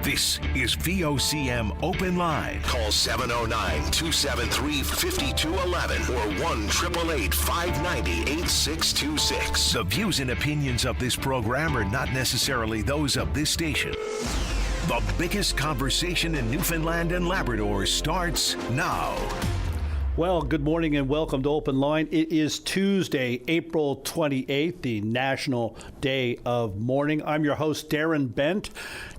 This is VOCM Open Line. Call 709-273-5211 or 1-888-590-8626. The views and opinions of this program are not necessarily those of this station. The biggest conversation in Newfoundland and Labrador starts now. Well, good morning and welcome to Open Line. It is Tuesday, April 28th, the National Day of Mourning. I'm your host, Darren Bent.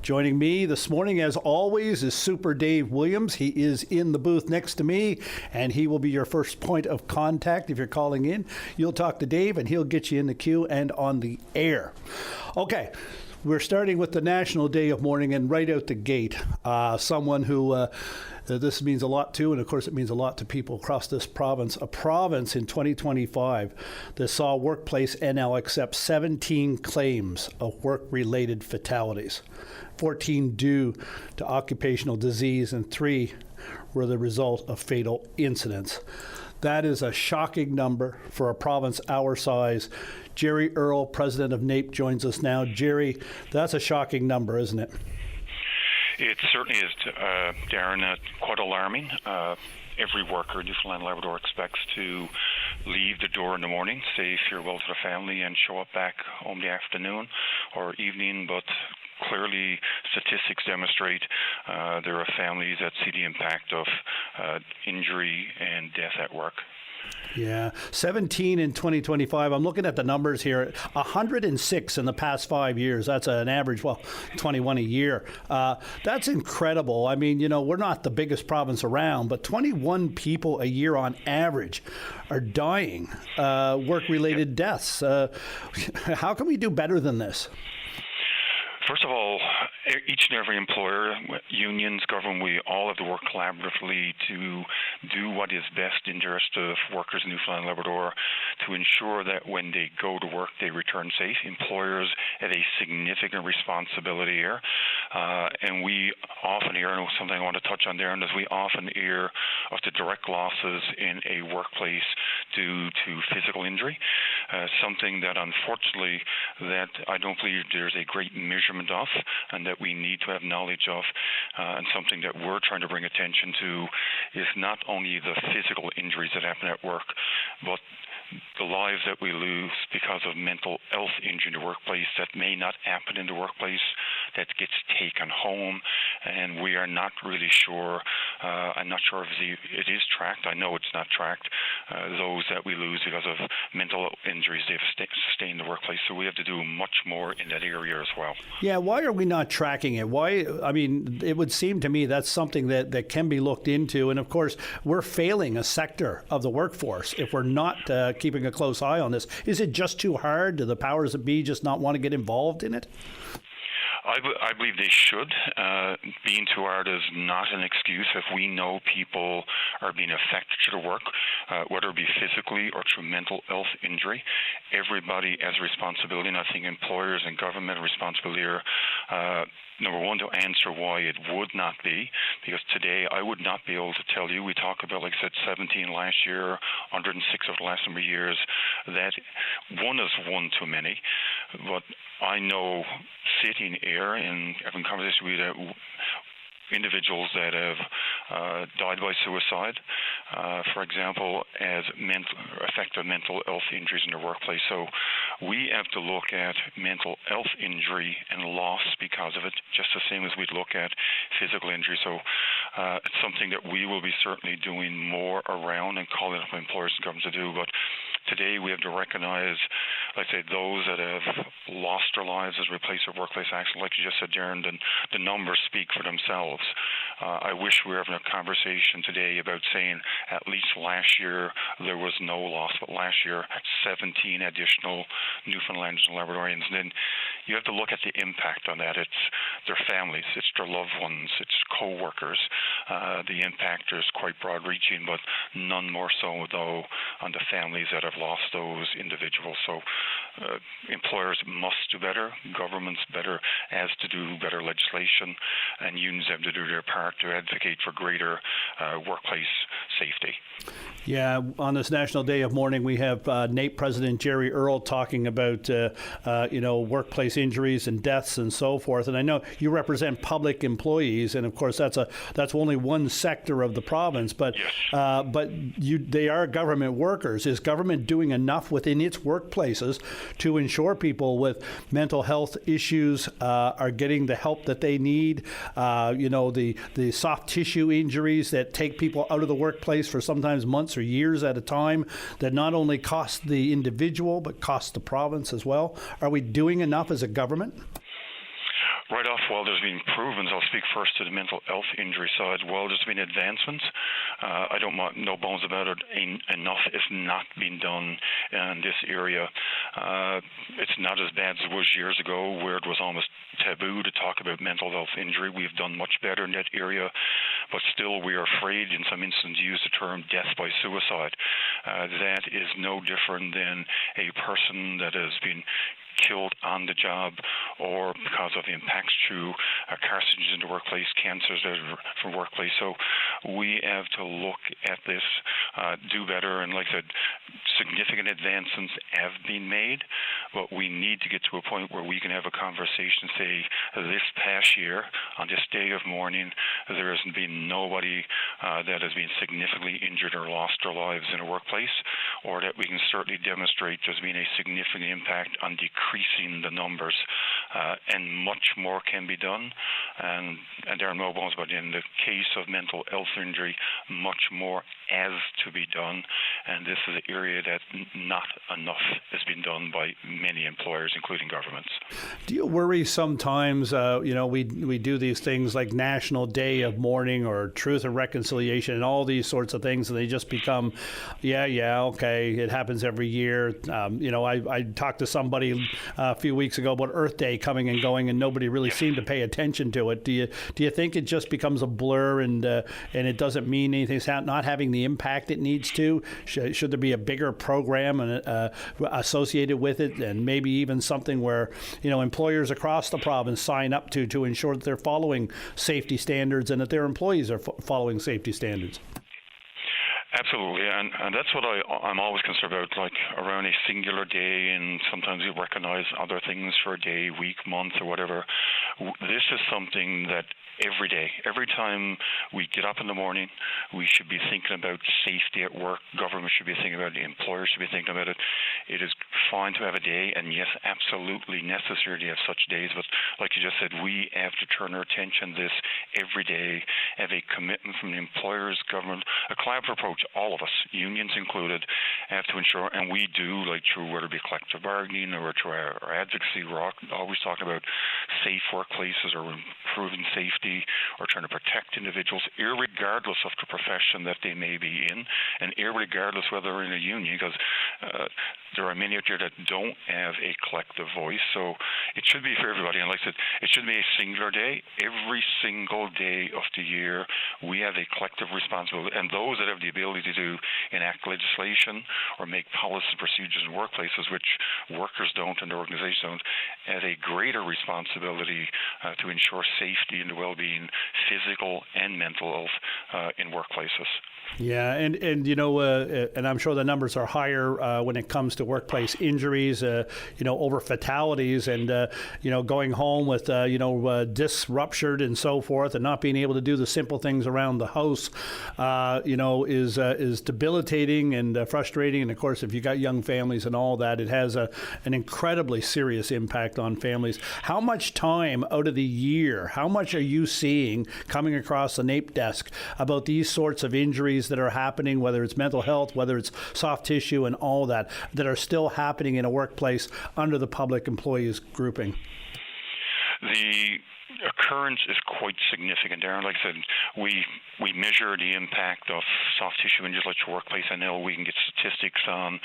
Joining me this morning, as always, is Super Dave Williams. He is in the booth next to me, and he will be your first point of contact if you're calling in. You'll talk to Dave, and he'll get you in the queue and on the air. Okay. We're starting with the National Day of Mourning, and right out the gate, someone who this means a lot to, and of course it means a lot to people across this province. A province in 2025 that saw Workplace NL accept 17 claims of work-related fatalities, 14 due to occupational disease, and 3 were the result of fatal incidents. That is a shocking number for a province our size. Jerry Earle, president of NAPE, joins us now. Jerry, that's a shocking number, isn't it? It certainly is, Darren, quite alarming. Every worker in Newfoundland and Labrador expects to leave the door in the morning, say farewell to the family, and show up back home the afternoon or evening, but clearly statistics demonstrate there are families that see the impact of injury and death at work. Yeah, 17 in 2025. I'm looking at the numbers here. 106 in the past 5 years. That's an average, 21 a year. That's incredible. I mean, we're not the biggest province around, but 21 people a year on average are dying, work-related deaths. How can we do better than this? First of all, each and every employer, unions, government, we all have to work collaboratively to do what is best in the interest of workers in Newfoundland and Labrador to ensure that when they go to work, they return safe. Employers have a significant responsibility here. And we often hear, and something I want to touch on there, is we often hear of the direct losses in a workplace due to physical injury, something that unfortunately that I don't believe there's a great measurement of and that we need to have knowledge of, and something that we're trying to bring attention to is not only the physical injuries that happen at work, but the lives that we lose because of mental health injury in the workplace that may not happen in the workplace, that gets taken home, and we are not really sure. I'm not sure if it is tracked. I know it's not tracked. Those that we lose because of mental injuries they've sustained in the workplace. So we have to do much more in that area as well. Yeah, why are we not tracking it? Why? I mean, it would seem to me that's something that can be looked into. And of course, we're failing a sector of the workforce if we're not keeping a close eye on this. Is it just too hard? Do the powers that be just not want to get involved in it? I believe they should. Being too hard is not an excuse. If we know people are being affected to the work, whether it be physically or through mental health injury, everybody has a responsibility, and I think employers and government have responsibility here. Number one, to answer why it would not be, because today I would not be able to tell you. We talk about, like I said, 17 last year, 106 over the last number of years. That one is one too many, but I know sitting here and having conversations with individuals that have died by suicide, for example, as effective mental health injuries in their workplace. So we have to look at mental health injury and loss because of it, just the same as we'd look at physical injury. So it's something that we will be certainly doing more around and calling up employers and governments to do. But today we have to recognize, like I say, those that have lost their lives as a replace of workplace accident. Like you just said, Darren, the numbers speak for themselves. I wish we were having a conversation today about saying at least last year there was no loss, but last year 17 additional Newfoundlanders and Labradorians. And then you have to look at the impact on that. It's their families, it's their loved ones, it's co-workers. The impact is quite broad-reaching, but none more so, though, on the families that have lost those individuals. So employers must do better, governments better, as to do better legislation, and unions have to do their part to advocate for greater workplace safety. Yeah, on this National Day of Mourning, we have NAPE President Jerry Earle talking about, workplace injuries and deaths and so forth. And I know you represent public employees, and of course that's only one sector of the province. But they are government workers. Is government doing enough within its workplaces to ensure people with mental health issues are getting the help that they need? The soft tissue injuries that take people out of the workplace for sometimes months or years at a time, that not only cost the individual but cost the province as well. Are we doing enough as a government? Right off, while there's been improvements, I'll speak first to the mental health injury side. While there's been advancements, I don't want no bones about it, enough is not being done in this area. It's not as bad as it was years ago, where it was almost taboo to talk about mental health injury. We've done much better in that area, but still we are afraid in some instances to use the term death by suicide. That is no different than a person that has been killed on the job or because of impacts through carcinogens in the workplace, cancers from workplace. So we have to look at this, do better, and like I said, significant advancements have been made, but we need to get to a point where we can have a conversation, say, this past year, on this day of mourning, there hasn't been nobody that has been significantly injured or lost their lives in a workplace, or that we can certainly demonstrate there's been a significant impact on decreasing the numbers, and much more can be done. And there are no bones, but in the case of mental health injury, much more has to be done, and this is an area that not enough has been done by many employers, including governments. Do you worry sometimes, we do these things like National Day of Mourning or Truth and Reconciliation and all these sorts of things, and they just become, okay, it happens every year. I talked to somebody a few weeks ago about Earth Day coming and going, and nobody really seemed to pay attention to it. Do you think it just becomes a blur and it doesn't mean anything? It's not having the impact it needs to? Should there be a bigger program associated with it, and maybe even something where employers across the province sign up to ensure that they're following safety standards and that their employees are following safety standards? Absolutely, and that's what I'm always concerned about, like around a singular day, and sometimes we recognize other things for a day, week, month, or whatever. This is something that every day, every time we get up in the morning, we should be thinking about safety at work. Government should be thinking about it. The employer should be thinking about it. It is fine to have a day, and yes, absolutely necessary to have such days, but like you just said, we have to turn our attention to this every day, have a commitment from the employers, government, a collaborative approach. All of us, unions included, have to ensure, and we do, like through whether it be collective bargaining or through our advocacy, we're always talking about safe workplaces or improving safety or trying to protect individuals, irregardless of the profession that they may be in, and irregardless whether they're in a union, because there are many out there that don't have a collective voice. So it should be for everybody. And like I said, it should be a singular day. Every single day of the year, we have a collective responsibility. And those that have the ability to enact legislation or make policy and procedures in workplaces, which workers don't and the organizations don't, have a greater responsibility to ensure safety and the well-being, physical and mental health in workplaces. Yeah, and I'm sure the numbers are higher when it comes to workplace injuries, over fatalities, and going home with discs ruptured and so forth, and not being able to do the simple things around the house, is debilitating and frustrating. And of course, if you got young families and all that, it has an incredibly serious impact on families. How much time out of the year? How much are you seeing coming across the NAPE desk about these sorts of injuries that are happening, whether it's mental health, whether it's soft tissue and all that are still happening in a workplace under the public employees grouping? The occurrence is quite significant there. Like I said, we measure the impact of soft tissue injuries like your workplace. I know we can get statistics on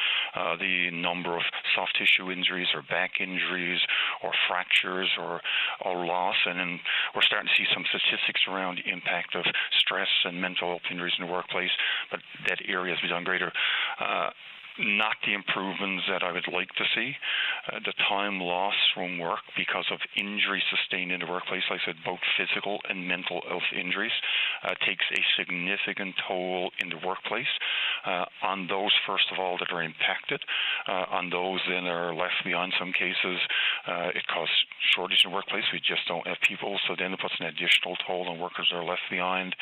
the number of soft tissue injuries or back injuries or fractures or loss, and then we're starting to see some statistics around the impact of stress and mental health injuries in the workplace, but that area has been done greater. Not the improvements that I would like to see. The time lost from work because of injury sustained in the workplace, like I said, both physical and mental health injuries, takes a significant toll in the workplace on those, first of all, that are impacted, on those then are left behind. Some cases, it causes shortage in the workplace. We just don't have people, so then it puts an additional toll on workers that are left behind.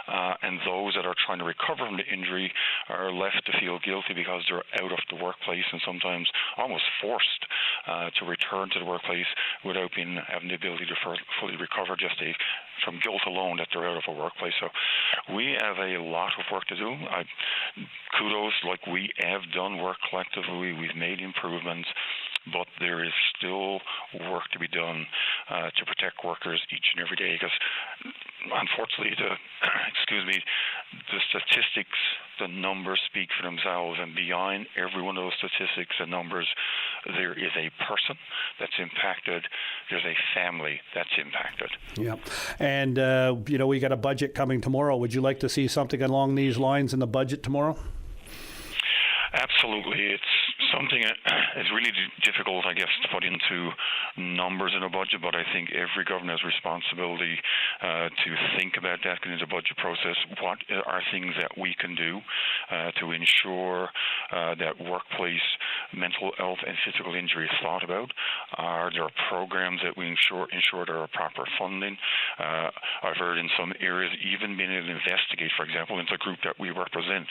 And those that are trying to recover from the injury are left to feel guilty because they're out of the workplace and sometimes almost forced to return to the workplace without having the ability to fully recover just from guilt alone that they're out of a workplace. So we have a lot of work to do. Kudos, like we have done work collectively. We've made improvements, but there is still work to be done to protect workers each and every day, because unfortunately the statistics, the numbers speak for themselves, and behind every one of those statistics and numbers there is a person that's impacted, there's a family that's impacted. Yeah. And we got a budget coming tomorrow. Would you like to see something along these lines in the budget tomorrow? Absolutely. It's something that is really difficult, I guess, to put into numbers in a budget, but I think every government has responsibility to think about that in the budget process. What are things that we can do to ensure that workplace mental health and physical injury is thought about? Are there programs that we ensure there are proper funding? I've heard in some areas even being able to investigate, for example, into a group that we represent,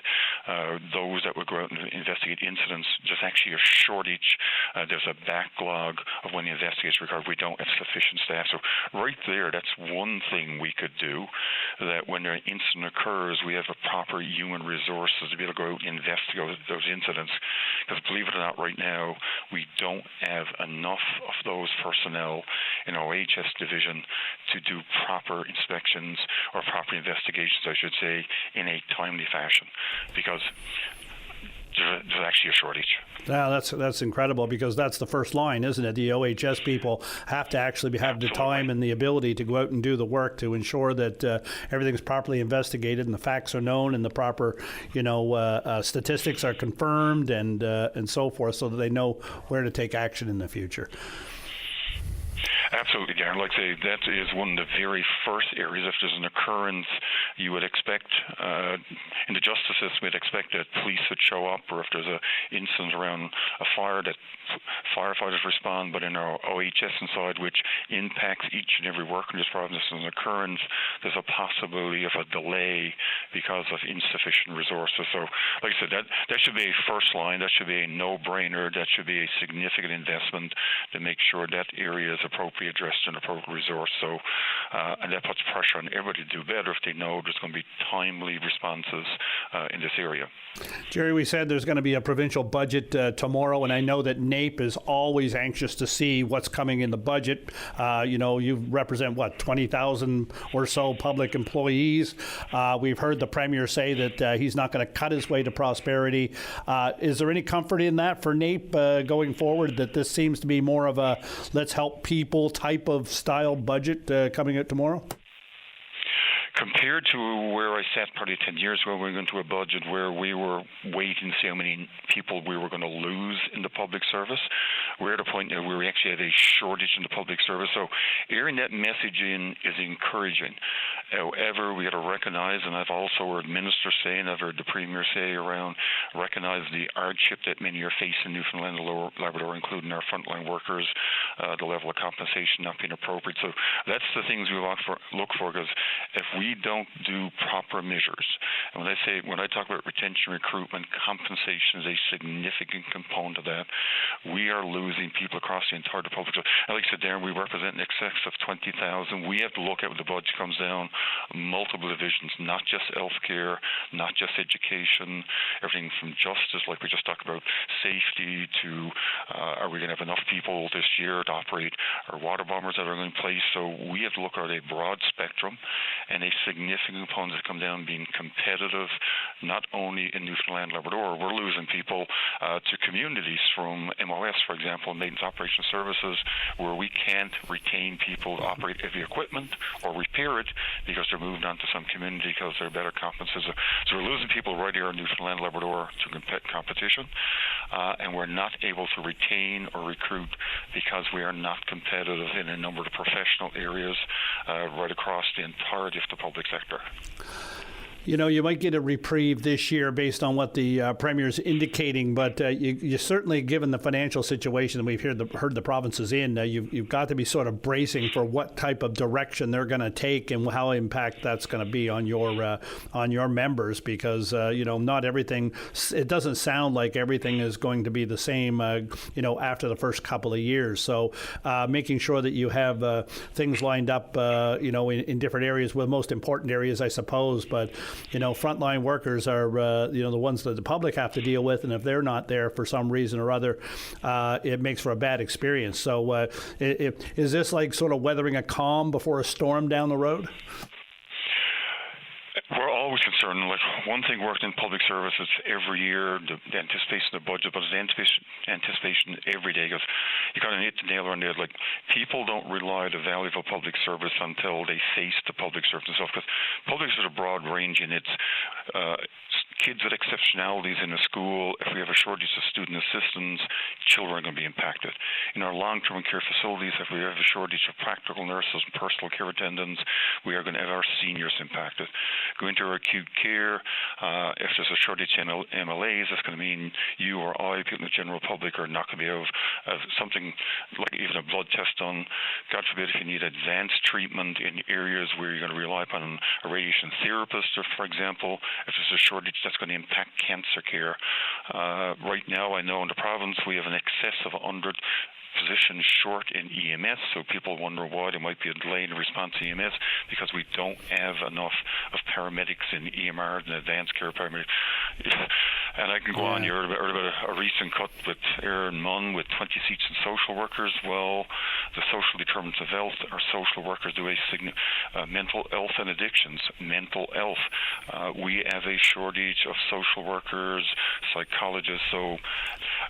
those that would go out and investigate incidents, just actually a shortage. There's a backlog of when the investigators recover. We don't have sufficient staff. So right there, that's one thing we could do, that when an incident occurs, we have a proper human resources to be able to go out and investigate those incidents. Because believe it or not, right now, we don't have enough of those personnel in our OHS division to do proper inspections or proper investigations, I should say, in a timely fashion, because there's actually a shortage. Yeah, that's incredible, because that's the first line, isn't it? The OHS people have to actually have the time and the ability to go out and do the work to ensure that everything's properly investigated and the facts are known and the proper, statistics are confirmed and so forth, so that they know where to take action in the future. Absolutely, Darren. Like I say, that is one of the very first areas. If there's an occurrence, you would expect, in the justice system, we'd expect that police would show up, or if there's an incident around a fire, that firefighters respond. But in our OHS inside, which impacts each and every worker in this province, as an occurrence, there's a possibility of a delay because of insufficient resources. So, like I said, that should be a first line. That should be a no-brainer. That should be a significant investment to make sure that area is appropriately addressed and appropriate resource. So, and that puts pressure on everybody to do better if they know there's going to be timely responses in this area. Jerry, we said there's going to be a provincial budget tomorrow, and I know that NAPE is always anxious to see what's coming in the budget. You represent, 20,000 or so public employees. We've heard the Premier say that he's not going to cut his way to prosperity. Is there any comfort in that for NAPE going forward, that this seems to be more of a let's help people type of style budget coming out tomorrow? Compared to where I sat probably 10 years ago, we went into a budget where we were waiting to see how many people we were going to lose in the public service. We're at a point now where we actually have a shortage in the public service. So hearing that message in is encouraging. However, we got to recognize, and I've also heard ministers say, and I've heard the Premier say around, recognize the hardship that many are facing in Newfoundland and Labrador, including our frontline workers, the level of compensation not being appropriate. So that's the things we look for, because if we don't do proper measures, and when I talk about retention, recruitment, compensation is a significant component of that. We are losing people across the entire public. And like I said, Darren, we represent in excess of 20,000. We have to look at when the budget comes down, multiple divisions, not just healthcare, not just education, everything from justice, like we just talked about, safety, to are we going to have enough people this year to operate our water bombers that are in place? So we have to look at a broad spectrum, and a significant component that come down being competitive, not only in Newfoundland, Labrador. We're losing people to communities from MOS, for example, maintenance operation services, where we can't retain people to operate heavy equipment or repair it because they're moved on to some community because they're better compensated. So we're losing people right here in Newfoundland, Labrador to competition, and we're not able to retain or recruit because we are not competitive in a number of professional areas right across the entirety of the public sector. You know, you might get a reprieve this year based on what the Premier's indicating, but you certainly, given the financial situation that we've heard the provinces in, you've got to be sort of bracing for what type of direction they're going to take and how impact that's going to be on your members, because not everything. It doesn't sound like everything is going to be the same, after the first couple of years. So making sure that you have things lined up, in different areas, with most important areas, I suppose, but. Frontline workers are, the ones that the public have to deal with, and if they're not there for some reason or other, it makes for a bad experience. So is this like sort of weathering a calm before a storm down the road? We're always concerned. Like, one thing worked in public services every year, the anticipation of the budget, but it's anticipation every day, because you kind of hit the nail on the head. Like, people don't rely on the value of a public service until they face the public service itself, because public service is a broad range in its kids with exceptionalities in a school. If we have a shortage of student assistants, children are going to be impacted. In our long-term care facilities, if we have a shortage of practical nurses and personal care attendants, we are going to have our seniors impacted. Go into our acute care, if there's a shortage in MLAs, that's going to mean you or I, people in the general public, are not going to be able to have something like even a blood test done. God forbid if you need advanced treatment in areas where you're going to rely upon a radiation therapist, or, for example, if there's a shortage, that's going to impact cancer care. Right now, I know in the province we have an excess of 100 physicians short in EMS, so people wonder why there might be a delay in the response to EMS, because we don't have enough of paramedics in EMR and advanced care paramedics. And I can go on. You heard about a recent cut with Aaron Munn with 20 seats in social workers. Well, the social determinants of health, our social workers do mental health and addictions. Mental health. We have a shortage of social workers, psychologists. So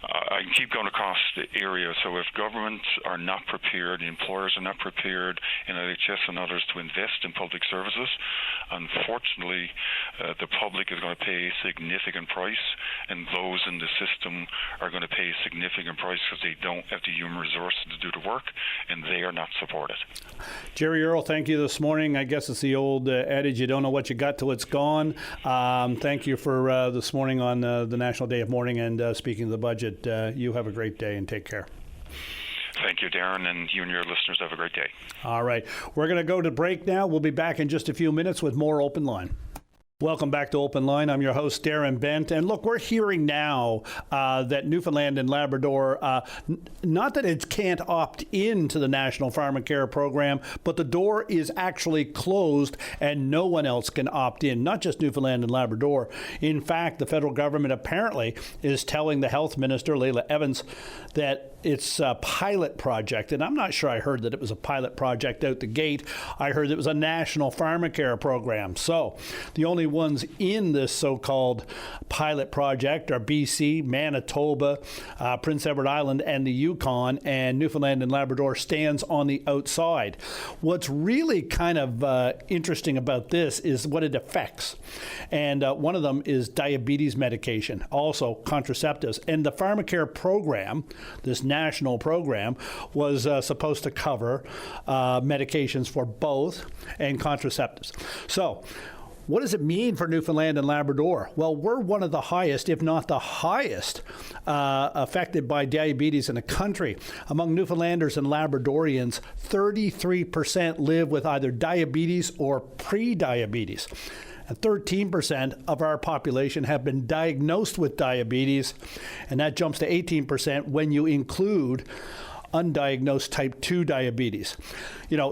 I can keep going across the area. So if governments are not prepared, employers are not prepared, and NHS and others to invest in public services, unfortunately, the public is going to pay a significant price, and those in the system are going to pay a significant price because they don't have the human resources to do the work, and they are not supported. Jerry Earle, thank you this morning. I guess it's the old adage, you don't know what you got till it's gone. Thank you for this morning on the National Day of Mourning and speaking of the budget. You have a great day and take care. Thank you, Darren, and you and your listeners have a great day. All right. We're going to go to break now. We'll be back in just a few minutes with more Open Line. Welcome back to Open Line. I'm your host, Darren Bent. And look, we're hearing now that Newfoundland and Labrador, not that it can't opt in to the National Pharmacare Program, but the door is actually closed and no one else can opt in, not just Newfoundland and Labrador. In fact, the federal government apparently is telling the health minister, Leila Evans, that it's a pilot project. And I'm not sure I heard that it was a pilot project out the gate. I heard it was a national pharmacare program. So the only ones in this so-called pilot project are BC, Manitoba, Prince Edward Island, and the Yukon, and Newfoundland and Labrador stands on the outside. What's really kind of interesting about this is what it affects. And one of them is diabetes medication, also contraceptives. And the pharmacare program, this national program, was supposed to cover medications for both and contraceptives. So what does it mean for Newfoundland and Labrador? Well, we're one of the highest, if not the highest, affected by diabetes in the country. Among Newfoundlanders and Labradorians, 33% live with either diabetes or pre-diabetes. And 13% of our population have been diagnosed with diabetes, and that jumps to 18% when you include undiagnosed type 2 diabetes.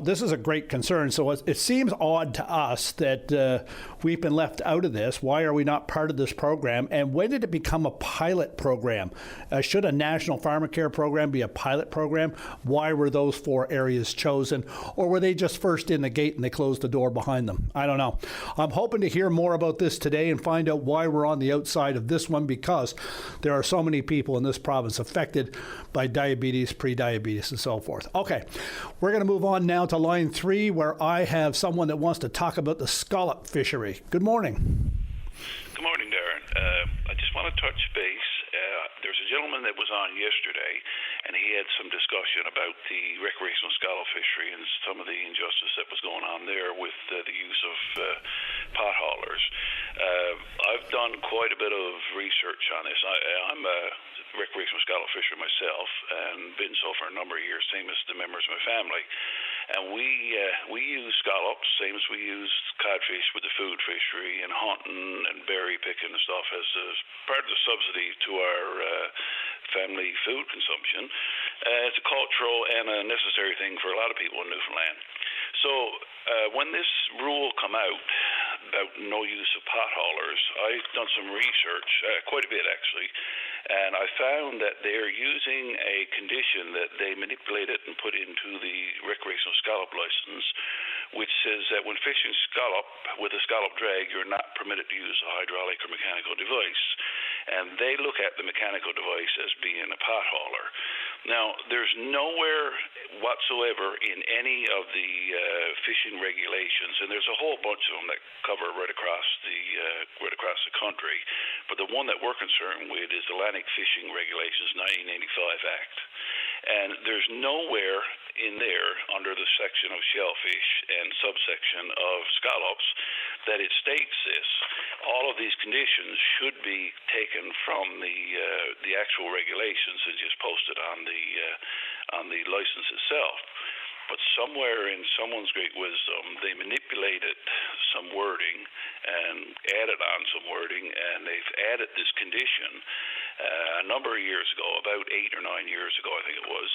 This is a great concern. So it seems odd to us that we've been left out of this. Why are we not part of this program? And when did it become a pilot program? Should a national pharmacare program be a pilot program? Why were those 4 areas chosen? Or were they just first in the gate and they closed the door behind them? I don't know. I'm hoping to hear more about this today and find out why we're on the outside of this one, because there are so many people in this province affected by diabetes, pre-diabetes, and so forth. Okay, we're going to move on now to line 3, where I have someone that wants to talk about the scallop fishery. Good morning. Good morning, Darren. I just want to touch base. There's a gentleman that was on yesterday, and he had some discussion about the recreational scallop fishery and some of the injustice that was going on there with the use of pot haulers. I've done quite a bit of research on this. I'm a recreational scallop fisher myself, and been so for a number of years, same as the members of my family. And we use scallops, same as we use codfish with the food fishery, and hunting and berry picking and stuff as part of the subsidy to our family food consumption. It's a cultural and a necessary thing for a lot of people in Newfoundland. So when this rule come out about no use of pot haulers, I've done some research, quite a bit actually, and I found that they're using a condition that they manipulated and put into the recreational scallop license, which says that when fishing scallop with a scallop drag, you're not permitted to use a hydraulic or mechanical device. And they look at the mechanical device as being a pot hauler. Now, there's nowhere whatsoever in any of the fishing regulations, and there's a whole bunch of them that cover right across the country, but the one that we're concerned with is the Atlantic Fishing Regulations 1985 Act. And there's nowhere in there under the section of shellfish and subsection of scallops that it states this. All of these conditions should be taken from the actual regulations and just posted on the license itself. But somewhere in someone's great wisdom, they manipulated some wording and added on some wording, and they've added this condition a number of years ago, about 8 or 9 years ago, I think it was.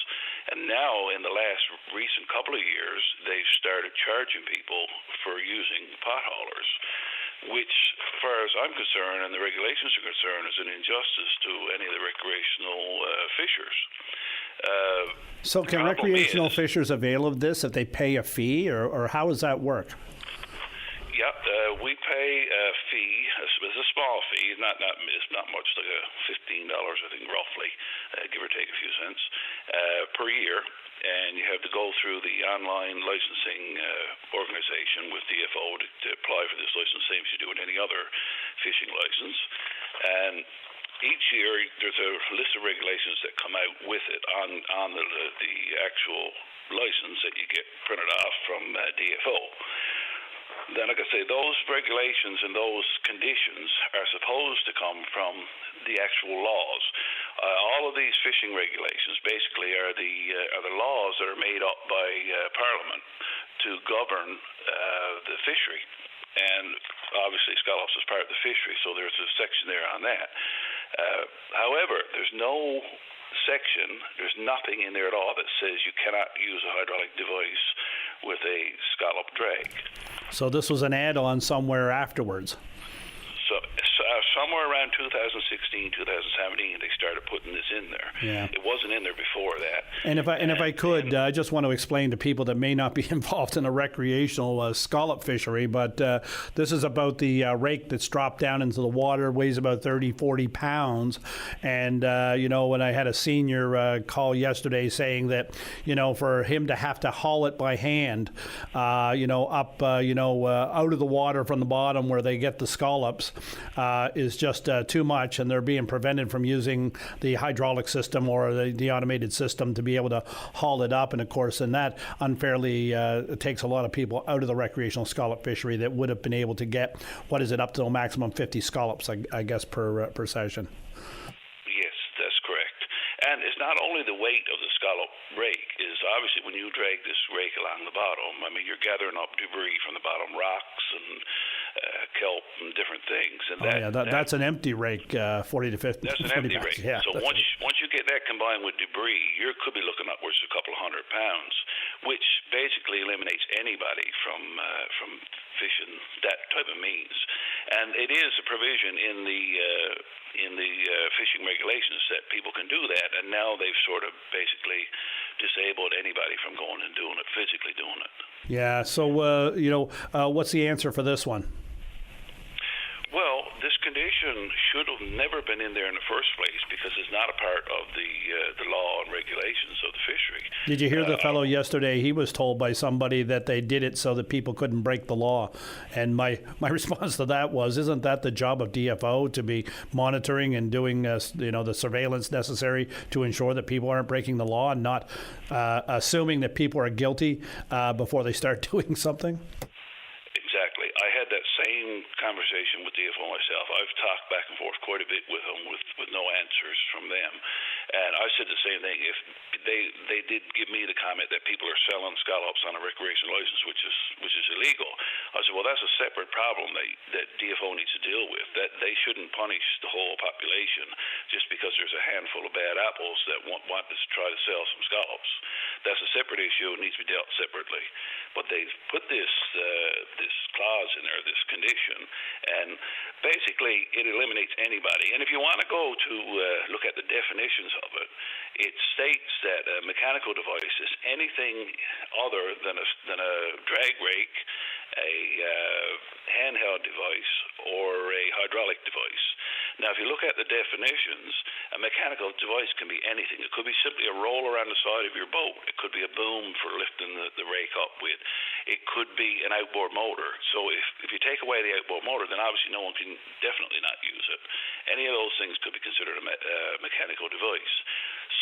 And now, in the last recent couple of years, they've started charging people for using pot haulers, which, as far as I'm concerned and the regulations are concerned, is an injustice to any of the recreational fishers. So can recreational fishers avail of this if they pay a fee, or how does that work? Yep, we pay a fee. It's a small fee, it's not much, like $15, I think, roughly, give or take a few cents, per year. And you have to go through the online licensing organization with DFO to apply for this license, same as you do with any other fishing license. And each year there's a list of regulations that come out with it on the actual license that you get printed off from DFO. Then, like I say, those regulations and those conditions are supposed to come from the actual laws. All of these fishing regulations basically are the laws that are made up by Parliament to govern the fishery. And obviously scallops is part of the fishery, so there's a section there on that. However, there's no section, there's nothing in there at all that says you cannot use a hydraulic device with a scallop drag. So this was an add-on somewhere afterwards. So somewhere around 2016, 2017, they started putting this in there. Yeah. It wasn't in there before that. And if I could, I just want to explain to people that may not be involved in a recreational scallop fishery, but this is about the rake that's dropped down into the water, weighs about 30, 40 pounds. And, when I had a senior call yesterday saying that, for him to have to haul it by hand, up, out of the water from the bottom where they get the scallops, is just too much, and they're being prevented from using the hydraulic system or the automated system to be able to haul it up. And of course, and that unfairly takes a lot of people out of the recreational scallop fishery that would have been able to get, up to a maximum 50 scallops, I guess, per session. Yes, that's correct. And it's not only the weight of the scallop rake is is obviously when you drag this rake along the bottom, I mean, you're gathering up debris from the bottom, rocks and kelp and different things. And that's an empty rake, 40 to 50. That's an empty rake. Yeah, so once you get that combined with debris, you could be looking upwards of a couple of 100 pounds, which basically eliminates anybody from fishing that type of means. And it is a provision in the fishing regulations that people can do that, and now they've sort of basically disabled anybody from going and doing it, physically doing it. Yeah, so, what's the answer for this one? Well, this condition should have never been in there in the first place because it's not a part of the law and regulations of the fishery. Did you hear the fellow yesterday? He was told by somebody that they did it so that people couldn't break the law. And my response to that was, isn't that the job of DFO to be monitoring and doing the surveillance necessary to ensure that people aren't breaking the law and not assuming that people are guilty before they start doing something? Exactly. I had that same conversation with DFO myself. I've talked back and forth quite a bit with them with no answers from them. And I said the same thing. If they did give me the comment that people are selling scallops on a recreational license, which is illegal. I said, well, that's a separate problem that DFO needs to deal with. That they shouldn't punish the whole population just because there's a handful of bad apples that want to try to sell some scallops. That's a separate issue. It needs to be dealt separately. But they've put this clause in there, this condition, and basically it eliminates anybody. And if you want to go to look at the definitions of it, it states that a mechanical device is anything other than a drag rake, a handheld device, or a hydraulic device. Now, if you look at the definitions, a mechanical device can be anything. It could be simply a roller on the side of your boat. It could be a boom for lifting the rake up with. It could be an outboard motor. So if you take away the outboard motor, then obviously no one can definitely not use it. Any of those things could be considered a mechanical device.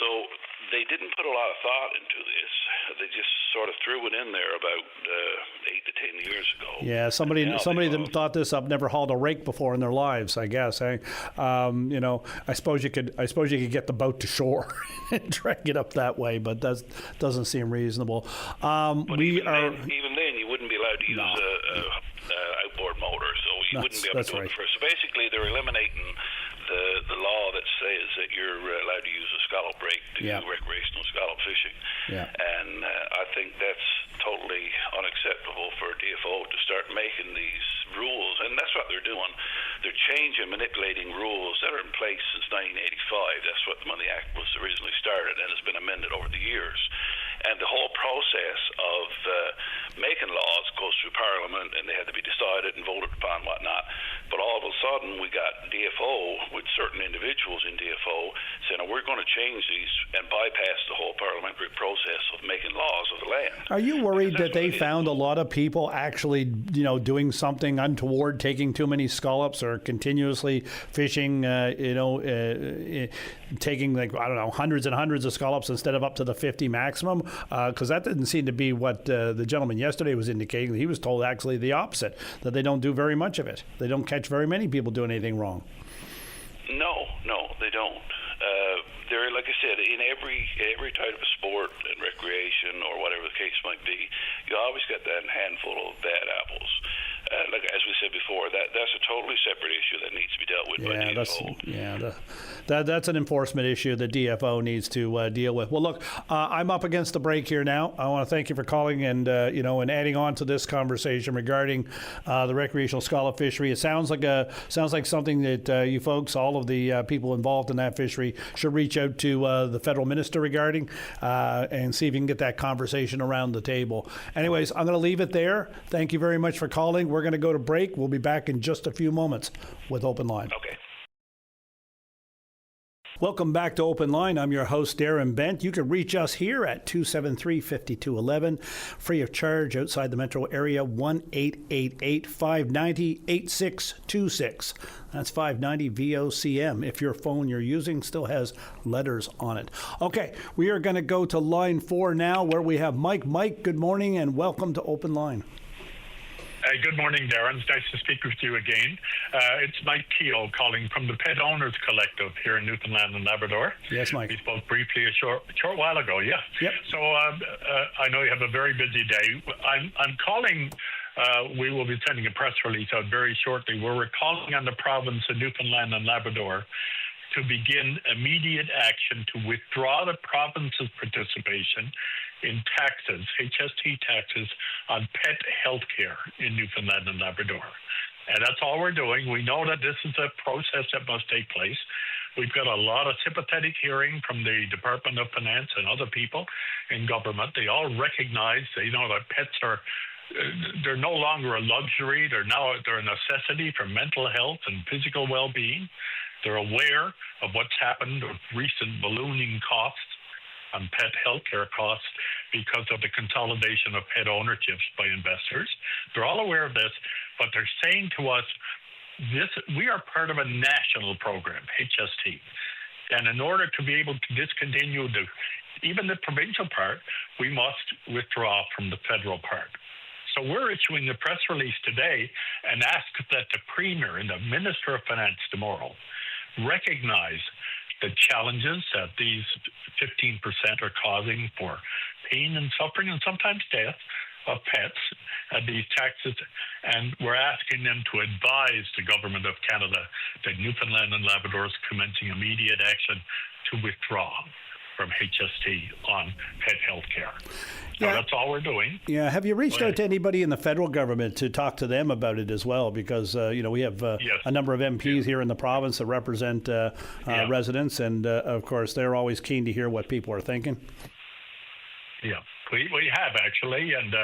So they didn't put a lot of thought into this. They just sort of threw it in there about 8 to 10 years ago. Yeah, somebody that thought this up never hauled a rake before in their lives, I guess. I suppose you could get the boat to shore and drag it up that way, but that doesn't seem reasonable. But even then, you wouldn't be allowed to use a outboard motor, so you wouldn't be able to do it first. So basically, they're eliminating the law that says that you're allowed to use a scallop rake to do recreational scallop fishing. Yeah. And I think that's totally unacceptable for DFO to start making these rules, and that's what they're doing. They're changing, manipulating rules that are in place since 1985. That's what when the Act was originally started, and it's been amended over the years. And the whole process of making laws goes through Parliament, and they had to be decided and voted upon, whatnot. But all of a sudden, we got DFO with certain individuals in DFO saying, oh, we're going to change these and bypass the whole parliamentary process of making laws of the land. Are you worried that they found a lot of people actually, doing something untoward, taking too many scallops or continuously fishing, taking hundreds and hundreds of scallops instead of up to the 50 maximum? Because that didn't seem to be what the gentleman yesterday was indicating. He was told actually the opposite, that they don't do very much of it. They don't catch very many people doing anything wrong. No, they don't. They're, like I said, in every type of sport and recreation or whatever the case might be, you always get that handful of bad apples. Like as we said before, that's a totally separate issue that needs to be dealt with by DFO. That's an enforcement issue that DFO needs to deal with. Well, look, I'm up against the break here now. I want to thank you for calling and and adding on to this conversation regarding the recreational scallop fishery. It sounds like something that you folks, all of the people involved in that fishery, should reach out to the federal minister regarding and see if you can get that conversation around the table. Anyways, I'm going to leave it there. Thank you very much for calling. We're going to go to break. We'll be back in just a few moments with Open Line. Okay. Welcome back to Open Line. I'm your host, Darren Bent. You can reach us here at 273-5211, free of charge outside the metro area, 1-888-590-8626. That's 590 VOCM if your phone you're using still has letters on it. Okay, we are going to go to line 4 now where we have Mike. Mike, good morning and welcome to Open Line. Hi, good morning, Darren. It's nice to speak with you again. It's Mike Keogh calling from the Pet Owners Collective here in Newfoundland and Labrador. Yes, Mike. We spoke briefly a short while ago, yeah. Yep. So I know you have a very busy day. I'm calling, we will be sending a press release out very shortly. We're calling on the province of Newfoundland and Labrador to begin immediate action to withdraw the province's participation in taxes, HST taxes, on pet health care in Newfoundland and Labrador. And that's all we're doing. We know that this is a process that must take place. We've got a lot of sympathetic hearing from the Department of Finance and other people in government. They all recognize, that pets are they're no longer a luxury. They're a necessity for mental health and physical well-being. They're aware of what's happened with recent ballooning costs on pet healthcare costs because of the consolidation of pet ownerships by investors. They're all aware of this, but they're saying to us, we are part of a national program, HST. And in order to be able to discontinue even the provincial part, we must withdraw from the federal part. So we're issuing a press release today and ask that the Premier and the Minister of Finance tomorrow recognize the challenges that these 15% are causing for pain and suffering and sometimes death of pets at these taxes. And we're asking them to advise the Government of Canada that Newfoundland and Labrador is commencing immediate action to withdraw from HST on pet health care. So that's all we're doing. Yeah. Have you reached out to anybody in the federal government to talk to them about it as well? Because, we have a number of MPs here in the province that represent residents. And, of course, they're always keen to hear what people are thinking. Yeah. We have, actually. And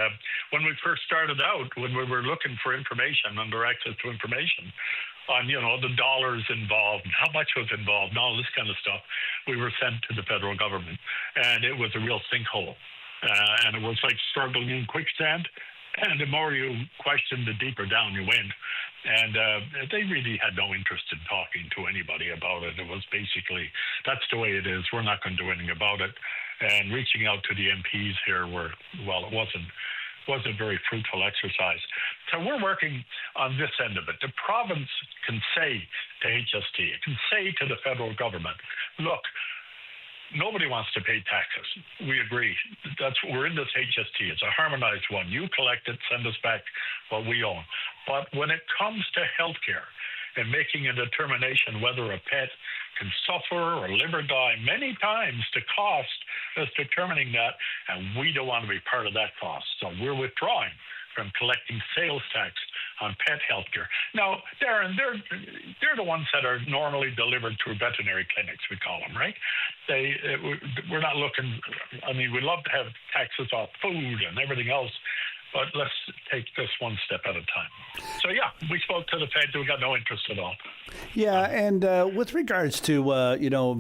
when we first started out, when we were looking for information, under access to information, on, the dollars involved, and how much was involved, and all this kind of stuff, we were sent to the federal government. And it was a real sinkhole. And it was like struggling in quicksand. And the more you question, the deeper down you went. And they really had no interest in talking to anybody about it. It was basically, that's the way it is. We're not going to do anything about it. And reaching out to the MPs here it wasn't very fruitful exercise. So we're working on this end of it. The province can say to HST, it can say to the federal government, look, nobody wants to pay taxes. We agree. We're in this HST. It's a harmonized one. You collect it, send us back what we own. But when it comes to healthcare and making a determination whether a pet can suffer or live or die, many times the cost is determining that, and we don't want to be part of that cost. So we're withdrawing from collecting sales tax on pet healthcare. Now, Darren, they're the ones that are normally delivered through veterinary clinics, we call them, right? We're not looking, we love to have taxes off food and everything else, but let's take this one step at a time. So, we spoke to the Fed. We got no interest at all. Yeah, and with regards to,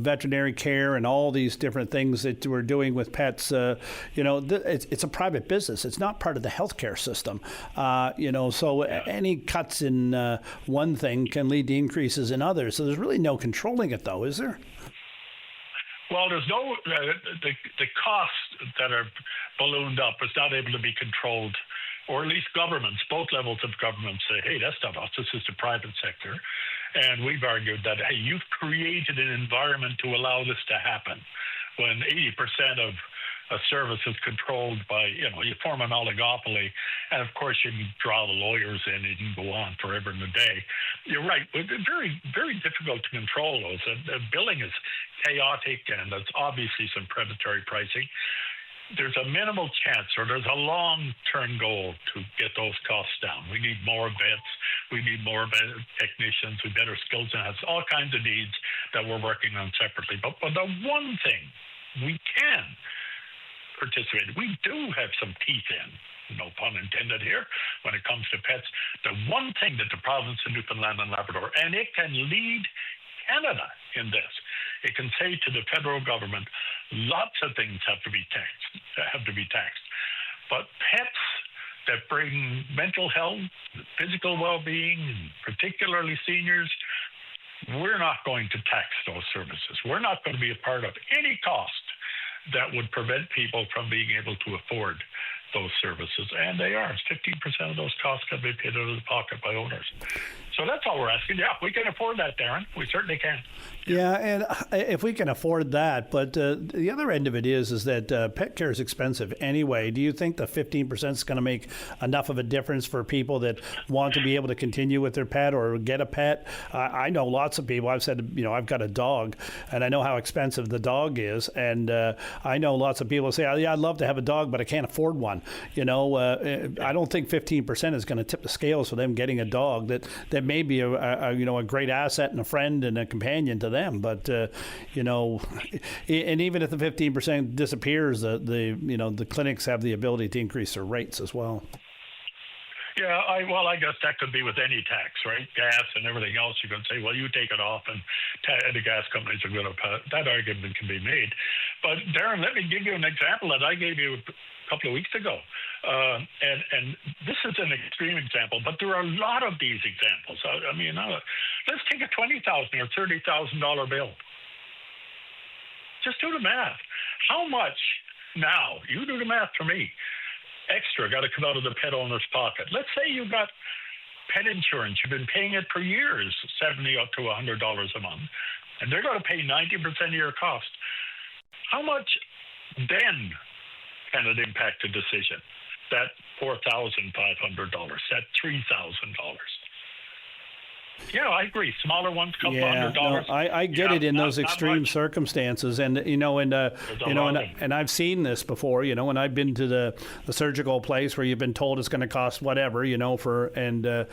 veterinary care and all these different things that we're doing with pets, it's a private business. It's not part of the healthcare system. So any cuts in one thing can lead to increases in others. So there's really no controlling it, though, is there? Well, there's no the costs that are ballooned up is not able to be controlled, or at least governments, both levels of government say, hey, that's not us, this is the private sector. And we've argued that, hey, you've created an environment to allow this to happen. When 80% of a service is controlled by, you form an oligopoly, and of course you can draw the lawyers in, and you can go on forever and a day. You're right, it's very, very difficult to control those. And billing is chaotic, and there's obviously some predatory pricing. There's a minimal chance, or there's a long-term goal to get those costs down. We need more vets. We need more technicians with better skills, and has all kinds of needs that we're working on separately. But the one thing we can participate in, we do have some teeth in, no pun intended here, when it comes to pets. The one thing that the province of Newfoundland and Labrador, and it can lead Canada in this, it can say to the federal government, lots of things have to be taxed. But pets that bring mental health, physical well-being, particularly seniors, we're not going to tax those services. We're not going to be a part of any cost that would prevent people from being able to afford those services, and they are. 15% of those costs can be paid out of the pocket by owners. So that's all we're asking. Yeah, we can afford that, Darren. We certainly can. Yeah, and if we can afford that, but the other end of it is that pet care is expensive anyway. Do you think the 15% is going to make enough of a difference for people that want to be able to continue with their pet or get a pet? I know lots of people. I've said, I've got a dog, and I know how expensive the dog is, and I know lots of people say, yeah, I'd love to have a dog, but I can't afford one. I don't think 15% is going to tip the scales for them getting a dog that may be a great asset and a friend and a companion to them. But and even if the 15% disappears, the clinics have the ability to increase their rates as well. Yeah, I guess that could be with any tax, right? Gas and everything else. You could say, well, you take it off, and the gas companies are going to pay. That argument can be made. But Darren, let me give you an example that I gave you a couple of weeks ago. And this is an extreme example, but there are a lot of these examples. Let's take a $20,000 or $30,000 bill. Just do the math. How much now? You do the math for me. Extra got to come out of the pet owner's pocket. Let's say you got pet insurance. You've been paying it for years, $70 up to $100 a month, and they're going to pay 90% of your cost. How much then can it impact the decision? That $4,500, that $3,000. Yeah, I agree. Smaller ones, couple $100. No, I get it in those extreme circumstances, and and I've seen this before. When I've been to the surgical place where you've been told it's going to cost whatever, and the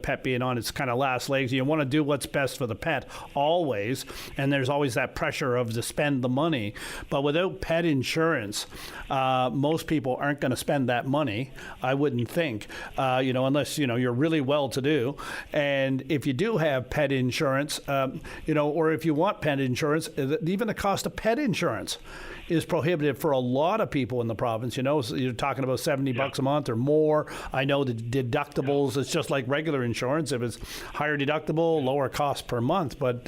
pet being on its kind of last legs. You want to do what's best for the pet always, and there's always that pressure to spend the money. But without pet insurance, most people aren't going to spend that money. I wouldn't think, unless you're really well-to-do. And if you do have pet insurance, or if you want pet insurance, even the cost of pet insurance is prohibitive for a lot of people in the province. So you're talking about $70 a month or more. I know the deductibles, it's just like regular insurance. If it's higher deductible, lower cost per month. But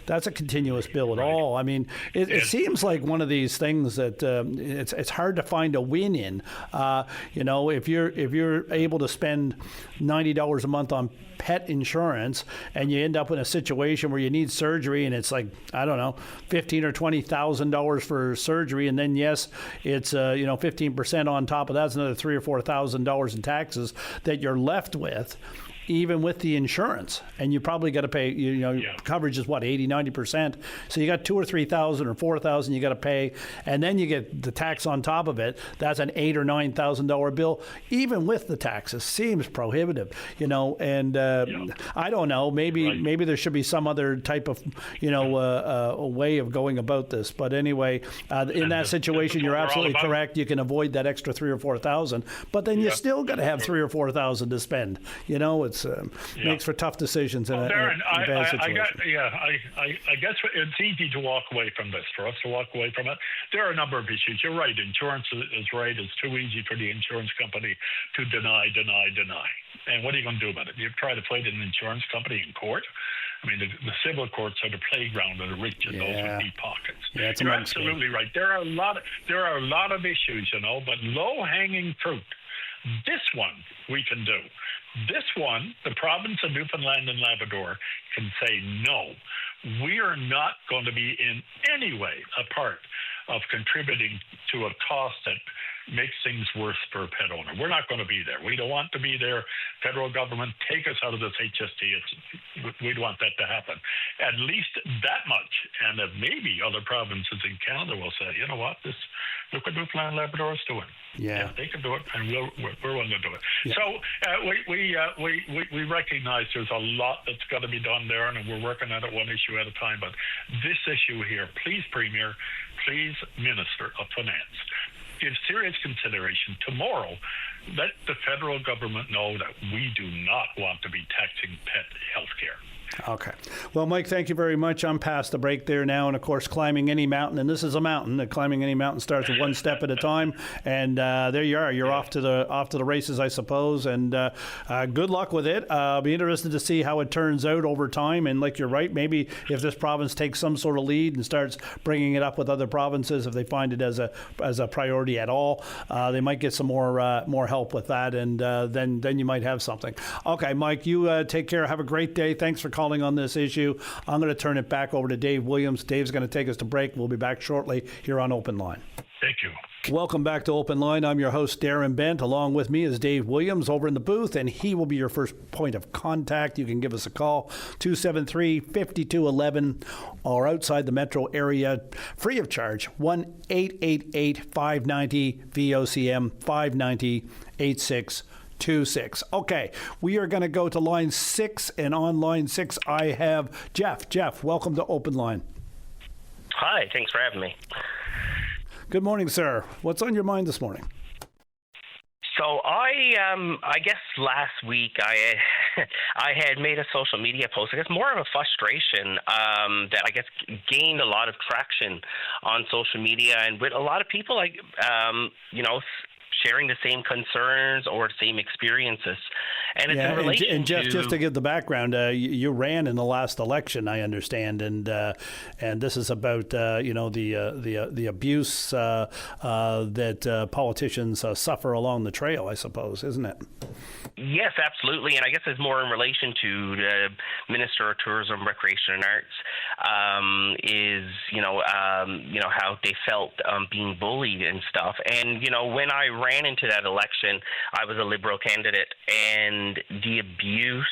that's a continuous bill at all. I mean, it seems like one of these things that it's hard to find a win in. If you're able to spend $90 a month on pet insurance and you end up in a situation where you need surgery and it's like, I don't know, $15,000 or $20,000 for surgery, and then it's 15% on top of that's another $3,000 or $4,000 in taxes that you're left with, even with the insurance. And you probably got to pay, coverage is what, 80-90%. So you got $2,000 or $3,000 or $4,000 you got to pay, and then you get the tax on top of it. That's an $8,000 or $9,000 bill, even with the taxes. Seems prohibitive, and I don't know. Maybe there should be some other type of a way of going about this. But anyway, in that situation, you're absolutely correct. You can avoid that extra $3,000 or $4,000, but then you still got to have $3,000 or $4,000 to spend. It's makes for tough decisions in a bad situation. I guess it's easy to walk away from this, for us to walk away from it. There are a number of issues. You're right. Insurance is right. It's too easy for the insurance company to deny. And what are you going to do about it? You try to fight an insurance company in court? I mean, the civil courts are the playground of the rich and those with deep pockets. Yeah, you're absolutely right. There are a lot of issues, but low-hanging fruit. This one we can do. This one, the province of Newfoundland and Labrador can say no. We are not going to be in any way a part of contributing to a cost that makes things worse for a pet owner. We're not going to be there. We don't want to be there. Federal government, take us out of this HST. We'd want that to happen. At least that much. And that maybe other provinces in Canada will say, you know what, look what Newfoundland and Labrador is doing. Yeah, they can do it, and we're willing to do it. Yeah. So we recognize there's a lot that's got to be done there, and we're working at it one issue at a time. But this issue here, please, Premier, please, Minister of Finance, give serious consideration. Tomorrow, let the federal government know that we do not want to be taxing pet health care. Okay. Well, Mike, thank you very much. I'm past the break there now, and of course, climbing any mountain, and this is a mountain. Climbing any mountain starts with one step at a time, and there you are. You're off to the races, I suppose. And good luck with it. I'll be interested to see how it turns out over time. And like you're right, maybe if this province takes some sort of lead and starts bringing it up with other provinces, if they find it as a priority at all, they might get some more help with that, and then you might have something. Okay, Mike, you take care. Have a great day. Thanks for calling on this issue. I'm going to turn it back over to Dave Williams. Dave's going to take us to break. We'll be back shortly here on Open Line. Thank you. Welcome back to Open Line. I'm your host, Darren Bent. Along with me is Dave Williams over in the booth, and he will be your first point of contact. You can give us a call, 273-5211, or outside the metro area, free of charge, 1-888-590-VOCM, 590-8626. Okay, we are going to go to line 6, and on line 6 I have Jeff. Jeff, welcome to Open Line. Hi, thanks for having me. Good morning, sir. What's on your mind this morning? So I guess last week I had made a social media post. I guess more of a frustration that I guess gained a lot of traction on social media, and with a lot of people like sharing the same concerns or same experiences. And it's in relation and Jeff, just to give the background, you ran in the last election, I understand, and this is about the abuse that politicians suffer along the trail, I suppose, isn't it? Yes, absolutely, and I guess it's more in relation to the Minister of Tourism, Recreation and Arts, how they felt being bullied and stuff. And when I ran into that election, I was a Liberal candidate, and the abuse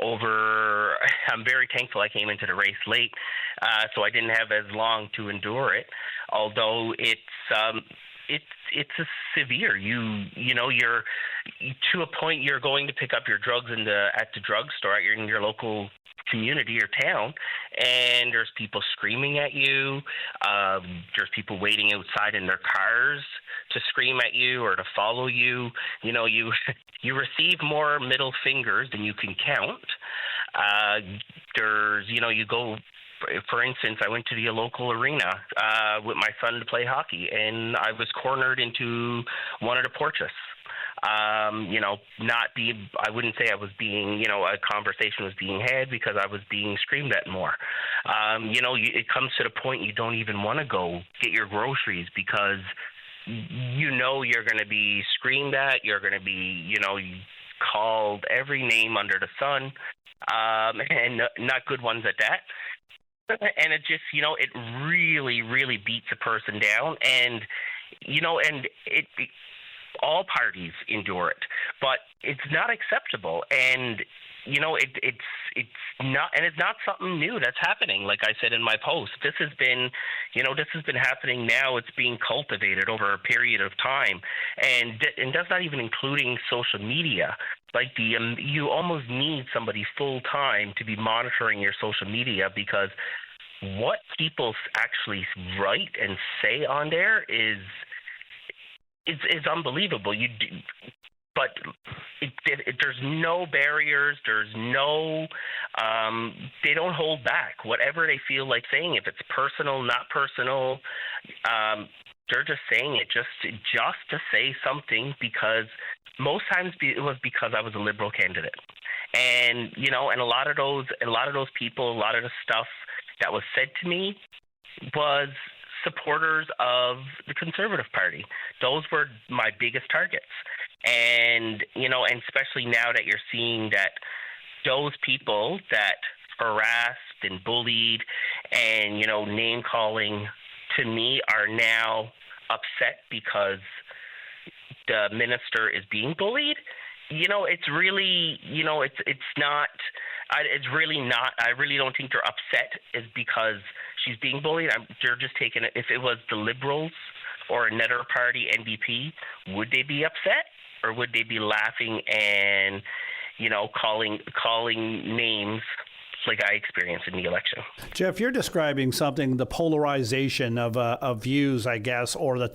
over, I'm very thankful I came into the race late, so I didn't have as long to endure it, although it's a severe. You're to a point you're going to pick up your drugs at the drugstore in your local community or town, and there's people screaming at you. There's people waiting outside in their cars to scream at you or to follow you. You receive more middle fingers than you can count. You go. For instance, I went to the local arena with my son to play hockey, and I was cornered into one of the porches. I wouldn't say I was being, a conversation was being had because I was being screamed at more. It comes to the point you don't even want to go get your groceries because you're going to be screamed at, you're going to be, called every name under the sun, and not good ones at that. And it just, it really, really beats a person down, and all parties endure it, but it's not acceptable, and it's not something new that's happening. Like I said in my post, this has been happening now. It's being cultivated over a period of time, and that's not even including social media. Like you almost need somebody full time to be monitoring your social media, because what people actually write and say on there is unbelievable. But there's no barriers. There's no. They don't hold back. Whatever they feel like saying, if it's personal, not personal, they're just saying it just to say something, because most times it was because I was a Liberal candidate, and and a lot of those people, a lot of the stuff that was said to me was supporters of the Conservative Party. Those were my biggest targets. And, and especially now that you're seeing that those people that harassed and bullied and, name calling to me are now upset because the minister is being bullied, it's really, it's not, it's really not, I really don't think they're upset is because she's being bullied. They're just taking it. If it was the Liberals or another party, NDP, would they be upset, or would they be laughing and, calling names like I experienced in the election. Jeff, you're describing something, the polarization of views, I guess, or the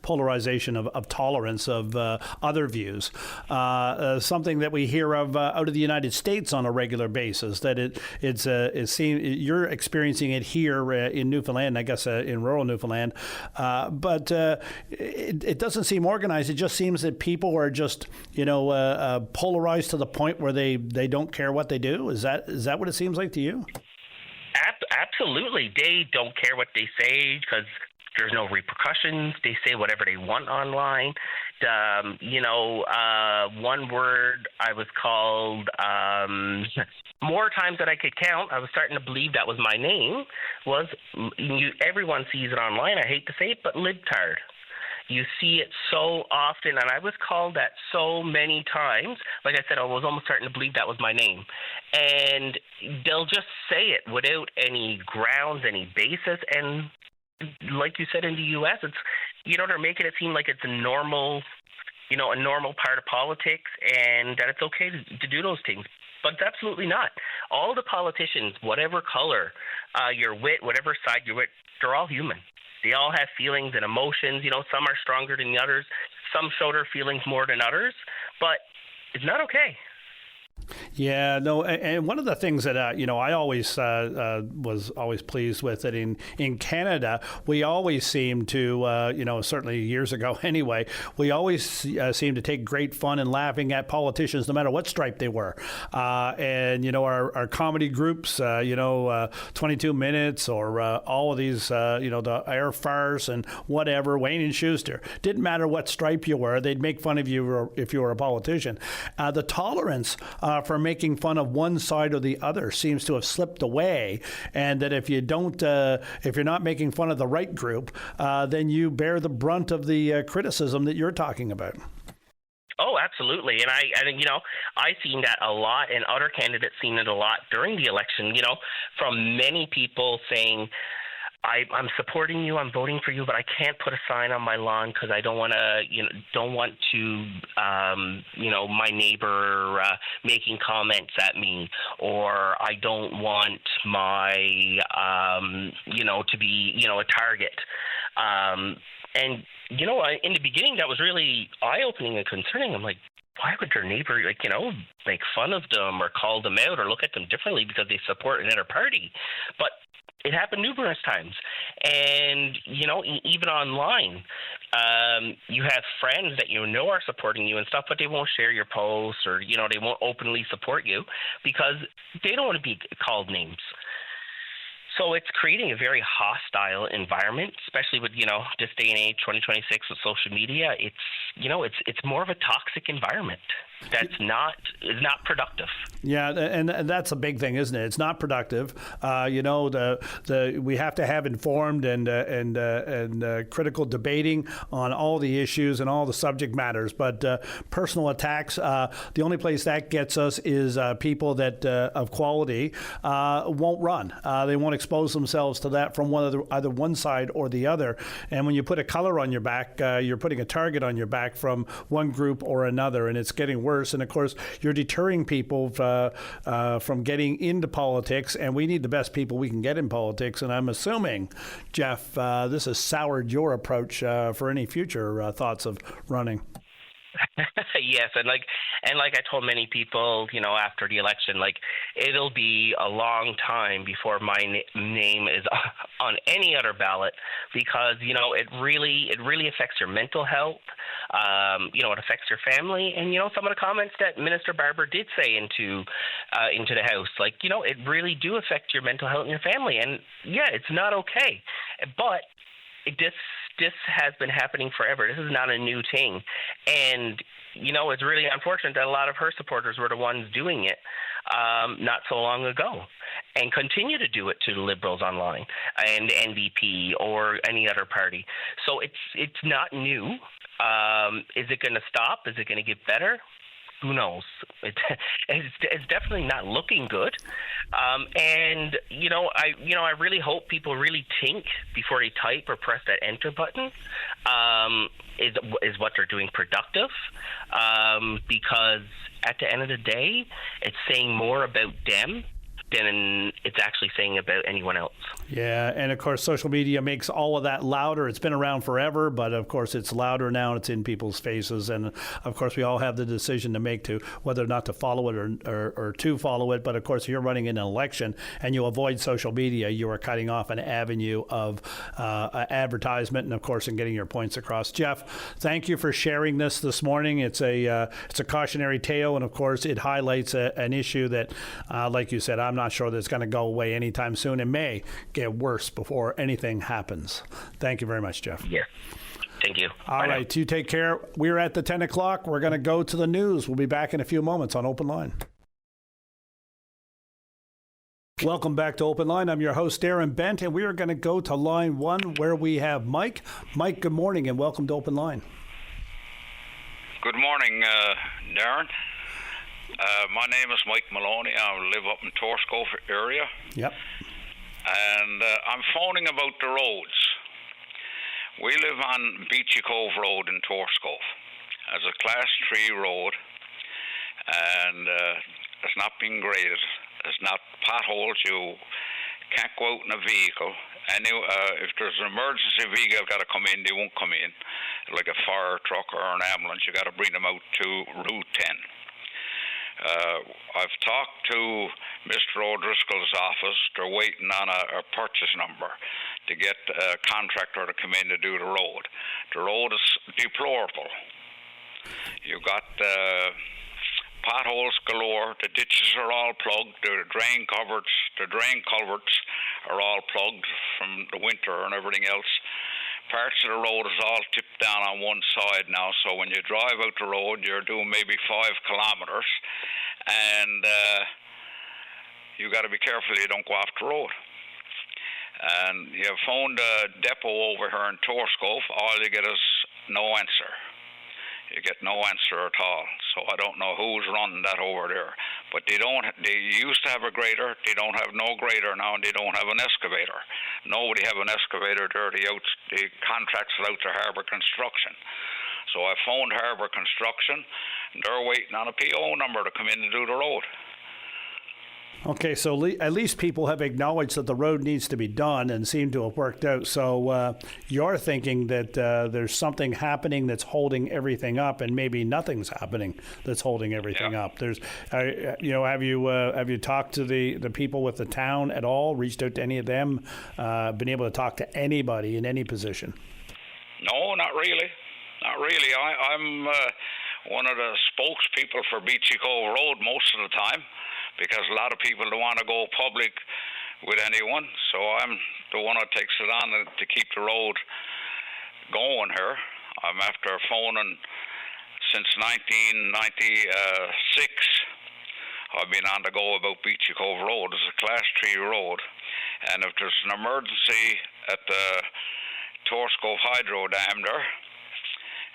polarization of tolerance of other views. Something that we hear of out of the United States on a regular basis. That it seems you're experiencing it here in Newfoundland, I guess, in rural Newfoundland, but it doesn't seem organized. It just seems that people are just polarized to the point where they don't care what they do. Is that what it seems like to you? Absolutely. They don't care what they say because there's no repercussions. They say whatever they want online. One word I was called more times than I could count. I was starting to believe that was my name. Everyone sees it online. I hate to say it, but libtard. You see it so often, and I was called that so many times. Like I said, I was almost starting to believe that was my name. And they'll just say it without any grounds, any basis. And like you said, in the U.S., it's they're making it seem like it's a normal part of politics, and that it's okay to do those things. But it's absolutely not. All the politicians, whatever color you're with, whatever side you're with, they're all human. They all have feelings and emotions. Some are stronger than the others. Some show their feelings more than others. But it's not okay. Yeah, no, and one of the things that I always was always pleased with that in Canada, we always seem to certainly years ago anyway, we always seem to take great fun in laughing at politicians no matter what stripe they were, and our comedy groups, 22 Minutes or all of these, the Air Farce and whatever, Wayne and Schuster, didn't matter what stripe you were, they'd make fun of you if you were a politician. The tolerance for making fun of one side or the other seems to have slipped away, and that if you're not making fun of the right group, then you bear the brunt of the criticism that you're talking about. Oh, absolutely. And I think, I've seen that a lot, and other candidates seen it a lot during the election, from many people saying, I'm supporting you, I'm voting for you, but I can't put a sign on my lawn because I don't want to, my neighbor making comments at me, or I don't want my, to be, a target. And, in the beginning, that was really eye-opening and concerning. I'm like, why would their neighbor, make fun of them or call them out or look at them differently because they support another party? But it happened numerous times. And, even online, you have friends that are supporting you and stuff, but they won't share your posts or, they won't openly support you because they don't want to be called names. So it's creating a very hostile environment, especially with, this day and age, 2026 with social media. It's more of a toxic environment that's not productive. Yeah, and that's a big thing, isn't it? It's not productive. We have to have informed and critical debating on all the issues and all the subject matters. But personal attacks, the only place that gets us is people that of quality won't run. They won't expose themselves to that from either one side or the other. And when you put a color on your back, you're putting a target on your back from one group or another, and it's getting worse. And of course, you're deterring people from getting into politics, and we need the best people we can get in politics. And I'm assuming, Jeff, this has soured your approach for any future thoughts of running. Yes, and like I told many people, after the election, it'll be a long time before my name is on any other ballot because it really affects your mental health. It affects your family, and some of the comments that Minister Barber did say into the House, it really do affect your mental health and your family, and yeah, it's not okay, but this has been happening forever. This is not a new thing. And, it's really unfortunate that a lot of her supporters were the ones doing it not so long ago and continue to do it to the Liberals online and NDP or any other party. So it's not new. Is it going to stop? Is it going to get better? Who knows? It's definitely not looking good, and I really hope people really think before they type or press that enter button. Is what they're doing productive? Because at the end of the day, it's saying more about them than it's actually saying about anyone else. Yeah, and of course, social media makes all of that louder. It's been around forever, but of course, it's louder now. It's in people's faces, and of course, we all have the decision to make to whether or not to follow it or to follow it. But of course, if you're running an election and you avoid social media, you are cutting off an avenue of advertisement, and of course, in getting your points across. Jeff, thank you for sharing this morning. It's a cautionary tale, and of course, it highlights an issue that, like you said, I'm not sure that it's going to go away anytime soon. It may get worse before anything happens. Thank you very much, Jeff. Yeah. Thank you. All right, you take care. We're at the 10 o'clock. We're going to go to the news. We'll be back in a few moments on Open Line. Welcome back to Open Line. I'm your host, Darren Bent, and we are going to go to line 1 where we have Mike. Mike, good morning, and welcome to Open Line. Good morning, Darren. My name is Mike Maloney. I live up in Torscove area. Yep. And I'm phoning about the roads. We live on Beachy Cove Road in Torscove. It's a Class 3 road, and it's not being graded. It's not potholes. You can't go out in a vehicle. And if there's an emergency vehicle got to come in, they won't come in. Like a fire truck or an ambulance, you got to bring them out to Route 10. I've talked to Mr. O'Driscoll's office. They're waiting on a purchase number to get a contractor to come in to do the road. The road is deplorable. You've got potholes galore. The ditches are all plugged. The drain culverts are all plugged from the winter and everything else. Parts of the road is all tipped down on one side now, so when you drive out the road, you're doing maybe 5 kilometers, and you got to be careful you don't go off the road. And you phoned a depot over here in Torscove, all you get is no answer. You get no answer at all. So I don't know who's running that over there. But they used to have a grader. They don't have no grader now, and they don't have an excavator. Nobody have an excavator there. The contracts it out to Harbour Construction. So I phoned Harbour Construction, and they're waiting on a PO number to come in and do the road. Okay, so at least people have acknowledged that the road needs to be done and seem to have worked out. So you're thinking that there's something happening that's holding everything up, and maybe nothing's happening that's holding everything up. There's, have you talked to the people with the town at all? Reached out to any of them? Been able to talk to anybody in any position? No, not really. Not really. I'm one of the spokespeople for Beachy Cove Road most of the time, because a lot of people don't want to go public with anyone. So I'm the one that takes it on to keep the road going here. I'm after phoning since 1996. I've been on the go about Beachy Cove Road. It's a Class 3 road. And if there's an emergency at the Torscove Hydro Dam there,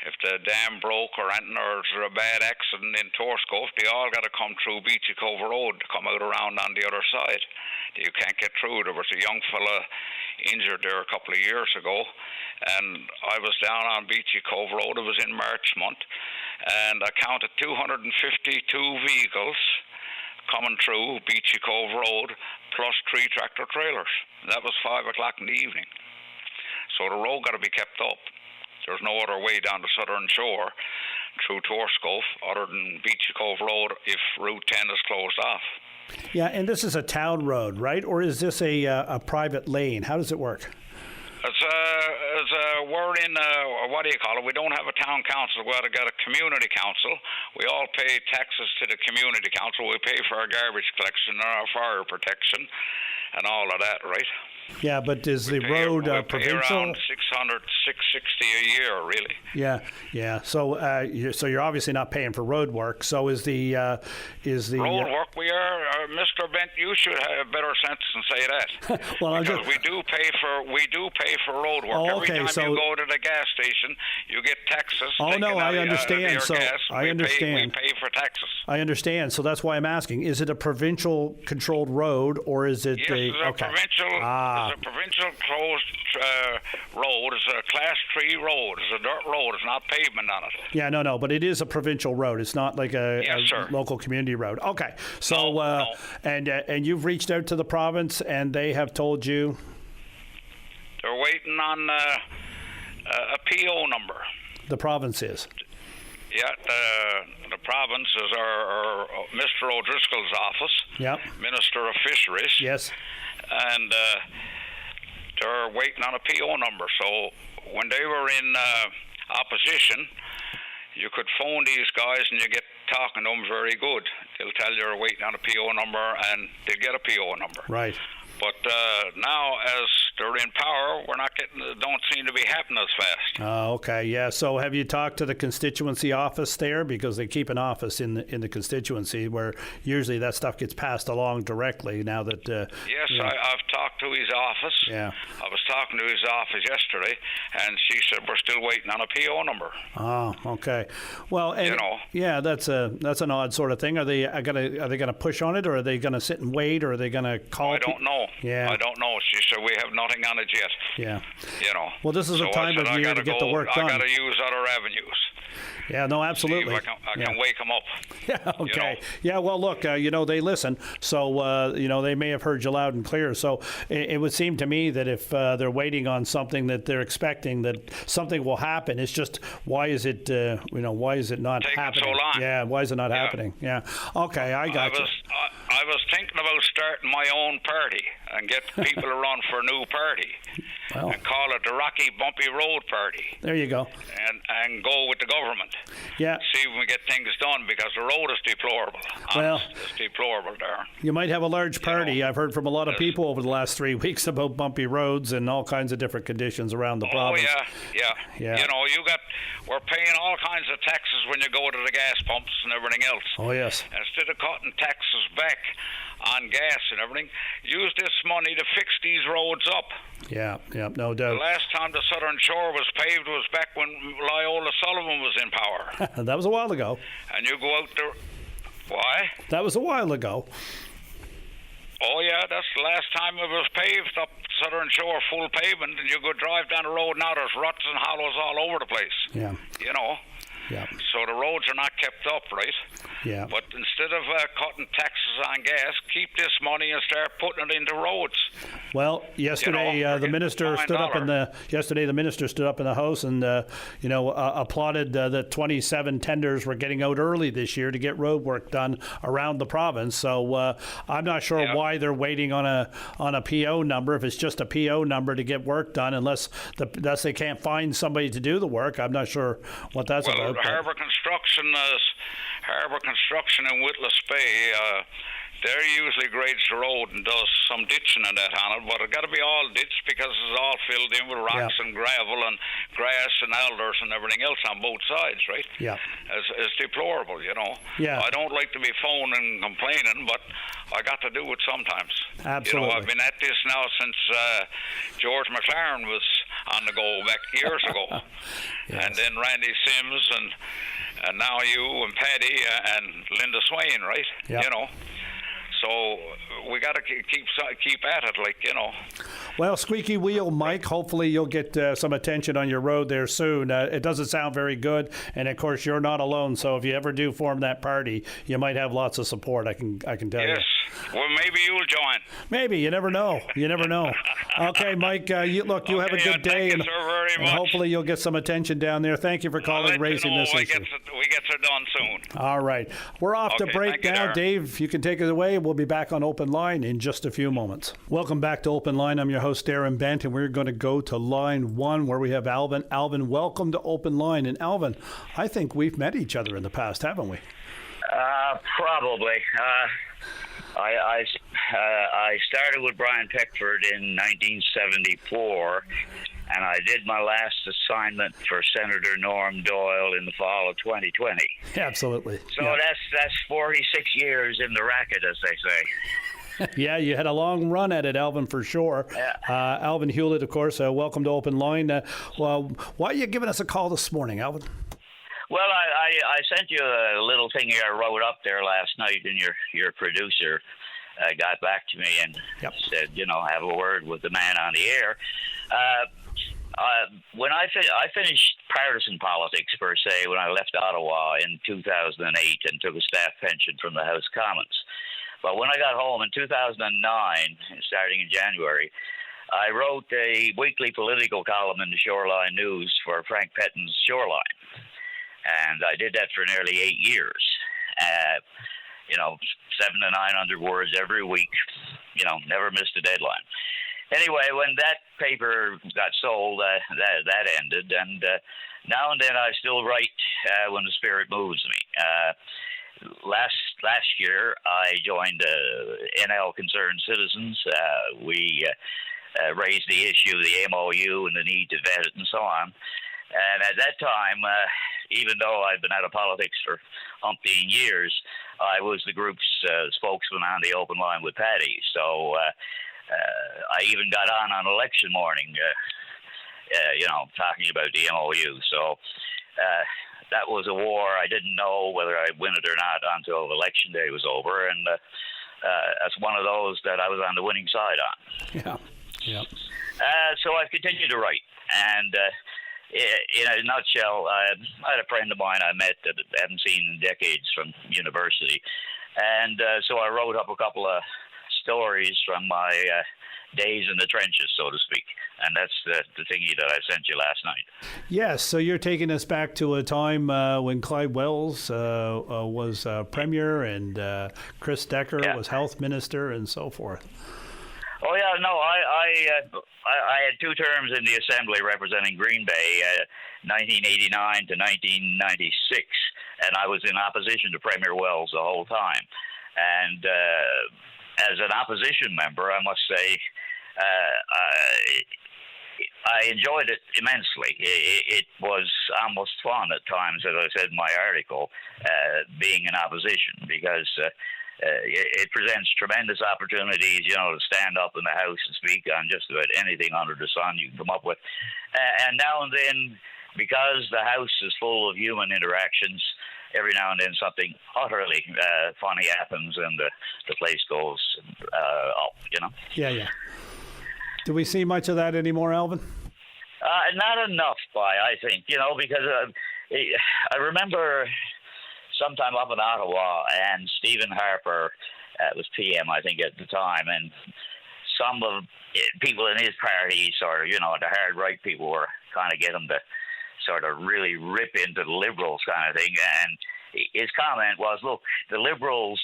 if the dam broke or anything, or there's a bad accident in Torscove, they all got to come through Beachy Cove Road to come out around on the other side. You can't get through. There was a young fella injured there a couple of years ago, and I was down on Beachy Cove Road. It was in March month, and I counted 252 vehicles coming through Beachy Cove Road, plus 3 tractor trailers. That was 5 o'clock in the evening. So the road got to be kept up. There's no other way down the southern shore through Torscove other than Beachy Cove Road if Route 10 is closed off. Yeah, and this is a town road, right? Or is this a private lane? How does it work? We're in, what do you call it? We don't have a town council. We got a community council. We all pay taxes to the community council. We pay for our garbage collection and our fire protection and all of that, right? Yeah, but is the road provincial? Pay around $660 a year, really. Yeah. So, you're obviously not paying for road work. So is the road work? We are, Mr. Bent. You should have better sense than say that. Well, because we do pay for road work. Oh, okay. Every time you go to the gas station, you get taxes. Oh no, I understand. I understand. We pay for taxes. I understand. So that's why I'm asking: is it a provincial controlled road, or is it yes, it's a provincial. It's a provincial closed road. It's a Class 3 road. It's a dirt road. It's not pavement on it. Yeah, no, but it is a provincial road. It's not like a local community road. Okay, so No. And you've reached out to the province, and they have told you They're waiting on a PO number. the province is. Yeah, the province is our Mr. O'Driscoll's office. Yep. Minister of Fisheries. Yes. And they're waiting on a PO number. So when they were in opposition, you could phone these guys and you get talking to them very good. They'll tell you they're waiting on a PO number and they'll get a PO number. Right. But now, as they're in power, don't seem to be happening as fast. Oh, okay, yeah. So have you talked to the constituency office there? Because they keep an office in the constituency where usually that stuff gets passed along directly now that... Yes, I've talked to his office. Yeah. I was talking to his office yesterday, and she said we're still waiting on a PO number. Oh, okay. Well, and, yeah, that's an odd sort of thing. Are they gonna push on it, or are they gonna sit and wait, or are they gonna call? I don't know. Yeah. I don't know. She said we have nothing on it yet. Yeah. Well, this is a time of year to get the work done. I got to use other avenues. Yeah, no, absolutely. See if I can wake them up. Yeah, okay. Yeah, well, look, they listen, so, they may have heard you loud and clear. So it would seem to me that if they're waiting on something that they're expecting that something will happen, it's just why is it not taking happening? so long? Yeah, why is it not happening? Yeah. Okay, I got you. I was thinking about starting my own party and get people to run for a new party and call it the Rocky Bumpy Road Party. There you go. And go with the government. Yeah. See if we get things done because the road is deplorable. Well, it's deplorable, Darren. You might have a large party. I've heard from a lot of people over the last 3 weeks about bumpy roads and all kinds of different conditions around the province. Oh, yeah. We're paying all kinds of taxes when you go to the gas pumps and everything else. Oh, yes. Instead of cutting taxes back on gas and everything, use this money to fix these roads up. Yeah, no doubt. The last time the Southern Shore was paved was back when Loyola Sullivan was in power. That was a while ago. And you go out there... Why? That was a while ago. Oh, yeah, that's the last time it was paved up Southern Shore, full pavement, and you go drive down the road now, there's ruts and hollows all over the place. Yeah. Yeah. So the roads are not kept up, right? Yeah. But instead of cutting taxes on gas, keep this money and start putting it into roads. Well, yesterday the minister stood up in the House and applauded that 27 tenders were getting out early this year to get road work done around the province. So I'm not sure why they're waiting on a PO number if it's just a PO number to get work done unless they can't find somebody to do the work. I'm not sure what that's about. Harbour Construction in Witless Bay, they usually grades the road and does some ditching and that on it, but it got to be all ditched because it's all filled in with rocks and gravel and grass and alders and everything else on both sides, right? Yeah. It's deplorable, Yeah. I don't like to be phoning and complaining, but I got to do it sometimes. Absolutely. I've been at this now since George McLaren was on the go back years ago. Yes. And then Randy Sims and now you and Paddy and Linda Swain, right? Yep. So we got to keep at it, Well, squeaky wheel, Mike. Hopefully you'll get some attention on your road there soon. It doesn't sound very good, and of course you're not alone. So if you ever do form that party, you might have lots of support. I can tell you. Yes. Well, maybe you'll join. Maybe. You never know. Okay, Mike. You have a good day, and hopefully you'll get some attention down there. Thank you for calling, raising this issue. We get it done soon. All right. We're off to break now. Dave, you can take it away. We'll be back on Open Line in just a few moments. Welcome back to Open Line. I'm your host, Darren Bent, and we're going to go to line 1 where we have Alvin. Alvin, welcome to Open Line. And Alvin, I think we've met each other in the past, haven't we? Probably. I started with Brian Peckford in 1974, and I did my last assignment for Senator Norm Doyle in the fall of 2020. Absolutely. So that's 46 years in the racket, as they say. Yeah, you had a long run at it, Alvin, for sure. Yeah. Alvin Hewlett, of course, welcome to Open Line. Why are you giving us a call this morning, Alvin? Well, I sent you a little thing here I wrote up there last night, and your producer got back to me and said, have a word with the man on the air. When I finished partisan politics, per se, when I left Ottawa in 2008 and took a staff pension from the House of Commons. But when I got home in 2009, starting in January, I wrote a weekly political column in the Shoreline News for Frank Pettin's Shoreline. And I did that for nearly 8 years. 700 to 900 words every week, never missed a deadline. Anyway, when that paper got sold, that ended, and now and then I still write when the spirit moves me. Last year, I joined NL Concerned Citizens. We raised the issue of the MOU and the need to vet it and so on. And at that time, even though I'd been out of politics for umpteen years, I was the group's spokesman on the open line with Paddy. So I even got on election morning, talking about the MOU. So that was a war I didn't know whether I'd win it or not until election day was over. And that's one of those that I was on the winning side on. Yeah. So I've continued to write. And in a nutshell, I had a friend of mine I met that I haven't seen in decades from university. And so I wrote up a couple of stories from my days in the trenches, so to speak. And that's the thingy that I sent you last night. Yes, so you're taking us back to a time when Clyde Wells was Premier and Chris Decker was Health Minister and so forth. Oh, yeah, no, I had 2 terms in the Assembly representing Green Bay, 1989 to 1996, and I was in opposition to Premier Wells the whole time. And as an opposition member, I must say, I enjoyed it immensely. It was almost fun at times, as I said in my article, being in opposition, because it presents tremendous opportunities, to stand up in the House and speak on just about anything under the sun you can come up with. And now and then, because the House is full of human interactions, every now and then something utterly funny happens and the place goes up, Yeah. Do we see much of that anymore, Alvin? Not enough, I think, because I remember sometime up in Ottawa, and Stephen Harper was PM, I think, at the time, and some of people in his party, sort of, the hard right people were kind of getting to sort of really rip into the Liberals kind of thing, and his comment was, look, the Liberals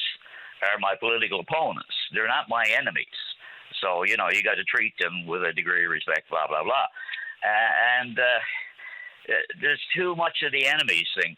are my political opponents. They're not my enemies. So, you got to treat them with a degree of respect, blah, blah, blah. And there's too much of the enemies thing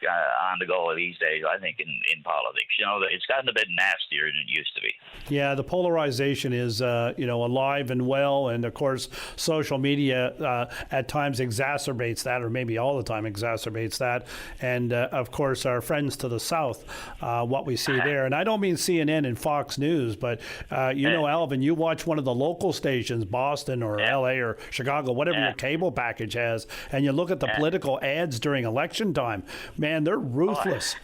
on the go these days, I think, in politics. It's gotten a bit nastier than it used to be. Yeah, the polarization is, alive and well. And, of course, social media at times exacerbates that, or maybe all the time exacerbates that. And, of course, our friends to the south, what we see there. And I don't mean CNN and Fox News, but, Alvin, you watch one of the local stations, Boston or L.A. or Chicago, whatever your cable package has, and you look at the political ads during election time. Man, they're ruthless.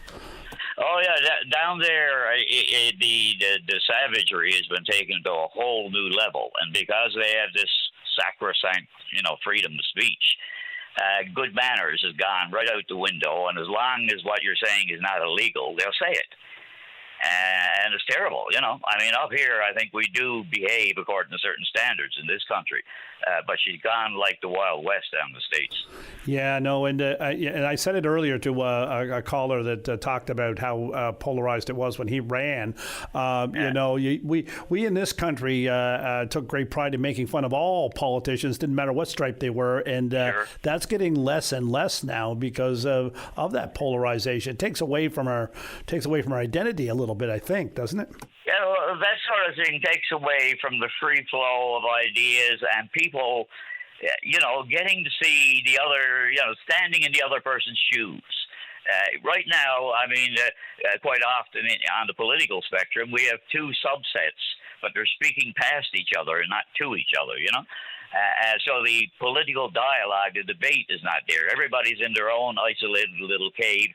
Oh yeah, down there, the savagery has been taken to a whole new level, and because they have this sacrosanct, freedom of speech, good manners has gone right out the window. And as long as what you're saying is not illegal, they'll say it. And it's terrible, I mean, up here, I think we do behave according to certain standards in this country. But she's gone like the Wild West down in the States. Yeah, no, and I said it earlier to a caller that talked about how polarized it was when he ran. We in this country took great pride in making fun of all politicians, didn't matter what stripe they were, and that's getting less and less now because of that polarization. It takes away from our identity a little bit, I think, doesn't it? Yeah, well, that sort of thing takes away from the free flow of ideas and people, getting to see the other, standing in the other person's shoes. Right now, I mean, quite often on the political spectrum, we have 2 subsets, but they're speaking past each other and not to each other, So the political dialogue, the debate is not there. Everybody's in their own isolated little cave,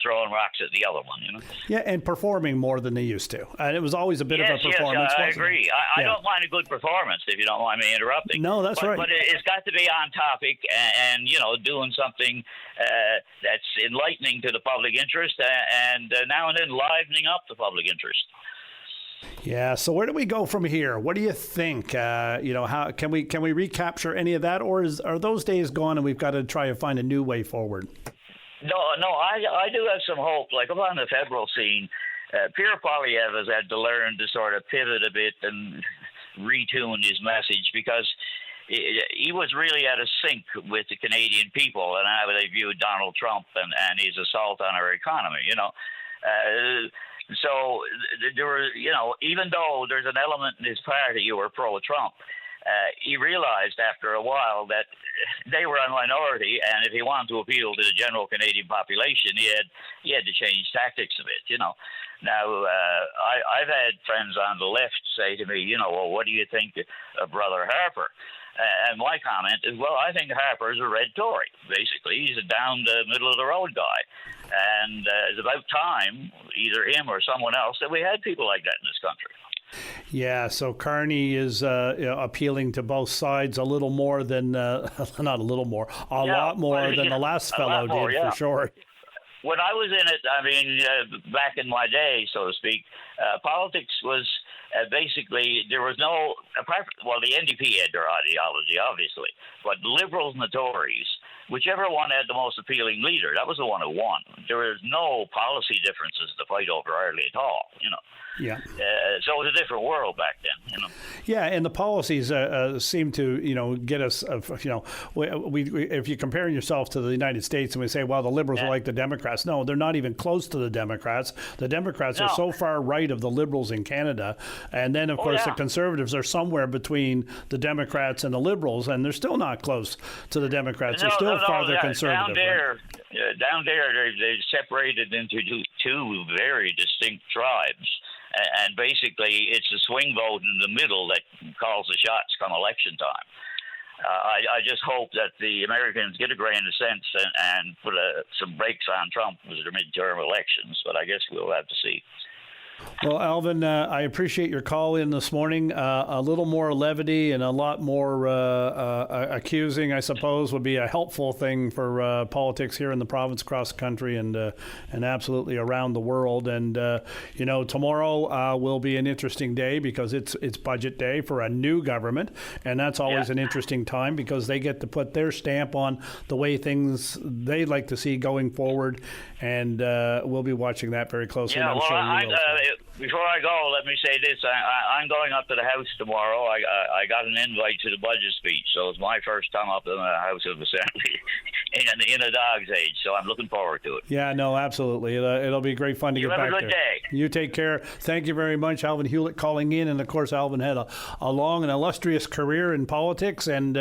throwing rocks at the other one, you know? Yeah, and performing more than they used to. And it was always a bit of a performance. Yes, I agree. I don't mind a good performance, if you don't mind me interrupting. No, that's right. But it's got to be on topic and doing something that's enlightening to the public interest and now and then livening up the public interest. Yeah. So where do we go from here? What do you think? How can we recapture any of that, or are those days gone and we've got to try to find a new way forward? No. I do have some hope. Like up on the federal scene, Pierre Poilievre has had to learn to sort of pivot a bit and retune his message because he was really out of sync with the Canadian people and how they viewed Donald Trump and his assault on our economy. So there were, even though there's an element in his party who were pro-Trump, he realized after a while that they were a minority, and if he wanted to appeal to the general Canadian population, he had to change tactics a bit. Now I've had friends on the left say to me, well, what do you think of Brother Harper? And my comment is, well, I think Harper's a red Tory. Basically, he's a down the middle of the road guy, and it's about time, either him or someone else, that we had people like that in this country. Yeah, so Carney is appealing to both sides a little more than, not a little more, a lot more than the last fellow did, for sure. When I was in it, back in my day, so to speak, politics was basically, there was no, the NDP had their ideology, obviously, but the Liberals and the Tories, whichever one had the most appealing leader, that was the one who won. There was no policy differences to fight over hardly at all, Yeah. So it was a different world back then, Yeah, and the policies seem to, get us, if you're comparing yourself to the United States and we say, well, the Liberals are like the Democrats. No, they're not even close to the Democrats. The Democrats are so far right of the Liberals in Canada. And then, of course, the Conservatives are somewhere between the Democrats and the Liberals, and they're still not close to the Democrats. They're still farther conservative. Down there, they separated into two very distinct tribes. And basically, it's the swing vote in the middle that calls the shots come election time. I just hope that the Americans get a grain of sense and put some brakes on Trump with their midterm elections, but I guess we'll have to see. Well, Alvin, I appreciate your call in this morning. A little more levity and a lot more accusing, I suppose, would be a helpful thing for politics here in the province, across the country, and absolutely around the world. And tomorrow will be an interesting day because it's budget day for a new government, and that's always an interesting time because they get to put their stamp on the way things they'd like to see going forward. And we'll be watching that very closely. Yeah, I'm sure you will. Before I go, let me say this. I'm going up to the House tomorrow. I got an invite to the budget speech, so it's my first time up in the House of Assembly in a dog's age, so I'm looking forward to it. Yeah, no, absolutely. It'll be great fun to get back there. You have a good day. You take care. Thank you very much, Alvin Hewlett, calling in. And, of course, Alvin had a long and illustrious career in politics and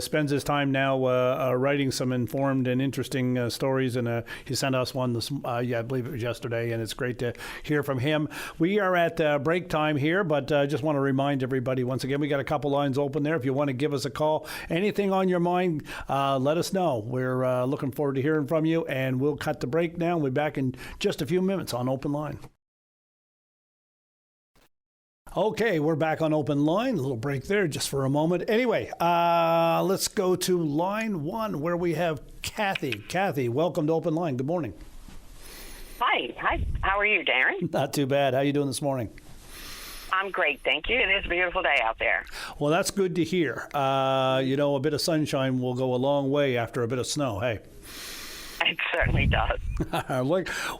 spends his time now writing some informed and interesting stories. And he sent us one, I believe it was yesterday, and it's great to hear from him. We are at break time here, but I just want to remind everybody once again, we got a couple lines open there. If you want to give us a call, anything on your mind, let us know. We're looking forward to hearing from you, and we'll cut the break now. We'll be back in just a few minutes on Open Line. Okay, we're back on Open Line. A little break there just for a moment. Anyway, let's go to line one where we have Kathy. Kathy, welcome to Open Line. Good morning. Hi. How are you, Darren? Not too bad. How are you doing this morning? I'm great, thank you. It is a beautiful day out there. Well, that's good to hear. A bit of sunshine will go a long way after a bit of snow. Hey. It certainly does.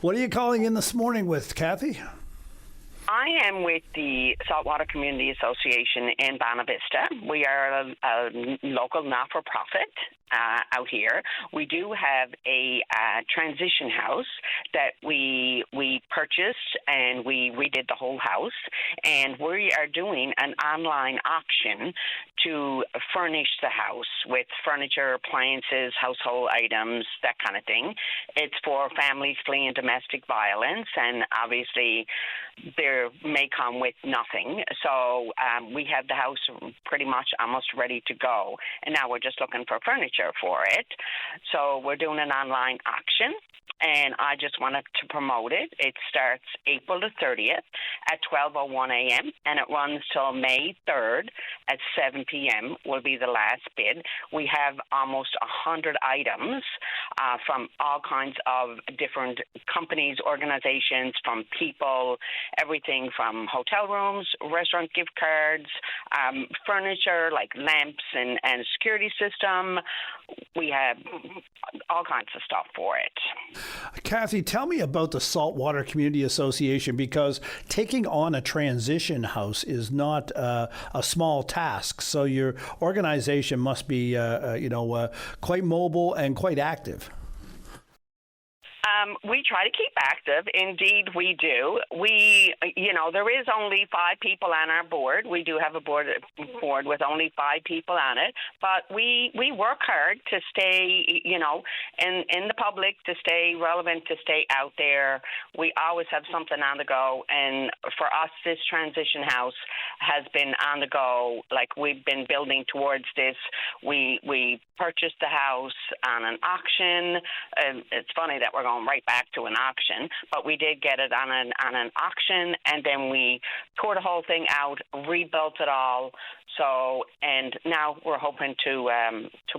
What are you calling in this morning with, Kathy? I am with the Saltwater Community Association in Buena Vista. We are a local not-for-profit out here. We do have a transition house that we purchased, and we redid the whole house. And we are doing an online auction to furnish the house with furniture, appliances, household items, that kind of thing. It's for families fleeing domestic violence, and obviously there furniture may come with nothing. So we have the house pretty much almost ready to go, and now we're just looking for furniture for it. So we're doing an online auction, and I just wanted to promote it. It starts April the 30th at 12:01 a.m., and it runs till May 3rd at 7 p.m. will be the last bid. We have almost 100 items from all kinds of different companies, organizations, from people, everything from hotel rooms, restaurant gift cards, furniture like lamps and security system. We have all kinds of stuff for it. Kathy, tell me about the Saltwater Community Association, because taking on a transition house is not a small task. So your organization must be, quite mobile and quite active. We try to keep active. Indeed, we do. There is only 5 people on our board. We do have a board with only 5 people on it, but we work hard to stay, in the public, to stay relevant, to stay out there. We always have something on the go, and for us, this transition house has been on the go. Like, we've been building towards this. We purchased the house on an auction. It's funny that we're going right back to an auction, but we did get it on an auction, and then we tore the whole thing out, rebuilt it all. So, and now we're hoping to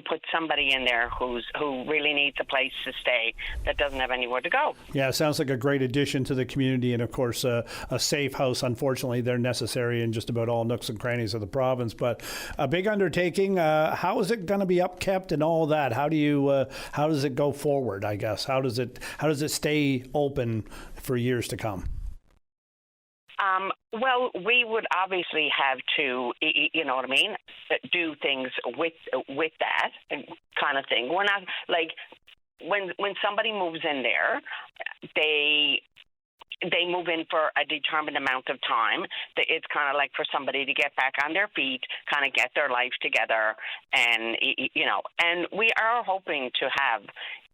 put somebody in there who really needs a place to stay that doesn't have anywhere to go. Yeah, it sounds like a great addition to the community, and of course, a safe house. Unfortunately, they're necessary in just about all nooks and crannies of the province. But a big undertaking. How is it going to be upkept and all that? How does it go forward? I guess how does it stay open for years to come? Well, we would obviously have to, do things with that kind of thing. We're not like when somebody moves in there, they move in for a determined amount of time. It's kind of like for somebody to get back on their feet, kind of get their life together, and and we are hoping to have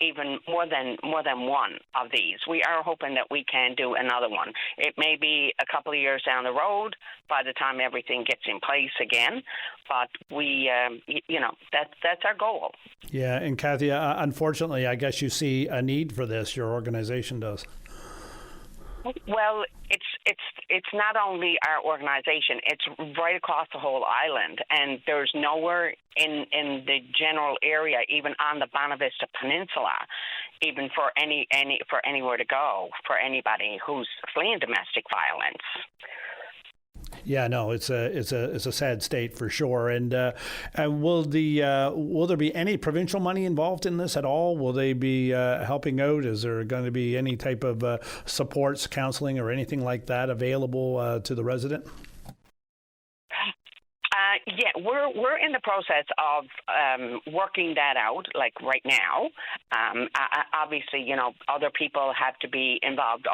even more than one of these. We are hoping that we can do another one. It may be a couple of years down the road by the time everything gets in place again, but we, that's our goal. Yeah, and Kathy, unfortunately, I guess you see a need for this. Your organization does. Well, it's not only our organization; it's right across the whole island, and there's nowhere in the general area, even on the Bonavista Peninsula, even for anywhere to go for anybody who's fleeing domestic violence. Yeah, no, it's a sad state for sure. And will there be any provincial money involved in this at all? Will they be helping out? Is there going to be any type of supports, counseling, or anything like that available to the resident? Yeah, we're in the process of working that out, like right now. Obviously, other people have to be involved,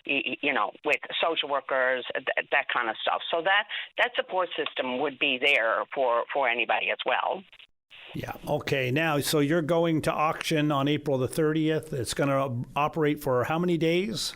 with social workers, that kind of stuff. So that support system would be there for anybody as well. Yeah. Okay. Now, so you're going to auction on April the 30th. It's going to operate for how many days?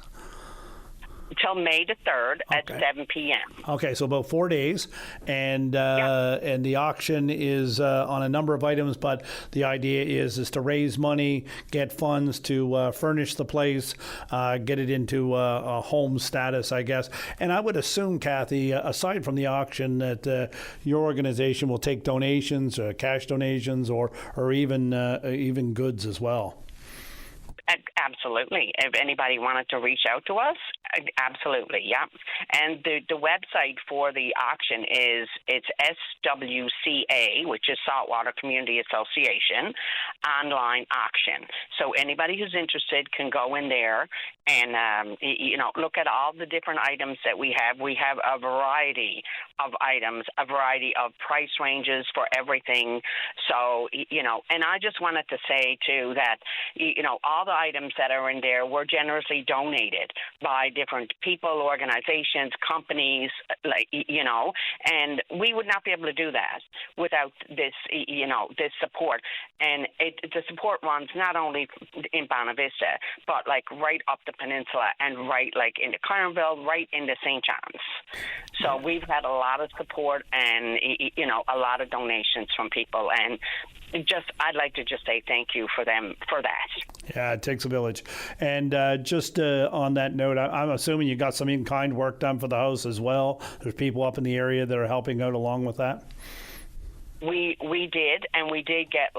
Until May the 3rd at 7 p.m. Okay, so about 4 days, and the auction is on a number of items, but the idea is to raise money, get funds to furnish the place, get it into a home status, I guess. And I would assume, Kathy, aside from the auction, that your organization will take donations, cash donations, or even goods as well. Absolutely. If anybody wanted to reach out to us, absolutely, yeah. And the website for the auction it's SWCA, which is Saltwater Community Association, online auction. So anybody who's interested can go in there and look at all the different items that we have. We have a variety of items, a variety of price ranges for everything. So and I just wanted to say too that all the items that are in there were generously donated by different people, organizations, companies, and we would not be able to do that without this, this support. And the support runs not only in Bonavista, but right up the peninsula and right into Clarenville, right into St. John's. So we've had a lot of support and, a lot of donations from people. And I'd like to just say thank you for them for that. Yeah, it takes a village. And just on that note, I'm assuming you got some in-kind work done for the house as well. There's people up in the area that are helping out along with that. We did, and we did get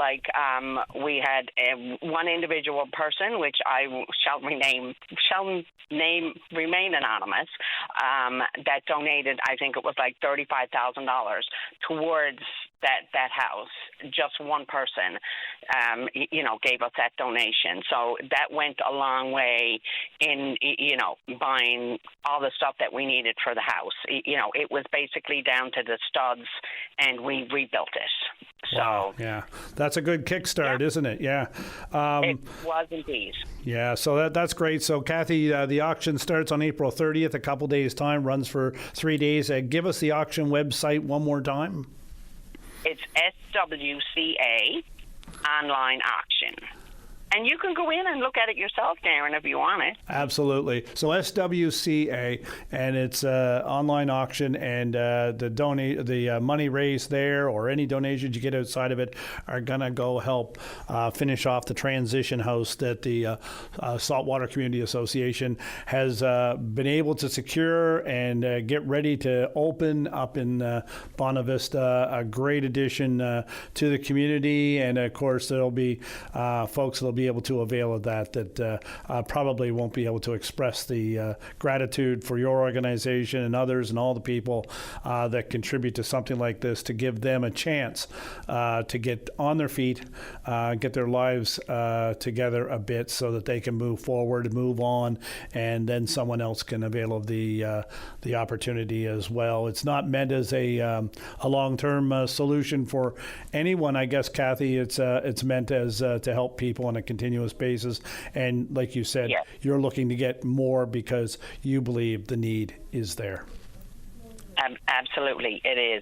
we had one individual person, which I shall remain anonymous, that donated, I think it was $35,000 towards that house. Just one person, gave us that donation. So that went a long way in, buying all the stuff that we needed for the house. It was basically down to the studs, and we rebuilt it. So wow. Yeah, that's a good kickstart, isn't it? Yeah. It was indeed. Yeah, so that's great. So, Kathy, the auction starts on April 30th, a couple days' time, runs for 3 days. Give us the auction website one more time. It's SWCA online auction. And you can go in and look at it yourself, Darren, if you want it. Absolutely. So SWCA, and it's online auction, and the money raised there or any donations you get outside of it are going to go help finish off the transition house that the Saltwater Community Association has been able to secure and get ready to open up in Bonavista. A great addition to the community, and of course there'll be folks that'll be able to avail of that probably won't be able to express the gratitude for your organization and others and all the people that contribute to something like this, to give them a chance to get on their feet, get their lives together a bit so that they can move forward, move on, and then someone else can avail of the opportunity as well. It's not meant as a long-term solution for anyone, I guess, Kathy. It's meant as to help people on a continuous basis. And like you said, you're looking to get more because you believe the need is there. Absolutely, it is.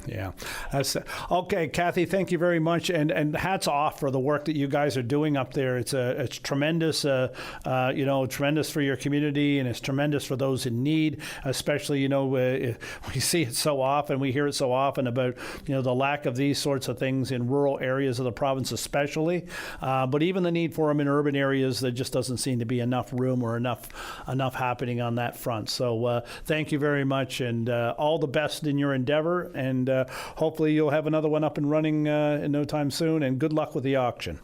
Yeah. Okay, Kathy, thank you very much, and hats off for the work that you guys are doing up there. It's tremendous, tremendous for your community, and it's tremendous for those in need, especially, we see it so often, we hear it so often about, the lack of these sorts of things in rural areas of the province especially, but even the need for them in urban areas. There just doesn't seem to be enough room or enough happening on that front. So thank you very much, and all the best in your endeavor, and hopefully you'll have another one up and running in no time soon, and good luck with the auction.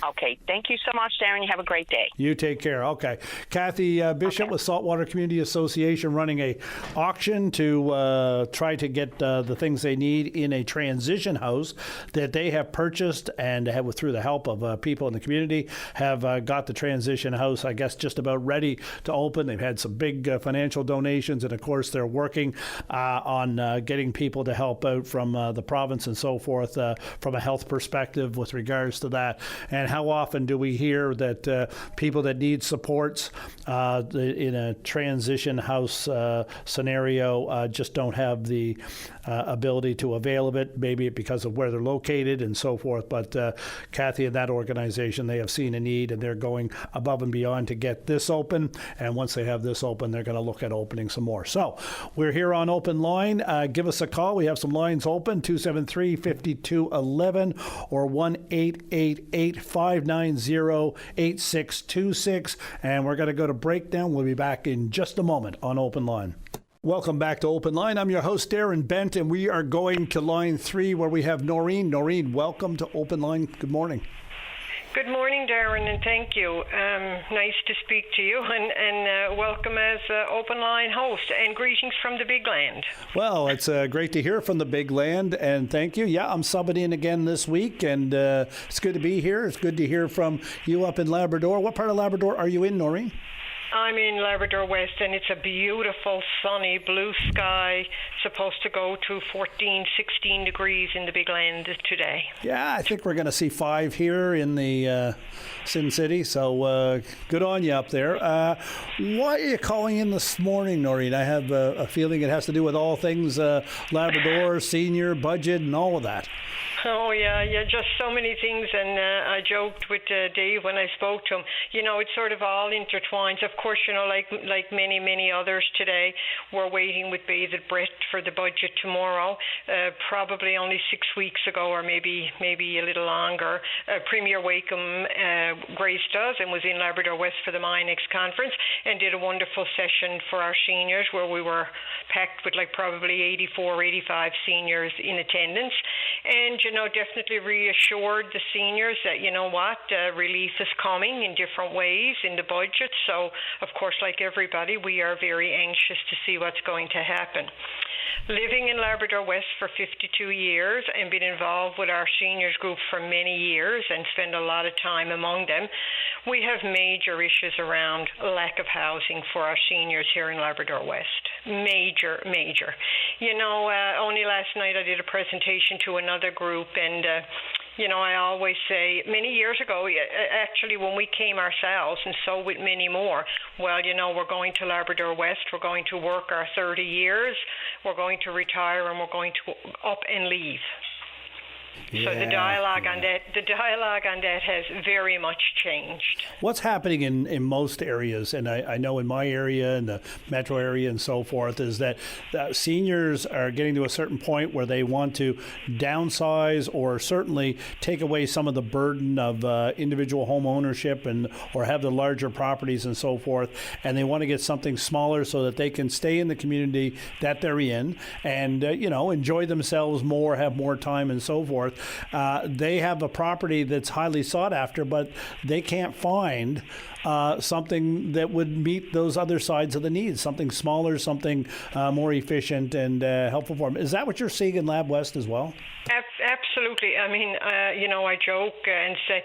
Okay. Thank you so much, Darren. You have a great day. You take care. Okay. Kathy Bishop with Saltwater Community Association running a auction to try to get the things they need in a transition house that they have purchased, and have, through the help of people in the community, have got the transition house, I guess, just about ready to open. They've had some big financial donations, and of course they're working on getting people to help out from the province and so forth from a health perspective with regards to that. And how often do we hear that people that need supports in a transition house scenario just don't have the ability to avail of it, maybe because of where they're located and so forth. But Kathy and that organization, they have seen a need, and they're going above and beyond to get this open. And once they have this open, they're going to look at opening some more. So we're here on Open Line. Give us a call. We have some lines open, 273-5211 or 1-888-590-8626. And we're going to go to breakdown. We'll be back in just a moment on Open Line. Welcome back to Open Line. I'm your host, Darren Bent, and we are going to line 3 where we have Noreen. Noreen, welcome to Open Line. Good morning. Good morning, Darren, and thank you. Nice to speak to you, and welcome as Open Line host, and greetings from the Big Land. Well, it's great to hear from the Big Land, and thank you. Yeah, I'm subbing in again this week, and it's good to be here. It's good to hear from you up in Labrador. What part of Labrador are you in, Noreen? I'm in Labrador West, and it's a beautiful, sunny, blue sky. Supposed to go to 14, 16 degrees in the Big Land today. Yeah, I think we're going to see 5 here in the Sin City, so good on you up there. Why are you calling in this morning, Noreen? I have a feeling it has to do with all things Labrador, senior, budget, and all of that. Oh, yeah, just so many things, and I joked with Dave when I spoke to him. It's sort of all intertwined. Of course, like many others today, we're waiting with bated breath for the budget tomorrow. Probably only 6 weeks ago, or maybe a little longer, Premier WOCM graced us and was in Labrador West for the MINEX conference and did a wonderful session for our seniors where we were packed with probably 84, 85 seniors in attendance. And, definitely reassured the seniors that, relief is coming in different ways in the budget. So, of course, like everybody, we are very anxious to see what's going to happen. Living in Labrador West for 52 years and been involved with our seniors group for many years and spend a lot of time among them, we have major issues around lack of housing for our seniors here in Labrador West. Major. Only last night I did a presentation to another group, and I always say, many years ago, actually, when we came ourselves, and so with many more, we're going to Labrador West, we're going to work our 30 years, we're going to retire, and we're going to up and leave. So the dialogue on that has very much changed. What's happening in most areas, and I know in my area and the metro area and so forth, is that seniors are getting to a certain point where they want to downsize or certainly take away some of the burden of individual home ownership or have the larger properties and so forth, and they want to get something smaller so that they can stay in the community that they're in and enjoy themselves more, have more time and so forth. They have a property that's highly sought after, but they can't find something that would meet those other sides of the needs, something smaller, something more efficient and helpful for them. Is that what you're seeing in Lab West as well? Absolutely. I mean, I joke and say,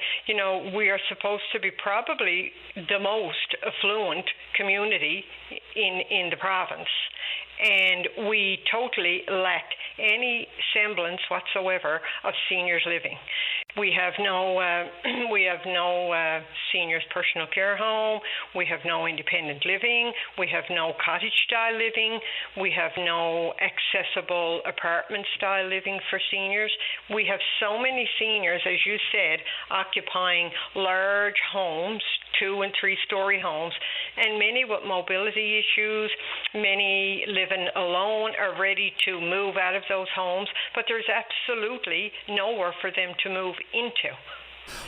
we are supposed to be probably the most affluent community in the province. And we totally lack any semblance whatsoever of seniors living. We have no seniors personal care home. We have no independent living. We have no cottage style living. We have no accessible apartment style living for seniors. We have so many seniors, as you said, occupying large homes, 2- and 3-story homes, and many with mobility issues, many living alone, are ready to move out of those homes, but there's absolutely nowhere for them to move into.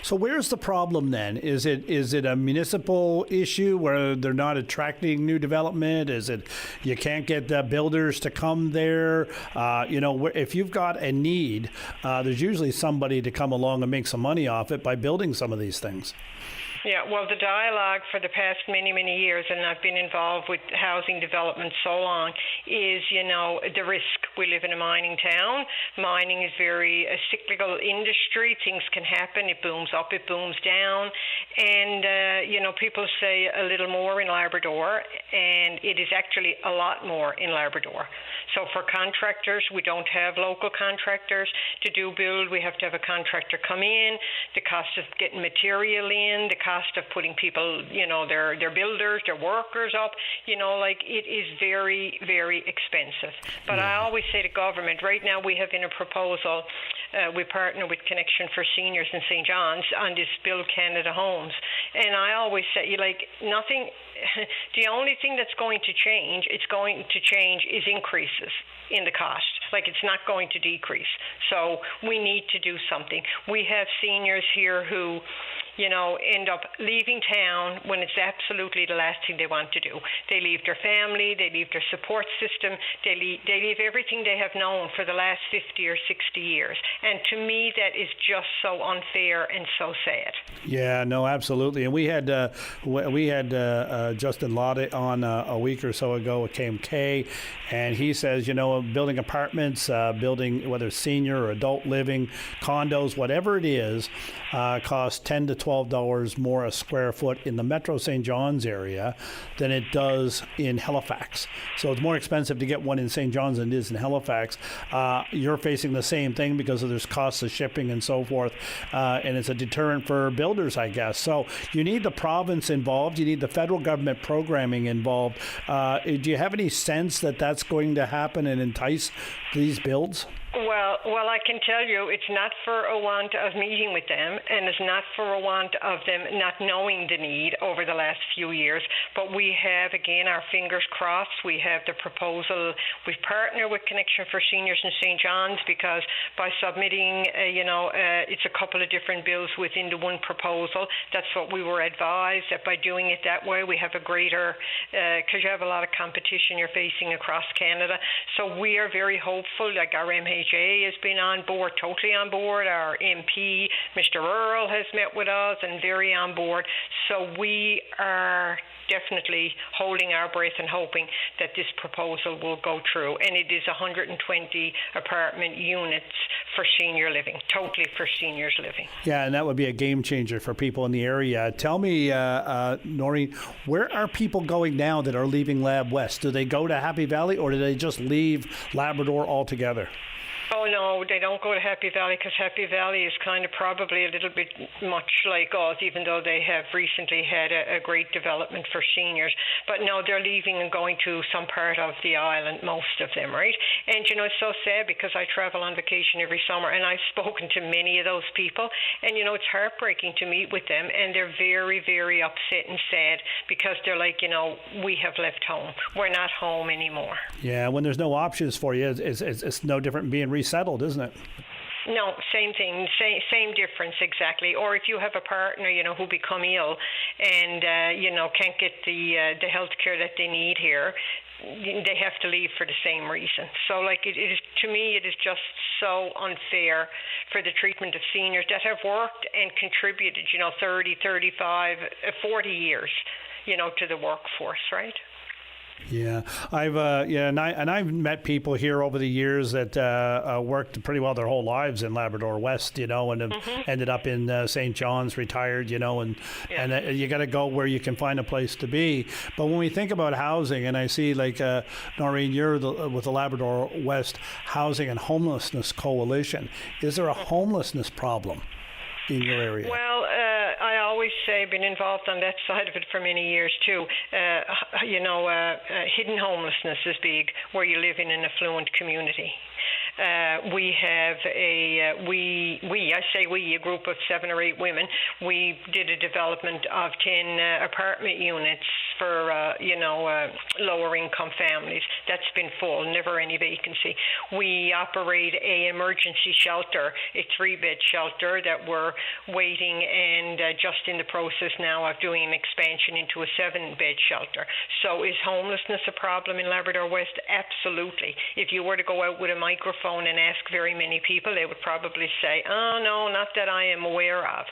So where's the problem then? Is it a municipal issue where they're not attracting new development? Is it you can't get the builders to come there? If you've got a need, there's usually somebody to come along and make some money off it by building some of these things. Yeah, well, the dialogue for the past many years, and I've been involved with housing development so long, is, the risk. We live in a mining town. Mining is a cyclical industry. Things can happen. It booms up, it booms down. And, people say a little more in Labrador, and it is actually a lot more in Labrador. So for contractors, we don't have local contractors. To do build, we have to have a contractor come in. The cost of getting material in, the cost of putting people, their builders, their workers up, it is very, very expensive. But I always say to government, right now we have in a proposal, we partner with Connection for Seniors in St. John's on this Build Canada Homes. And I always say, nothing, the only thing that's going to change, is increases in the cost. It's not going to decrease. So we need to do something. We have seniors here who, end up leaving town when it's absolutely the last thing they want to do. They leave their family, they leave their support system, they leave everything they have known for the last 50 or 60 years. And to me, that is just so unfair and so sad. Yeah, no, absolutely. And we had Justin Lotte on a week or so ago at KMK, and he says, building apartments apartments, building, whether it's senior or adult living, condos, whatever it is, costs $10 to $12 more a square foot in the Metro St. John's area than it does in Halifax. So it's more expensive to get one in St. John's than it is in Halifax. You're facing the same thing because there's costs of shipping and so forth, and it's a deterrent for builders, I guess. So you need the province involved. You need the federal government programming involved. Do you have any sense that that's going to happen and entice these builds? Well, I can tell you it's not for a want of meeting with them, and it's not for a want of them not knowing the need over the last few years. But we have, again, our fingers crossed. We have the proposal. We've partnered with Connection for Seniors in St. John's because by submitting, it's a couple of different bills within the one proposal. That's what we were advised, that by doing it that way, we have a greater, because you have a lot of competition you're facing across Canada. So we are very hopeful, like our MHA has been on board, totally on board. Our MP, Mr. Earl, has met with us and very on board. So we are definitely holding our breath and hoping that this proposal will go through. And it is 120 apartment units for senior living, totally for seniors living. Yeah, and that would be a game changer for people in the area. Tell me, Noreen, where are people going now that are leaving Lab West? Do they go to Happy Valley or do they just leave Labrador altogether? Oh, no, they don't go to Happy Valley because Happy Valley is kind of probably a little bit much like us, even though they have recently had a great development for seniors. But no, they're leaving and going to some part of the island, most of them, right? And, it's so sad because I travel on vacation every summer and I've spoken to many of those people. And, it's heartbreaking to meet with them and they're very, very upset and sad because they're like, we have left home. We're not home anymore. Yeah, when there's no options for you, it's no different than being resettled, isn't it? No, same thing, same difference exactly. Or if you have a partner, who become ill and can't get the health care that they need here, they have to leave for the same reason. So, it is, to me, it is just so unfair for the treatment of seniors that have worked and contributed, 30, 35, 40 years, to the workforce, right? Yeah, I've met people here over the years that worked pretty well their whole lives in Labrador West, and have ended up in St. John's, retired, and you got to go where you can find a place to be. But when we think about housing, and I see Noreen, you're with the Labrador West Housing and Homelessness Coalition, is there a homelessness problem in your area? Well, I always say I've been involved on that side of it for many years too. Hidden homelessness is big where you live in an affluent community. We have a group of 7 or 8 women. We did a development of 10 apartment units for lower income families. That's been full, never any vacancy. We operate a emergency shelter, a 3-bed shelter that we're waiting and just in the process now of doing an expansion into a 7-bed shelter. So is homelessness a problem in Labrador West? Absolutely. If you were to go out with a microphone and ask very many people, they would probably say, oh, no, not that I am aware of.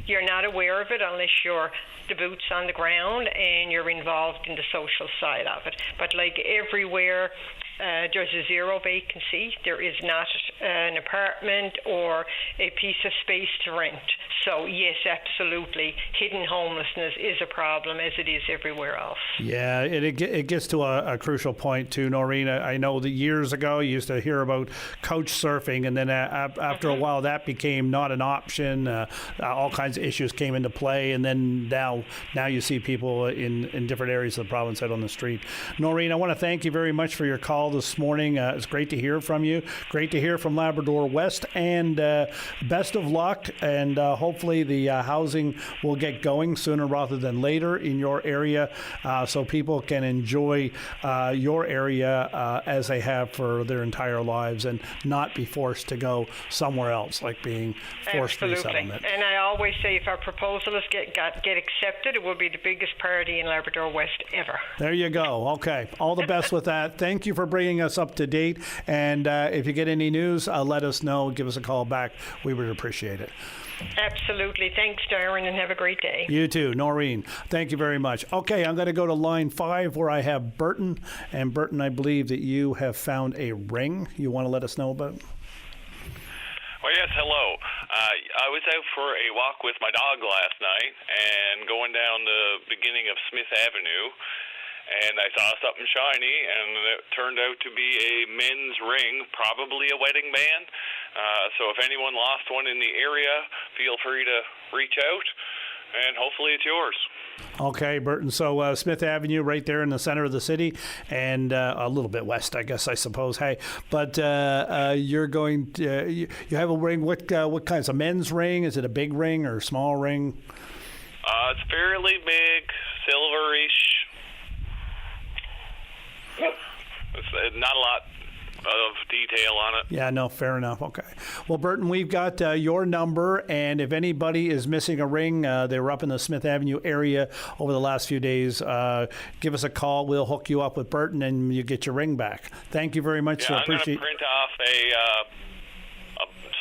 You're not aware of it unless you're the boots on the ground and you're involved in the social side of it. But everywhere, there's a zero vacancy. There is not an apartment or a piece of space to rent. So, yes, absolutely, hidden homelessness is a problem as it is everywhere else. Yeah, it gets to a crucial point too, Noreen. I know that years ago you used to hear about couch surfing, and then after a while that became not an option. All kinds of issues came into play, and then now you see people in different areas of the province out on the street. Noreen, I want to thank you very much for your call this morning. It's great to hear from you. Great to hear from Labrador West, and best of luck, and hopefully the housing will get going sooner rather than later in your area, so people can enjoy your area as they have for their entire lives and not be forced to go somewhere else, like being forced resettlement. And I always say if our proposal get accepted, it will be the biggest party in Labrador West ever. There you go. Okay. All the best with that. Thank you for bringing us up to date. And if you get any news, let us know. Give us a call back. We would appreciate it. Absolutely. Thanks, Darren, and have a great day. You too, Noreen. Thank you very much. Okay, I'm going to go to line 5 where I have Burton. And Burton, I believe that you have found a ring you want to let us know about. Well, yes, hello. I was out for a walk with my dog last night and going down the beginning of Smith Avenue, and I saw something shiny, and it turned out to be a men's ring, probably a wedding band. So if anyone lost one in the area, feel free to reach out, and hopefully it's yours. Okay, Burton. So Smith Avenue, right there in the center of the city, and a little bit west, I guess, I suppose. Hey, but you're going to you have a ring. What kind? It's a men's ring? Is it a big ring or a small ring? It's fairly big, silverish. It's not a lot of detail on it. Yeah, no, fair enough. Okay. Well, Burton, we've got your number, and if anybody is missing a ring, they were up in the Smith Avenue area over the last few days, give us a call. We'll hook you up with Burton, and you get your ring back. Thank you very much. Yeah, I'm going to print off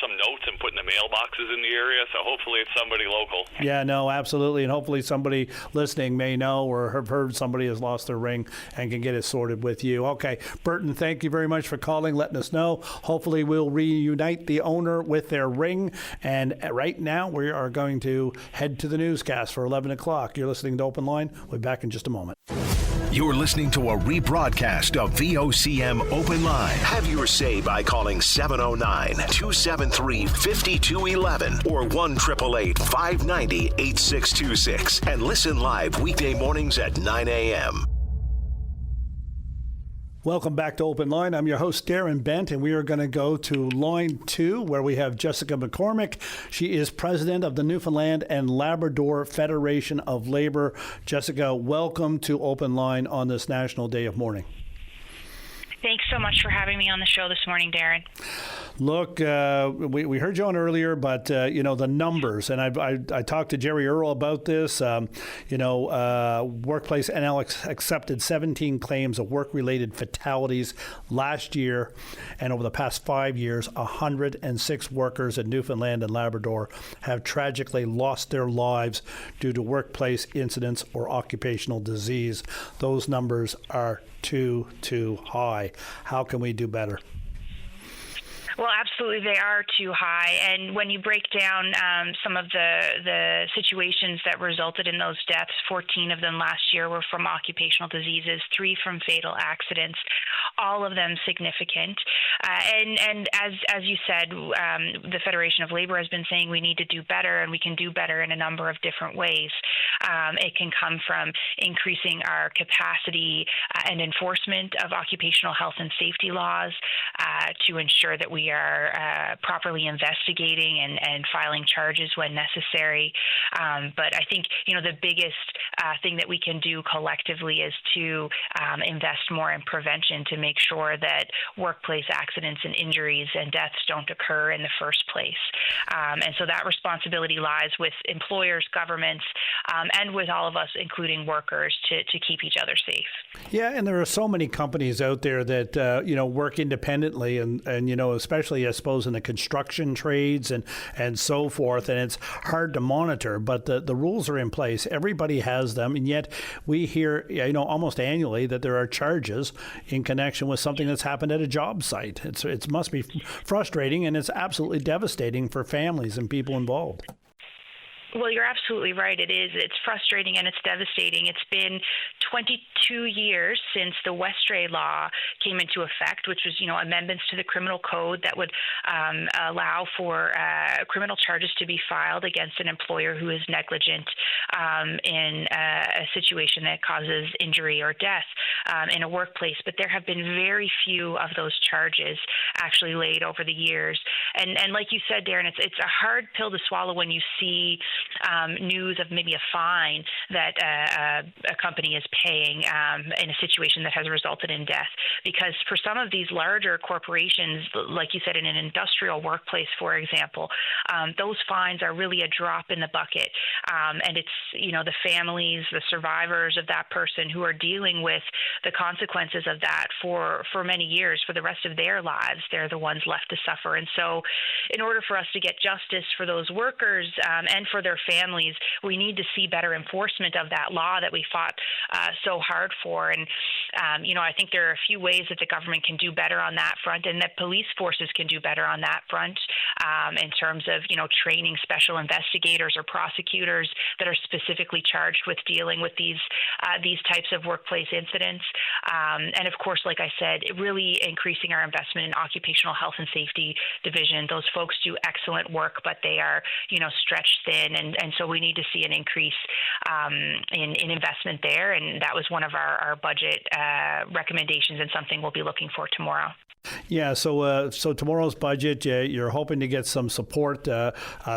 some notes and put in the mailboxes in the area, so hopefully it's somebody local. Yeah, no, absolutely, and hopefully somebody listening may know or have heard somebody has lost their ring and can get it sorted with you. Okay, Burton, thank you very much for calling, letting us know. Hopefully we'll reunite the owner with their ring, and right now we are going to head to the newscast for 11 o'clock. You're listening to Open Line. We'll be back in just a moment. You're listening to a rebroadcast of VOCM Open Line. Have your say by calling 709-273-5211 or 1-888-590-8626 and listen live weekday mornings at 9 a.m. Welcome back to Open Line. I'm your host, Darren Bent, and we are going to go to line 2, where we have Jessica McCormick. She is president of the Newfoundland and Labrador Federation of Labor. Jessica, welcome to Open Line on this National Day of Mourning. Thanks so much for having me on the show this morning, Darren. Look, we heard you on earlier, but the numbers, and I talked to Jerry Earl about this. Workplace NL accepted 17 claims of work-related fatalities last year, and over the past 5 years, 106 workers in Newfoundland and Labrador have tragically lost their lives due to workplace incidents or occupational disease. Those numbers are too high. How can we do better? Well, absolutely, they are too high. And when you break down some of the situations that resulted in those deaths, 14 of them last year were from occupational diseases, 3 from fatal accidents, all of them significant. And as you said, the Federation of Labor has been saying we need to do better, and we can do better in a number of different ways. It can come from increasing our capacity and enforcement of occupational health and safety laws to ensure that we are properly investigating and filing charges when necessary. But I think, the biggest thing that we can do collectively is to invest more in prevention to make sure that workplace accidents and injuries and deaths don't occur in the first place. And so that responsibility lies with employers, governments, and with all of us, including workers, to keep each other safe. Yeah, and there are so many companies out there that, work independently and especially, I suppose, in the construction trades and so forth, and it's hard to monitor, but the rules are in place. Everybody has them, and yet we hear, almost annually that there are charges in connection with something that's happened at a job site. It must be frustrating, and it's absolutely devastating for families and people involved. Well, you're absolutely right. It is. It's frustrating and it's devastating. It's been 22 years since the Westray law came into effect, which was, amendments to the criminal code that would allow for criminal charges to be filed against an employer who is negligent in a situation that causes injury or death in a workplace. But there have been very few of those charges actually laid over the years. And like you said, Darren, it's a hard pill to swallow when you see news of maybe a fine that a company is paying in a situation that has resulted in death. Because for some of these larger corporations, like you said, in an industrial workplace, for example, those fines are really a drop in the bucket. And it's, the families, the survivors of that person who are dealing with the consequences of that for many years, for the rest of their lives. They're the ones left to suffer. And so in order for us to get justice for those workers and for their families, we need to see better enforcement of that law that we fought so hard for. And, I think there are a few ways that the government can do better on that front, and that police forces can do better on that front in terms of, training special investigators or prosecutors that are specifically charged with dealing with these types of workplace incidents. And of course, like I said, really increasing our investment in occupational health and safety division. Those folks do excellent work, but they are, stretched thin. And so we need to see an increase in investment there. And that was one of our budget recommendations and something we'll be looking for tomorrow. Yeah, so tomorrow's budget, you're hoping to get some support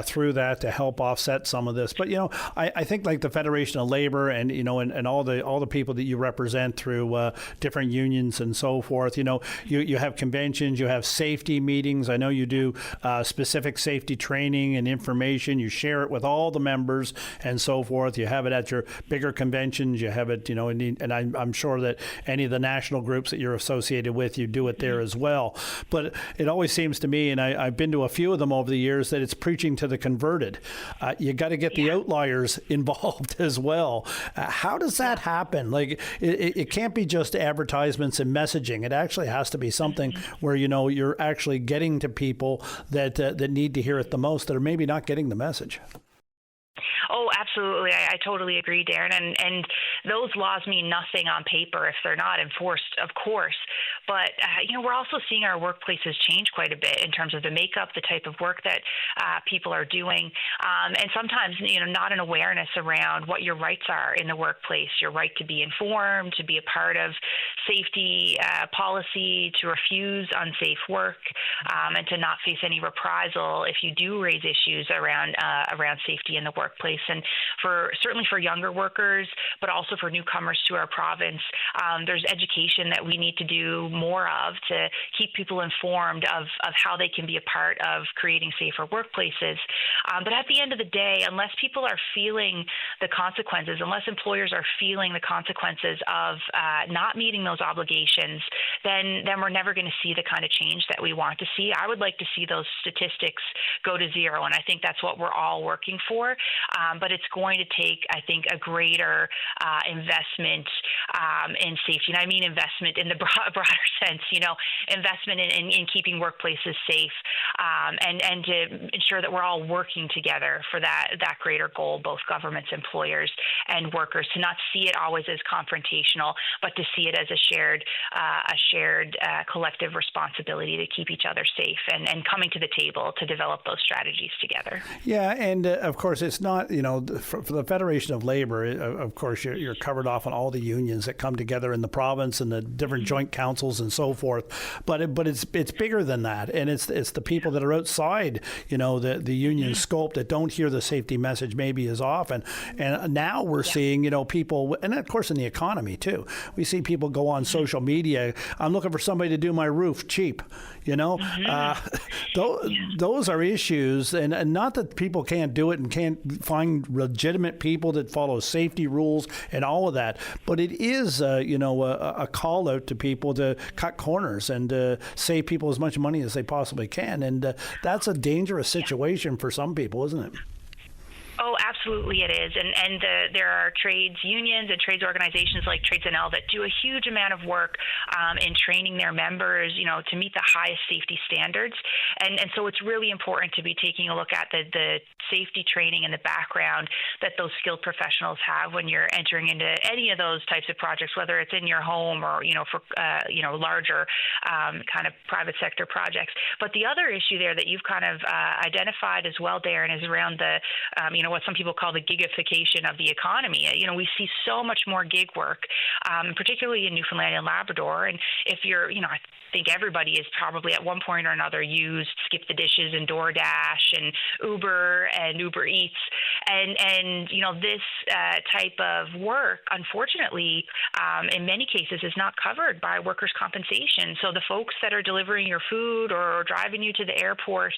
through that to help offset some of this. But I think like the Federation of Labor and and all the people that you represent through different unions and so forth. You have conventions, you have safety meetings. I know you do specific safety training and information. You share it with all the members and so forth. You have it at your bigger conventions. You have it, and I'm sure that any of the national groups that you're associated with, you do it there as well. But it always seems to me, and I've been to a few of them over the years, that it's preaching to the converted. You got to get the outliers involved as well. How does that happen? Like, it can't be just advertisements and messaging. It actually has to be something where, you're actually getting to people that need to hear it the most, that are maybe not getting the message. Oh, absolutely. I totally agree, Darren. And those laws mean nothing on paper if they're not enforced, of course. But, we're also seeing our workplaces change quite a bit in terms of the makeup, the type of work that people are doing. And sometimes, not an awareness around what your rights are in the workplace, your right to be informed, to be a part of safety policy, to refuse unsafe work, and to not face any reprisal if you do raise issues around safety in the workplace. And certainly for younger workers, but also for newcomers to our province, there's education that we need to do more of to keep people informed of how they can be a part of creating safer workplaces. But at the end of the day, unless people are feeling the consequences, unless employers are feeling the consequences of not meeting those obligations, then we're never going to see the kind of change that we want to see. I would like to see those statistics go to zero, and I think that's what we're all working for. But it's going to take, I think, a greater investment in safety. And I mean investment in the broader sense, investment in keeping workplaces safe and to ensure that we're all working together for that greater goal, both governments, employers, and workers, to not see it always as confrontational, but to see it as a shared collective responsibility to keep each other safe and coming to the table to develop those strategies together. Yeah, and of course, it's not, for the Federation of Labor, of course, you're covered off on all the unions that come together in the province and the different joint councils and so forth. But it's bigger than that, and it's the people that are outside, the union scope that don't hear the safety message maybe as often. And now we're seeing, people, and of course in the economy too, we see people go on social media. I'm looking for somebody to do my roof cheap. Those are issues, and not that people can't do it and can't find legitimate people that follow safety rules and all of that, but it is a call out to people to cut corners and save people as much money as they possibly can, and that's a dangerous situation for some people, isn't it? Oh, absolutely it is. And there are trades unions and trades organizations like Trades NL that do a huge amount of work in training their members, to meet the highest safety standards. And so it's really important to be taking a look at the safety training and the background that those skilled professionals have when you're entering into any of those types of projects, whether it's in your home or, for larger kind of private sector projects. But the other issue there that you've kind of identified as well, Darren, is around the, what some people call the gigification of the economy. We see so much more gig work, particularly in Newfoundland and Labrador. And if you're, I think everybody has probably at one point or another used Skip the Dishes and DoorDash and Uber and Uber Eats. And this type of work, unfortunately, in many cases is not covered by workers' compensation. So the folks that are delivering your food or driving you to the airport,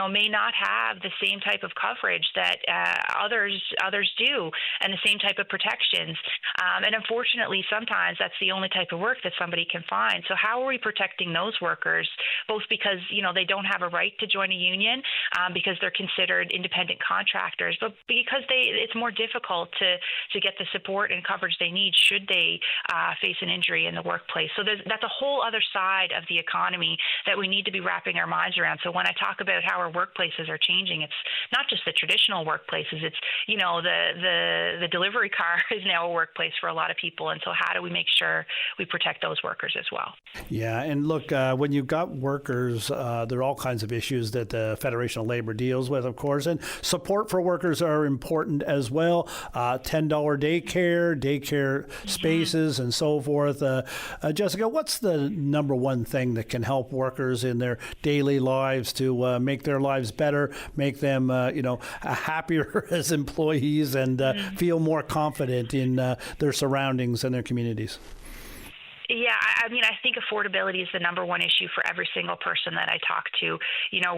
may not have the same type of coverage that others do, and the same type of protections. And unfortunately, sometimes that's the only type of work that somebody can find. So how are we protecting those workers, both because they don't have a right to join a union because they're considered independent contractors, but because it's more difficult to get the support and coverage they need should they face an injury in the workplace. So that's a whole other side of the economy that we need to be wrapping our minds around. So when I talk about how our workplaces are changing, it's not just the traditional workplaces. It's the delivery car is now a workplace for a lot of people, and so how do we make sure we protect those workers as well? Yeah, and look, when you've got workers, there are all kinds of issues that the Federation of Labor deals with, of course, and support for workers are important as well. $10 daycare spaces and so forth. Jessica, what's the number one thing that can help workers in their daily lives to make their lives better, make them happier as employees and feel more confident in their surroundings and their communities? Yeah, I think affordability is the number one issue for every single person that I talk to.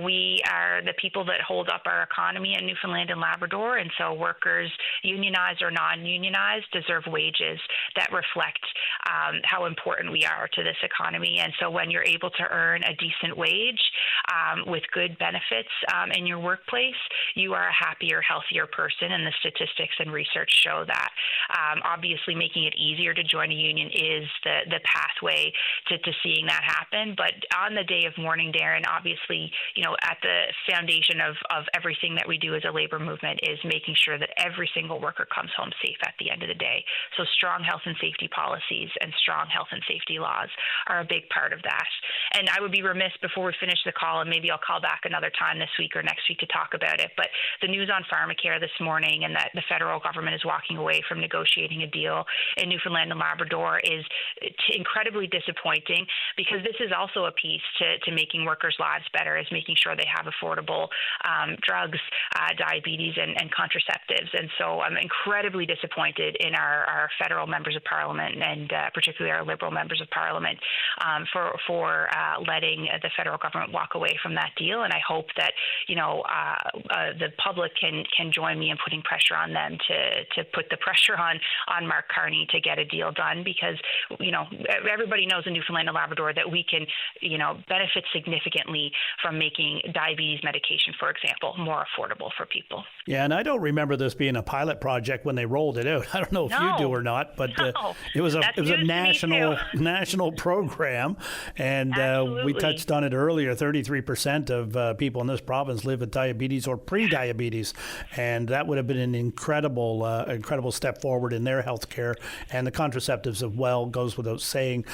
We are the people that hold up our economy in Newfoundland and Labrador, and so workers, unionized or non-unionized, deserve wages that reflect how important we are to this economy. And so when you're able to earn a decent wage with good benefits in your workplace, you are a happier, healthier person, and the statistics and research show that. Obviously, making it easier to join a union is the pathway to seeing that happen. But on the day of mourning, Darren, obviously, at the foundation of everything that we do as a labor movement is making sure that every single worker comes home safe at the end of the day. So strong health and safety policies and strong health and safety laws are a big part of that. And I would be remiss before we finish the call, and maybe I'll call back another time this week or next week to talk about it, but the news on pharmacare this morning and that the federal government is walking away from negotiating a deal in Newfoundland and Labrador is incredibly disappointing, because this is also a piece to making workers' lives better, is making sure they have affordable drugs, diabetes, and contraceptives. And so I'm incredibly disappointed in our federal members of parliament, and particularly our Liberal members of parliament, for letting the federal government walk away from that deal. And I hope that the public can join me in putting pressure on them to put the pressure on Mark Carney to get a deal done, because everybody knows in Newfoundland and Labrador that we can benefit significantly from making diabetes medication, for example, more affordable for people. Yeah, and I don't remember this being a pilot project when they rolled it out. I don't know if you do or not, but it was a national program, and we touched on it earlier. 33% of people in this province live with diabetes or pre-diabetes, and that would have been an incredible step forward in their health care, and the contraceptives as well goes without saying.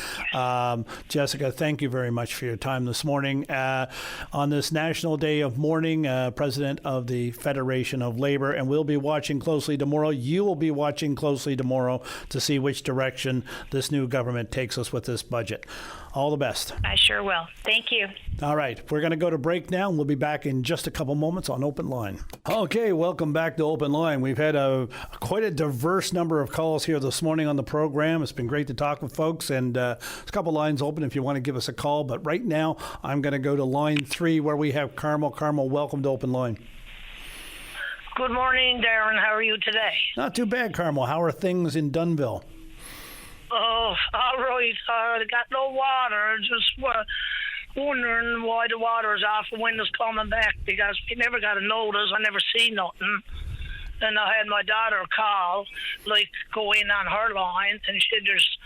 Jessica, thank you very much for your time this morning. On this National Day of Mourning, President of the Federation of Labor, and we'll be watching closely tomorrow. You will be watching closely tomorrow to see which direction this new government takes us with this budget. All the best. I sure will. Thank you. All right. We're going to go to break now, and we'll be back in just a couple moments on Open Line. Okay, welcome back to Open Line. We've had quite a diverse number of calls here this morning on the program. It's been great to talk with folks, and there's a couple lines open if you want to give us a call. But right now, I'm going to go to line 3 where we have Carmel. Carmel, welcome to Open Line. Good morning, Darren. How are you today? Not too bad, Carmel. How are things in Dunnville? Oh, all right. I got no water. Just wondering why the water is off and when it's coming back, because we never got a notice. I never seen nothing. And I had my daughter call, go in on her line, and she said there's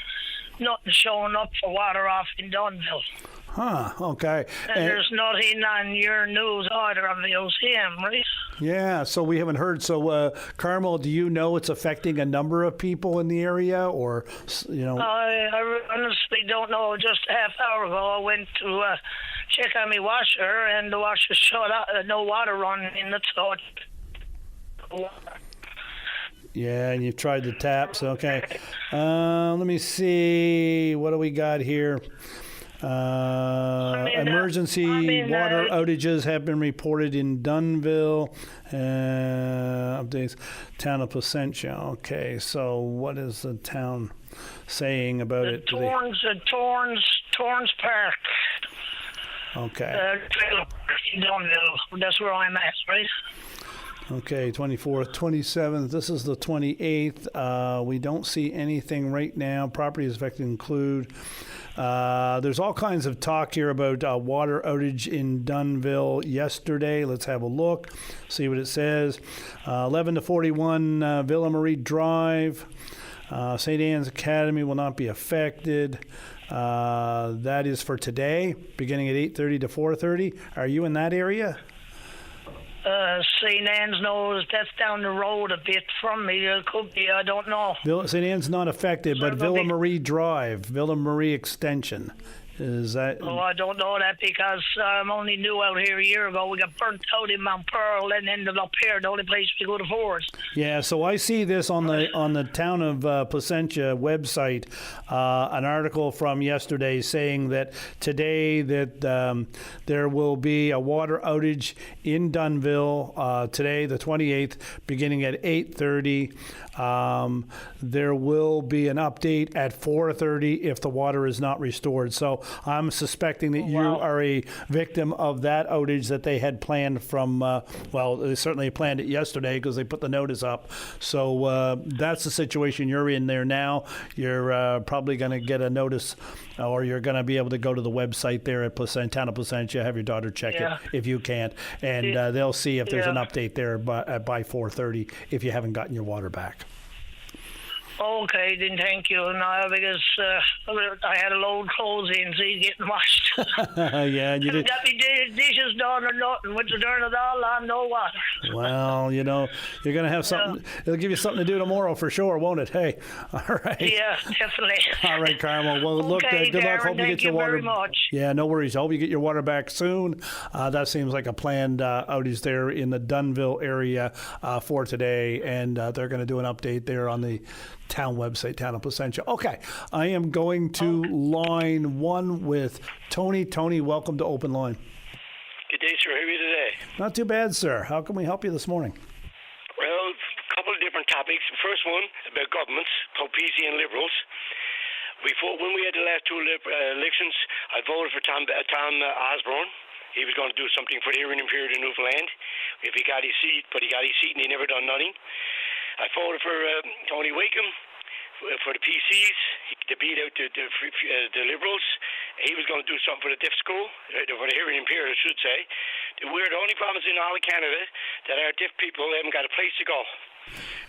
nothing showing up for water off in Dunnville. Huh, okay. And there's nothing on your news either on the VOCM, right? Yeah, so we haven't heard. So, Carmel, do you know it's affecting a number of people in the area, or, I honestly don't know. Just a half hour ago, I went to check on my washer, and the washer shut out, no water running in it, so Yeah, and you've tried the taps. Okay. Let me see. What do we got here? Emergency water outages have been reported in Dunnville. Updates. Town of Placentia. Okay, so what is the town saying about it? Torrance Park. Okay. Trailer park in Dunnville. That's where I'm at, right? Okay, 24th, 27th. This is the 28th. We don't see anything right now. Properties affected include. There's all kinds of talk here about water outage in Dunnville yesterday. Let's have a look, see what it says. 11 to 41 Villa Marie Drive. St. Anne's Academy will not be affected. That is for today, beginning at 8:30 to 4:30. Are you in that area? St. Anne's knows that's down the road a bit from me. It could be, I don't know. St. Anne's not affected, but Villa Marie Drive, Villa Marie Extension. Is that? Oh, I don't know that because I'm only new out here a year ago. We got burnt out in Mount Pearl and ended up here, the only place we could afford. Yeah, so I see this on the Town of Placentia website, an article from yesterday saying that today that there will be a water outage in Dunnville today, the 28th, beginning at 8:30. There will be an update at 4:30 if the water is not restored. So I'm suspecting that you are a victim of that outage that they had planned from, they certainly planned it yesterday because they put the notice up. So that's the situation you're in there now. You're probably going to get a notice, or you're going to be able to go to the website there at Town of Placentia, have your daughter check it if you can't, and they'll see if there's an update there by 4:30 if you haven't gotten your water back. Okay, then thank you. No, because I had a load of clothes in, so he's getting washed. Yeah, and you did. Got me dishes done or nothing. Went to turn it all on, no water. Well, you're going to have something. It'll give you something to do tomorrow for sure, won't it? Hey, all right. Yeah, definitely. All right, Carmel. Well, look, good luck. Hope you get your water. Thank you very much. Yeah, no worries. I hope you get your water back soon. That seems like a planned outage there in the Dunnville area for today, and they're going to do an update there on the town website, Town of Placentia. Okay, I am going to line one with Tony. Tony, welcome to Open Line. Good day, sir. How are you today? Not too bad, sir. How can we help you this morning? Well, a couple of different topics. The first one about governments, PC and Liberals. When we had the last two elections, I voted for Tom Osborne. He was going to do something for the hearing period in Newfoundland if he got his seat, but he got his seat and he never done nothing. I voted for Tony Wakeham for the PCs to beat out the Liberals. He was going to do something for the deaf school, for the hearing impaired, I should say. We're the only province in all of Canada that our deaf people haven't got a place to go.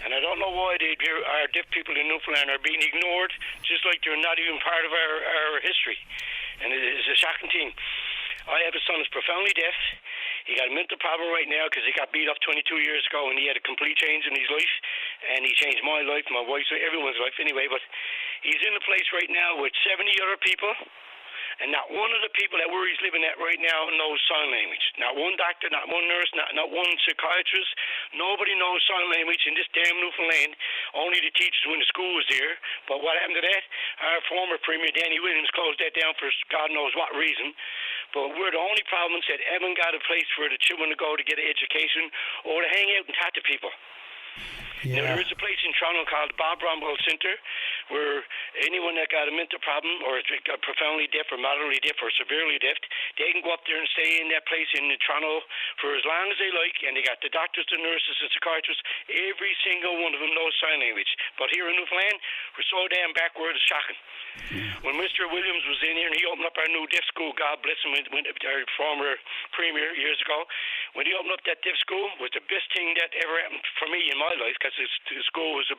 And I don't know why our deaf people in Newfoundland are being ignored, just like they're not even part of our history. And it's a shocking thing. I have a son who's profoundly deaf. He got a mental problem right now because he got beat up 22 years ago, and he had a complete change in his life, and he changed my life, my wife's, everyone's life anyway. But he's in a place right now with 70 other people, and not one of the people that where he's living at right now knows sign language. Not one doctor, not one nurse, not one psychiatrist. Nobody knows sign language in this damn Newfoundland. Only the teachers when the school was there. But what happened to that? Our former Premier, Danny Williams, closed that down for God knows what reason. But we're the only province that haven't got a place for the children to go to get an education or to hang out and talk to people. Yeah. Now, there is a place in Toronto called the Bob Bromwell Centre where anyone that got a mental problem or is profoundly deaf or moderately deaf or severely deaf, they can go up there and stay in that place in Toronto for as long as they like, and they got the doctors, the nurses, the psychiatrists, every single one of them knows sign language. But here in Newfoundland, we're so damn backward, it's shocking. When Mr. Williams was in here and he opened up our new deaf school, God bless him, our former premier years ago, when he opened up that deaf school, was the best thing that ever happened for me in my life, because the school was a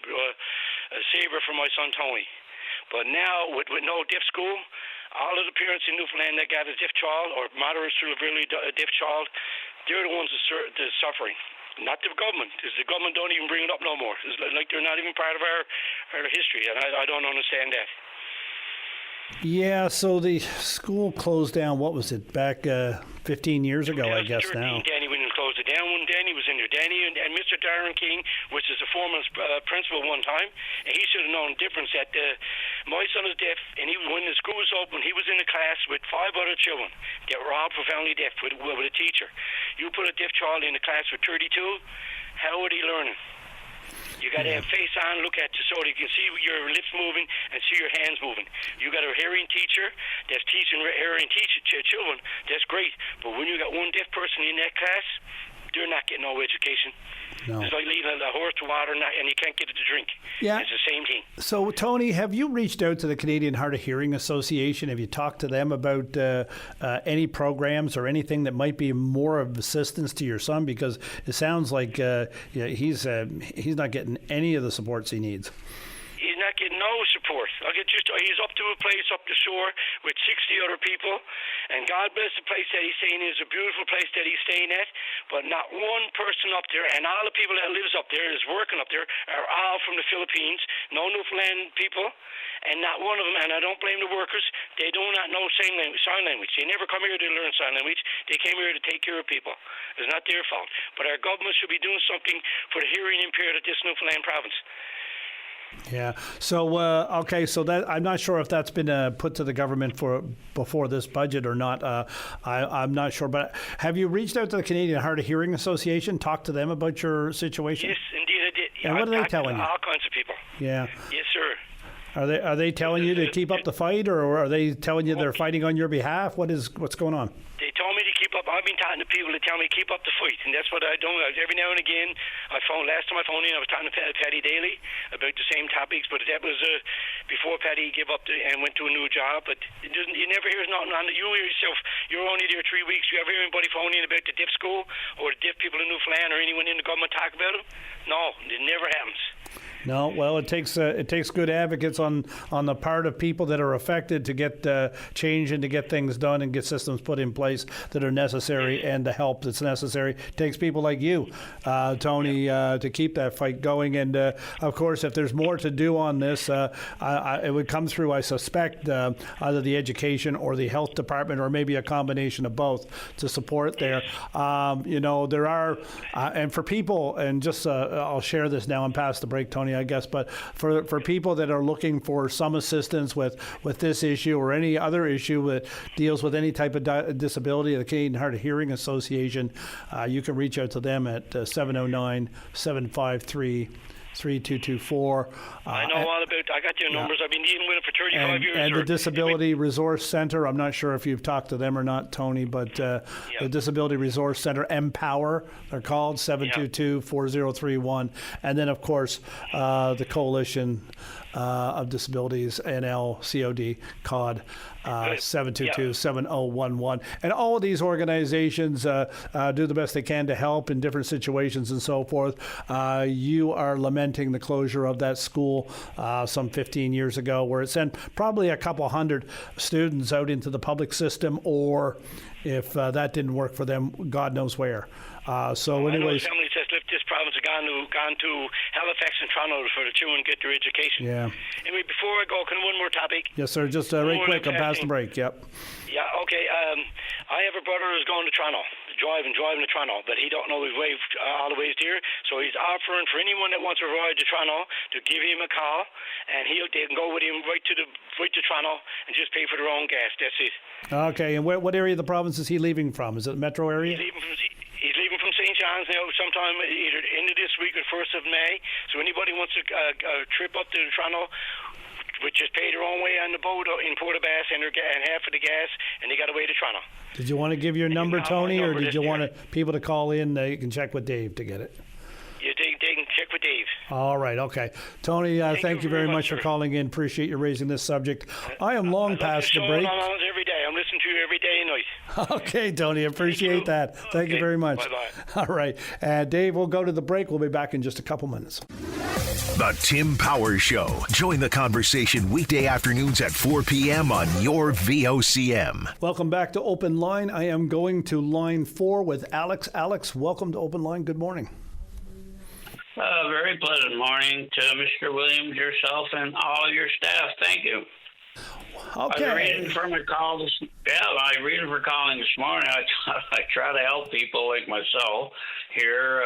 saver for my son Tony. But now, with no deaf school, all of the parents in Newfoundland that got a deaf child or moderate to severely deaf child, they're the ones that are suffering. Not the government, because the government don't even bring it up no more. It's like they're not even part of our history, and I don't understand that. Yeah, so the school closed down, what was it, back 15 years ago, I guess, now. Danny Williams closed Dan when Danny was in there. Danny and Mr. Darren King, which is the former principal one time, and he should have known the difference that my son is deaf, and when the school was open, he was in the class with 5 other children that were all profoundly deaf with a teacher. You put a deaf child in the class with 32, how are they learning? You got to have face on, look at you so you can see your lips moving and see your hands moving. You got a hearing teacher that's teaching hearing children. That's great. But when you got one deaf person in that class, they're not getting no education. No. It's like leaving a horse to water and you can't get it to drink. Yeah. It's the same thing. So, Tony, have you reached out to the Canadian Hard of Hearing Association? Have you talked to them about any programs or anything that might be more of assistance to your son? Because it sounds like he's not getting any of the supports he needs. He's not getting no support. He's up to a place up the shore with 60 other people, and God bless the place that he's staying in. It's a beautiful place that he's staying at, but not one person up there, and all the people that lives up there, is working up there, are all from the Philippines, no Newfoundland people, and not one of them, and I don't blame the workers, they do not know sign language. They never come here to learn sign language. They came here to take care of people. It's not their fault. But our government should be doing something for the hearing impaired at this Newfoundland province. Yeah. So so that I'm not sure if that's been put to the government before this budget or not. I'm not sure. But have you reached out to the Canadian Hard of Hearing Association? Talked to them about your situation? Yes, indeed I did. And what are they telling you? All kinds of people. Yeah. Yes, sir. Are they telling you to keep up the fight, or are they telling you they're fighting on your behalf? What's going on? They told me to keep up. I've been talking to people that tell me to keep up the fight, and that's what I do. Every now and again, last time I phoned in, I was talking to Patty Daly about the same topics, but that was before Patty gave up and went to a new job. But you never hear nothing on it. You yourself, you're only there 3 weeks. You ever hear anybody phone in about the deaf school or the deaf people in Newfoundland or anyone in the government talk about it? No, it never happens. No, well, it takes good advocates on the part of people that are affected to get change and to get things done and get systems put in place that are necessary and the help that's necessary. It takes people like you, Tony, to keep that fight going. And of course, if there's more to do on this, it would come through, I suspect, either the education or the health department, or maybe a combination of both to support there. There are, and for people, and just I'll share this now and pass the break, Tony, I guess, but for people that are looking for some assistance with this issue or any other issue that deals with any type of disability, the Canadian Hard of Hearing Association, you can reach out to them at 709-753-3224. I know all about. I got their numbers. I've been dealing with it for 35 years. And the Disability Resource Center. I'm not sure if you've talked to them or not, Tony, but the Disability Resource Center, Empower, they're called 722-4031, and then of course the Coalition of Disabilities, NL-COD, COD, 722-7011. And all of these organizations do the best they can to help in different situations and so forth. You are lamenting the closure of that school some 15 years ago, where it sent probably a couple hundred students out into the public system, or if that didn't work for them, God knows where. So anyways, families that left this province have gone to Halifax and Toronto for the children to get their education. Yeah. Anyway, before I go, can I one more topic? Yes, sir. Just right quick, I'll pass the break. Yep. Yeah, okay. I have a brother who's going to Toronto, driving to Toronto, but he don't know his way all the ways there. So he's offering for anyone that wants to ride to Toronto to give him a call, and they can go with him right to Toronto and just pay for their own gas. That's it. Okay, and what area of the province is he leaving from? Is it the metro area? He's leaving from St. John's now sometime either end of this week or 1st of May. So anybody wants a trip up to Toronto, would just pay their own way on the boat in Port-au-Basque and half of the gas, and they got away to Toronto. Did you want to give your number, Tony, or did you want people to call in? You can check with Dave to get it. Yeah, they can check with Dave. All right, okay. Tony, thank you very much for calling in. Appreciate you raising this subject. I am long past the break. Every day. I'm listening to you every day and night. Okay, Tony, appreciate that. Thank you very much. Bye-bye. All right. Dave, we'll go to the break. We'll be back in just a couple minutes. The Tim Powers Show. Join the conversation weekday afternoons at 4 p.m. on your VOCM. Welcome back to Open Line. I am going to line 4 with Alex. Alex, welcome to Open Line. Good morning. Very pleasant morning to Mr. Williams, yourself, and all your staff. Thank you. Okay. The reason for my call reason for calling this morning, I try to help people like myself here.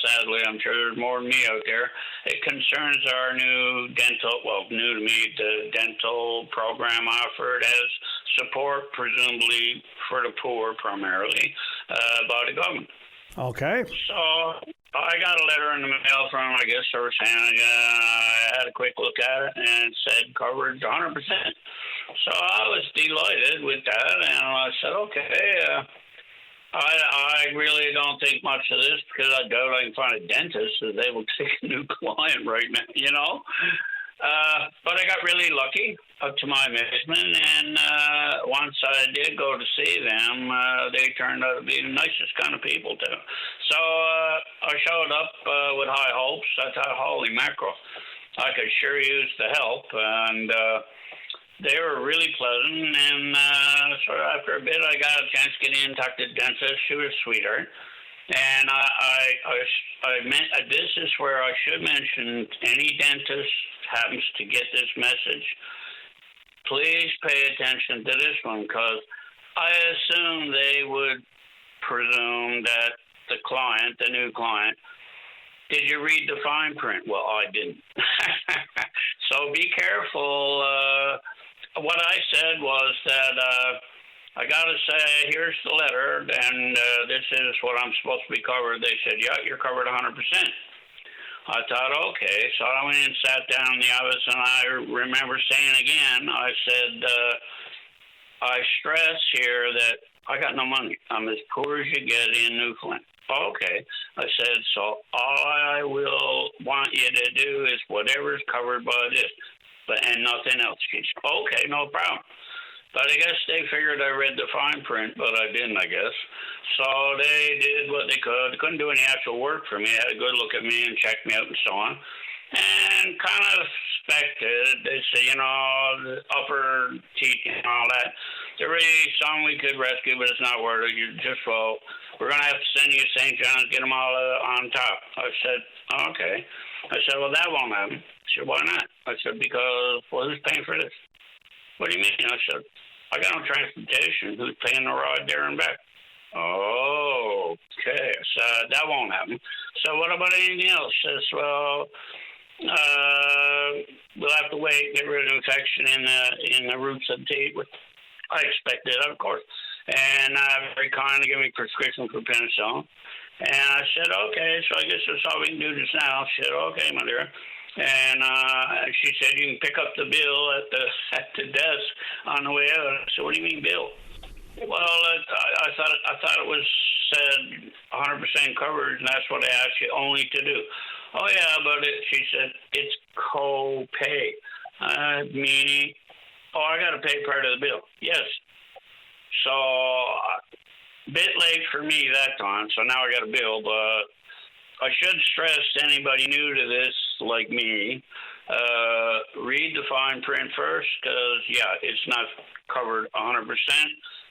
Sadly, I'm sure there's more than me out there. It concerns our new new to me, the dental program offered as support, presumably for the poor primarily, by the government. Okay. So I got a letter in the mail from, I guess, Service Canada. I had a quick look at it and it said coverage 100%. So I was delighted with that, and I said, okay, I really don't think much of this because I doubt I can find a dentist that's able to take a new client right now, you know? But I got really lucky, to my amazement, and once I did go to see them, they turned out to be the nicest kind of people, too. So I showed up with high hopes. I thought, holy mackerel, I could sure use the help, and they were really pleasant, and so after a bit, I got a chance to get in, talk to the dentist. She was a sweetheart. And this is where I should mention, any dentist happens to get this message, please pay attention to this one, because I assume they would presume that the new client, did you read the fine print? Well, I didn't. So be careful. What I said was that I got to say, here's the letter, and this is what I'm supposed to be covered. They said, yeah, you're covered 100%. I thought, okay. So I went and sat down in the office, and I remember saying again, I said, I stress here that I got no money. I'm as poor as you get in Newfoundland. Okay. I said, so all I will want you to do is whatever's covered by this, and nothing else. She said, okay, no problem. But I guess they figured I read the fine print, but I didn't, I guess. So they did what they could. They couldn't do any actual work for me. They had a good look at me and checked me out and so on. And kind of expected, they say, you know, the upper teeth and all that, there is some we could rescue, but it's not worth it. You just, well, we're going to have to send you to St. John's, get them all on top. I said, okay. I said, well, that won't happen. She said, why not? I said, because, well, who's paying for this? What do you mean? I said, I got no transportation. Who's paying the ride there and back? Oh, okay. So that won't happen. So what about anything else? Says, well, we'll have to wait, get rid of the infection in the roots of the teeth. I expected, of course. And very kindly gave me a prescription for penicillin. And I said, okay, so I guess that's all we can do just now. She said, okay, my dear. And she said, you can pick up the bill at the desk on the way out. I said, what do you mean bill? Well, I thought it was said 100% coverage, and that's what I asked you only to do. Oh, yeah, but she said, it's co-pay. Meaning, I got to pay part of the bill. Yes. So, a bit late for me that time, so now I got a bill, but I should stress to anybody new to this, like me, read the fine print first, because, yeah, it's not covered 100%.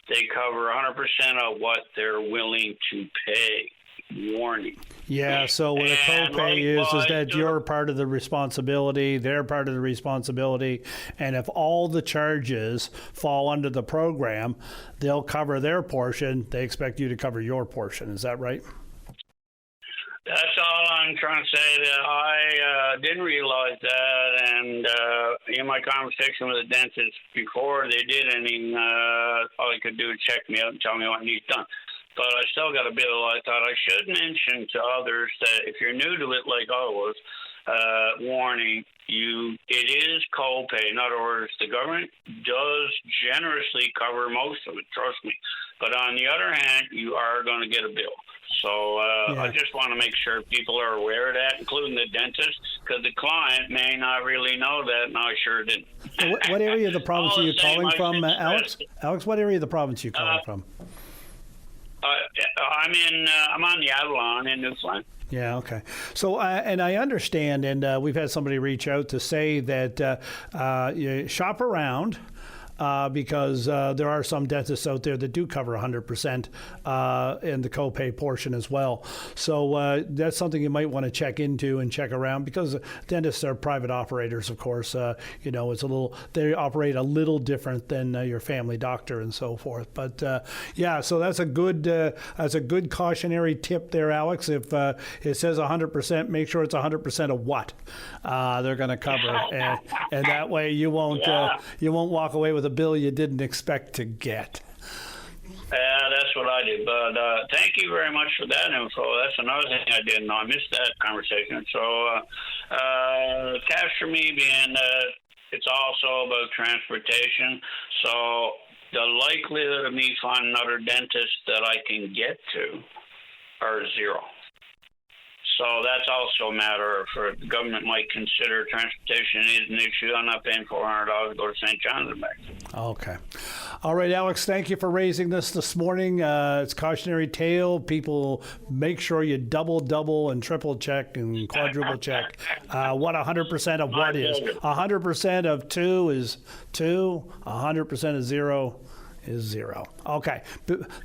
They cover 100% of what they're willing to pay. Warning. Yeah, so what a copay is that you're part of the responsibility, they're part of the responsibility, and if all the charges fall under the program, they'll cover their portion. They expect you to cover your portion. Is that right? That's all I'm trying to say. That I didn't realize that, and in my conversation with the dentist before they did anything, all they could do was check me out and tell me what needs done. But I still got a bill. I thought I should mention to others that if you're new to it like I was, warning, it is co-pay. In other words, the government does generously cover most of it, trust me. But on the other hand, you are going to get a bill. So I just want to make sure people are aware of that, including the dentist, because the client may not really know that, and I sure didn't. What area of the province are you calling from, Alex? Alex, what area of the province are you calling from? I'm on the Avalon in Newfoundland. Yeah, okay. So, and I understand, and we've had somebody reach out to say that you shop around. because there are some dentists out there that do cover 100% in the copay portion as well. So that's something you might want to check into and check around, because dentists are private operators, of course. They operate a little different than your family doctor and so forth. But so that's a good cautionary tip there, Alex. If it says 100%, make sure it's 100% of what they're going to cover, and that way you won't walk away with a bill you didn't expect to get. Yeah, that's what I did. But thank you very much for that info. That's another thing I didn't know. I missed that conversation. So cash for me being it's also about transportation. So the likelihood of me finding another dentist that I can get to are zero. So that's also a matter for the government might consider transportation is an issue. I'm not paying $400 to go to St. John's and back. Okay. All right, Alex, thank you for raising this morning. It's cautionary tale. People, make sure you double, and triple check and quadruple check what 100% of what is. 100% of 2 is 2. 100% of 0 is 0. Okay.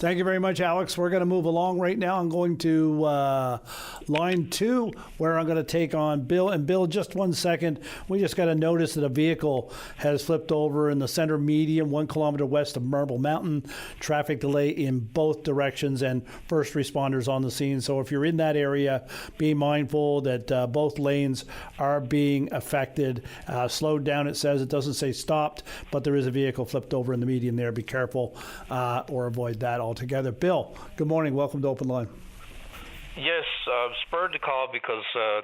Thank you very much, Alex. We're going to move along right now. I'm going to line 2, where I'm going to take on Bill. And Bill, just 1 second. We just got a notice that a vehicle has flipped over in the center median, 1 kilometer west of Marble Mountain. Traffic delay in both directions, and first responders on the scene. So if you're in that area, be mindful that both lanes are being affected. Slowed down, it says. It doesn't say stopped, but there is a vehicle flipped over in the median there. Be careful. Or avoid that altogether. Bill, good morning. Welcome to Open Line. Yes, spurred the call because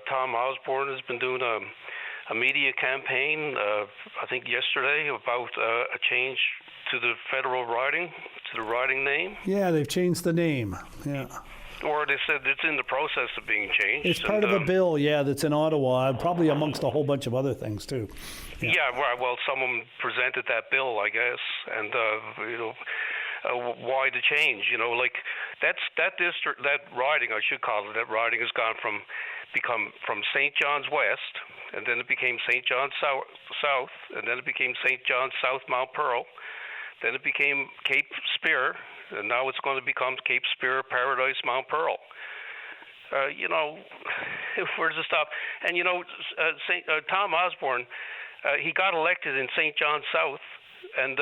Tom Osborne has been doing a media campaign, I think yesterday, about a change to the federal riding, to the riding name. Yeah, they've changed the name. Yeah. Or they said it's in the process of being changed. It's part of a bill, that's in Ottawa, probably amongst a whole bunch of other things, too. Yeah, well, someone presented that bill, I guess, and, why the change? That district, that riding, I should call it, that riding has become from St. John's West, and then it became St. John's South, and then it became St. John's South Mount Pearl, then it became Cape Spear, and now it's going to become Cape Spear, Paradise, Mount Pearl. Where's the stop? And Tom Osborne, he got elected in St. John South, and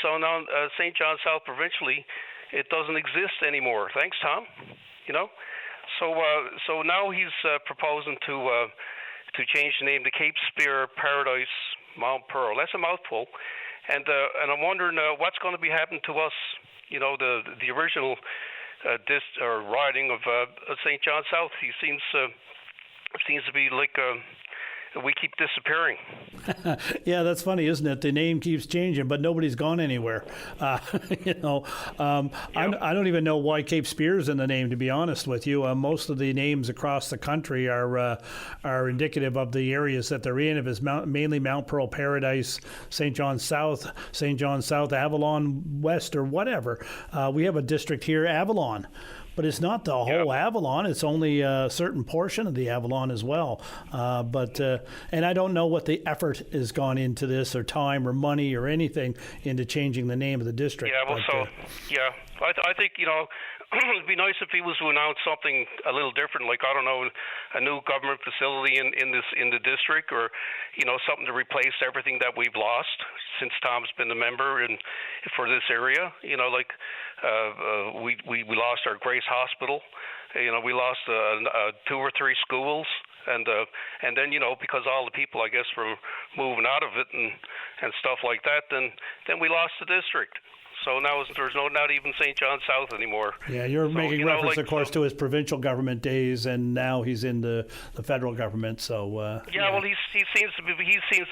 so now St. John South provincially, it doesn't exist anymore. Thanks, Tom. So now he's proposing to change the name to Cape Spear, Paradise, Mount Pearl. That's a mouthful, and I'm wondering what's going to be happening to us. The original riding of St. John South. He seems to be like. We keep disappearing. Yeah, that's funny, isn't it? The name keeps changing, but nobody's gone anywhere. I don't even know why Cape Spear's in the name, to be honest with you. Most of the names across the country are indicative of the areas that they're in. If it's mainly Mount Pearl, Paradise, St. John South, Avalon West, or whatever. We have a district here, Avalon. But it's not the whole Avalon. It's only a certain portion of the Avalon as well. And I don't know what the effort has gone into this, or time, or money, or anything into changing the name of the district. Yeah, I think it'd be nice if he was to announce something a little different, like, I don't know, a new government facility in the district, or something to replace everything that we've lost since Tom's been a member for this area. We lost our Grace Hospital. We lost 2 or 3 schools. And then because all the people, I guess, were moving out of it and stuff like that, then we lost the district. So now there's not even St. John South anymore. Yeah, you're making reference, of course, to his provincial government days, and now he's in the federal government. So well, he seems to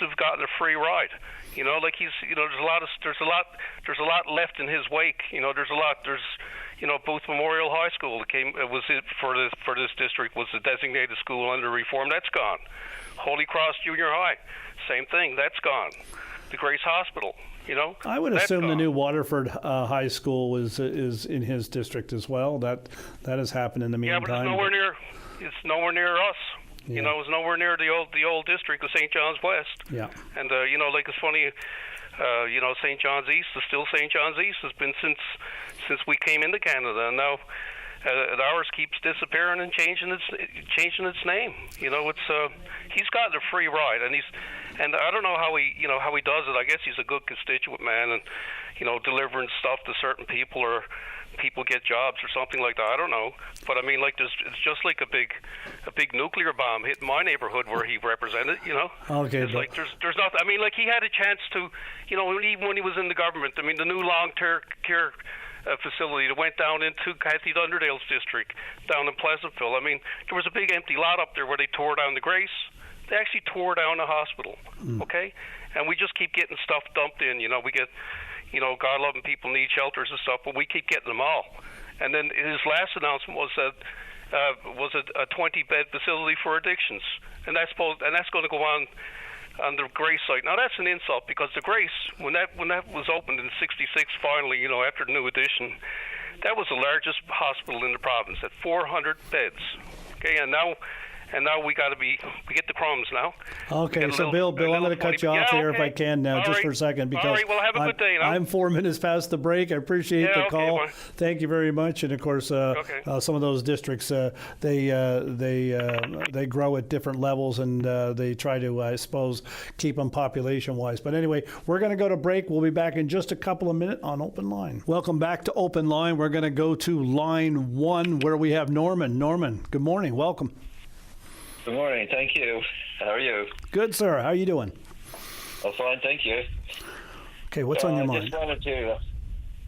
have gotten a free ride. There's a lot left in his wake. Booth Memorial High School for this district was a designated school under reform. That's gone. Holy Cross Junior High, same thing. That's gone. The Grace Hospital. I would assume the new Waterford High School is in his district as well. That has happened in the meantime. Yeah, but it's nowhere near us. Yeah. It's nowhere near the old district of St. John's West. Yeah. And it's funny. St. John's East is still St. John's East. It's been since we came into Canada, and now ours keeps disappearing and changing its name. It's he's gotten a free ride, and I don't know how he does it. I guess he's a good constituent man, and delivering stuff to certain people, or people get jobs or something like that. I don't know, but I mean, it's just like a big nuclear bomb hitting my neighborhood where he represented. Okay. It's like there's not. I mean, like he had a chance to, even when he was in the government. I mean, the new long-term care facility that went down into Kathy Dunderdale's district down in Pleasantville. I mean, there was a big empty lot up there where they tore down the Grace. They actually tore down a hospital. Okay, and we just keep getting stuff dumped in. We get. God-loving people need shelters and stuff, but we keep getting them all. And then his last announcement was that a 20-bed facility for addictions, and that's going to go on the Grace site. Now that's an insult, because the Grace, when that was opened in '66, finally, after the new addition, that was the largest hospital in the province at 400 beds. Okay, and now we get the crumbs now. Okay, so Bill, I'm going to cut you off here if I can now, just for a second, because all right, well, have a good day now. I'm 4 minutes past the break. I appreciate the call. Fine. Thank you very much. And of course, some of those districts they grow at different levels, and they try to, I suppose, keep them population-wise. But anyway, we're going to go to break. We'll be back in just a couple of minutes on Open Line. Welcome back to Open Line. We're going to go to line 1, where we have Norman. Norman, good morning. Welcome. Good morning. Thank you. How are you? Good, sir. How are you doing? Oh, fine. Thank you. Okay, what's on your mind? I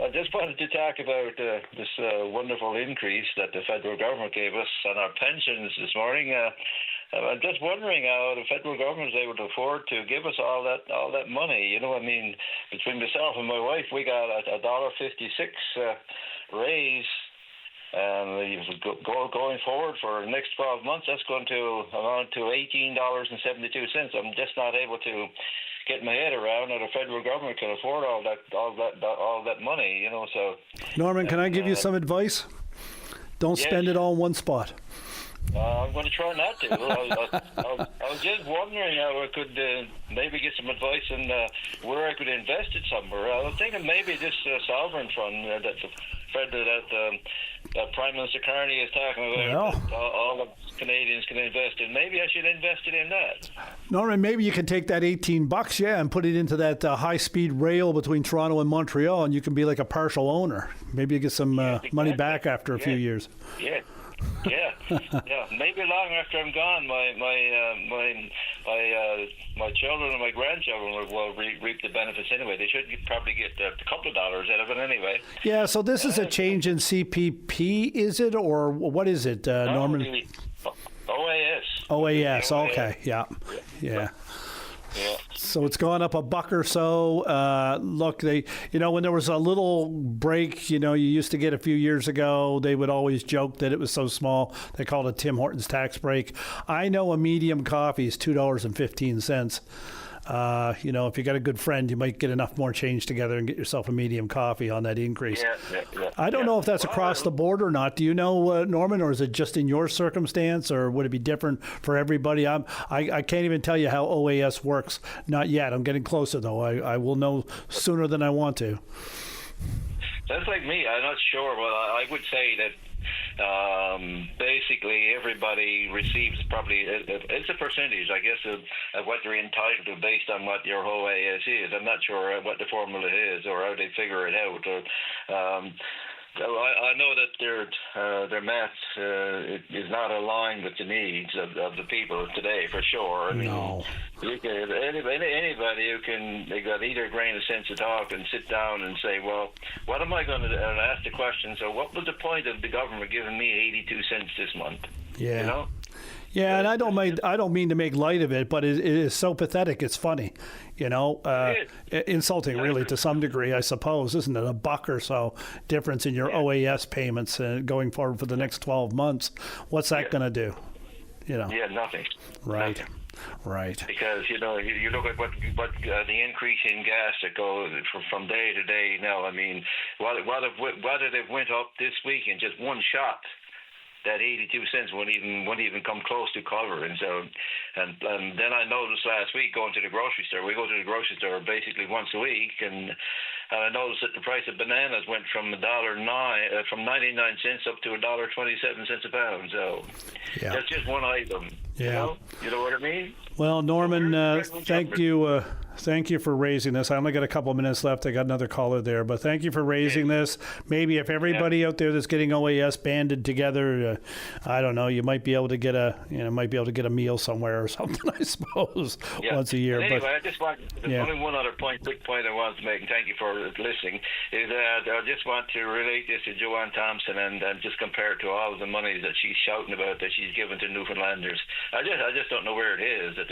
just wanted to talk about this wonderful increase that the federal government gave us on our pensions this morning. I'm just wondering how the federal government is able to afford to give us all that money. Between myself and my wife, we got a $1.56 raise. Going forward for the next 12 months, that's going to amount to $18.72. I'm just not able to get my head around how the federal government can afford all that money. So. Norman, can I give you some advice? Don't spend it all in one spot. I'm going to try not to. I was just wondering how I could maybe get some advice on where I could invest it somewhere. I was thinking maybe this sovereign fund that Prime Minister Carney is talking about, that all the Canadians can invest in. Maybe I should invest it in that. Norman, maybe you can take that $18, and put it into that high-speed rail between Toronto and Montreal, and you can be like a partial owner. Maybe you get some money back after a few years. Yeah. Maybe long after I'm gone, my children and my grandchildren will reap the benefits anyway. They should probably get a couple of dollars out of it anyway. Yeah. So this is a change in CPP, is it, or what is it, Norman? OAS. OAS. Okay. Yeah. Yeah. So it's gone up $1 or so. Look, when there was a little break, you used to get a few years ago, they would always joke that it was so small. They called it Tim Hortons tax break. I know a medium coffee is $2.15. If you got a good friend, you might get enough more change together and get yourself a medium coffee on that increase. I don't know if that's across the board or not. Do you know, Norman, or is it just in your circumstance, or would it be different for everybody? I can't even tell you how OAS works. Not yet. I'm getting closer, though. I will know sooner than I want to. Sounds like me. I'm not sure. Well, I would say that basically everybody receives probably it's a percentage, I guess, of what they're entitled to based on what your OAS is. I'm not sure what the formula is or how they figure it out. I know that their math is not aligned with the needs of the people today, for sure. I mean, no. Anybody who can, they got either grain of sense to talk and sit down and say, well, what am I going to do? And ask the question, so what was the point of the government giving me 82 cents this month? Yeah. Yeah, and I don't mean to make light of it, but it is so pathetic. It's funny, insulting really to some degree, I suppose, isn't it? $1 or so difference in your OAS payments going forward for the next 12 months. What's that going to do? Yeah, nothing. Right. Nothing. Right. Because you look at what the increase in gas that goes from day to day now. I mean, whether they went up this week in just one shot. that 82 cents won't even come close to covering. So, and then I noticed last week going to the grocery store. We go to the grocery store basically once a week, and I noticed that the price of bananas went from from 99 cents up to $1.27 a pound. So that's just one item. Yeah. You know what I mean? Well, Norman, thank you. Thank you for raising this. I only got a couple of minutes left. I got another caller there, but thank you for raising this. Maybe if everybody out there that's getting OAS banded together, I don't know, you might be able to get a meal somewhere or something, I suppose, once a year. But anyway, but I just want only one other quick point I wanted to make, and thank you for listening. Is that I just want to relate this to Joanne Thompson and just compare it to all of the money that she's shouting about that she's given to Newfoundlanders. I just don't know where it is that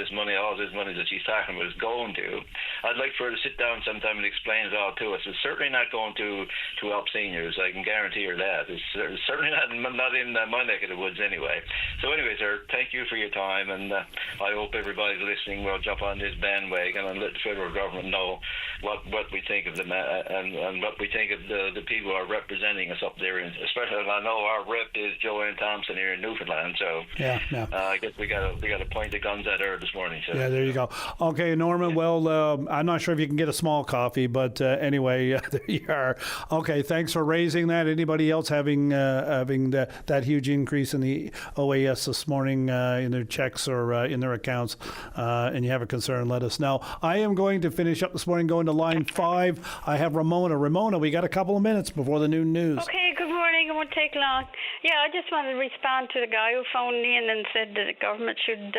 all this money that she's talking about is going to. I'd like for her to sit down sometime and explain it all to us. It's certainly not going to help seniors. I can guarantee her that. It's certainly not in my neck of the woods anyway. So anyway, sir, thank you for your time, and I hope everybody's listening will jump on this bandwagon and let the federal government know what we think of them and what we think of the people who are representing us up there. Especially, I know our rep is Joanne Thompson here in Newfoundland. So I guess we got to point the guns at her this morning. So. Yeah, there you go. Okay, Norman. Well, I'm not sure if you can get a small coffee, but anyway, there you are. Okay, thanks for raising that. Anybody else having that huge increase in the OAS this morning in their checks or in their accounts, and you have a concern, let us know. I am going to finish up this morning going to line 5. I have Ramona. Ramona, we got a couple of minutes before the noon news. Okay, good morning. It won't take long. Yeah, I just wanted to respond to the guy who phoned in and said that the government should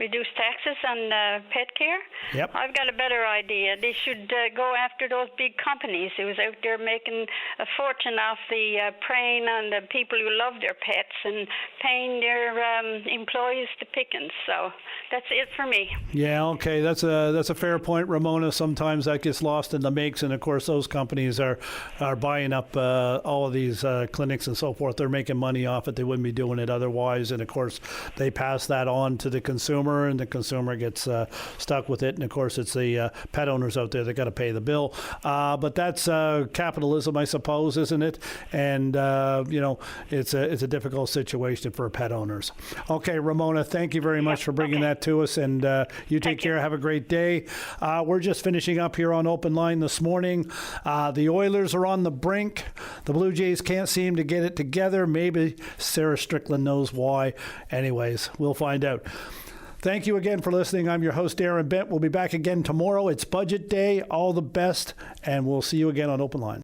reduce taxes on pet care. Yep. I've got a better idea. They should go after those big companies who's out there making a fortune off the preying on the people who love their pets and paying their employees the pickings. So that's it for me. Yeah, okay, that's a fair point, Ramona. Sometimes that gets lost in the mix, and of course those companies are buying up all of these clinics and so forth. They're making money off it. They wouldn't be doing it otherwise, and of course they pass that on to the consumer, and the consumer gets stuck with it. And of course it's the pet owners out there that got to pay the bill. But that's capitalism, I suppose, isn't it? And it's a difficult situation for pet owners. Okay, Ramona, thank you very much for bringing that to us, and you take care. Have a great day. We're just finishing up here on Open Line this morning. The Oilers are on the brink. The Blue Jays can't seem to get it together. Maybe Sarah Strickland knows why. Anyways, we'll find out. Thank you again for listening. I'm your host, Darren Bent. We'll be back again tomorrow. It's Budget Day. All the best, and we'll see you again on Open Line.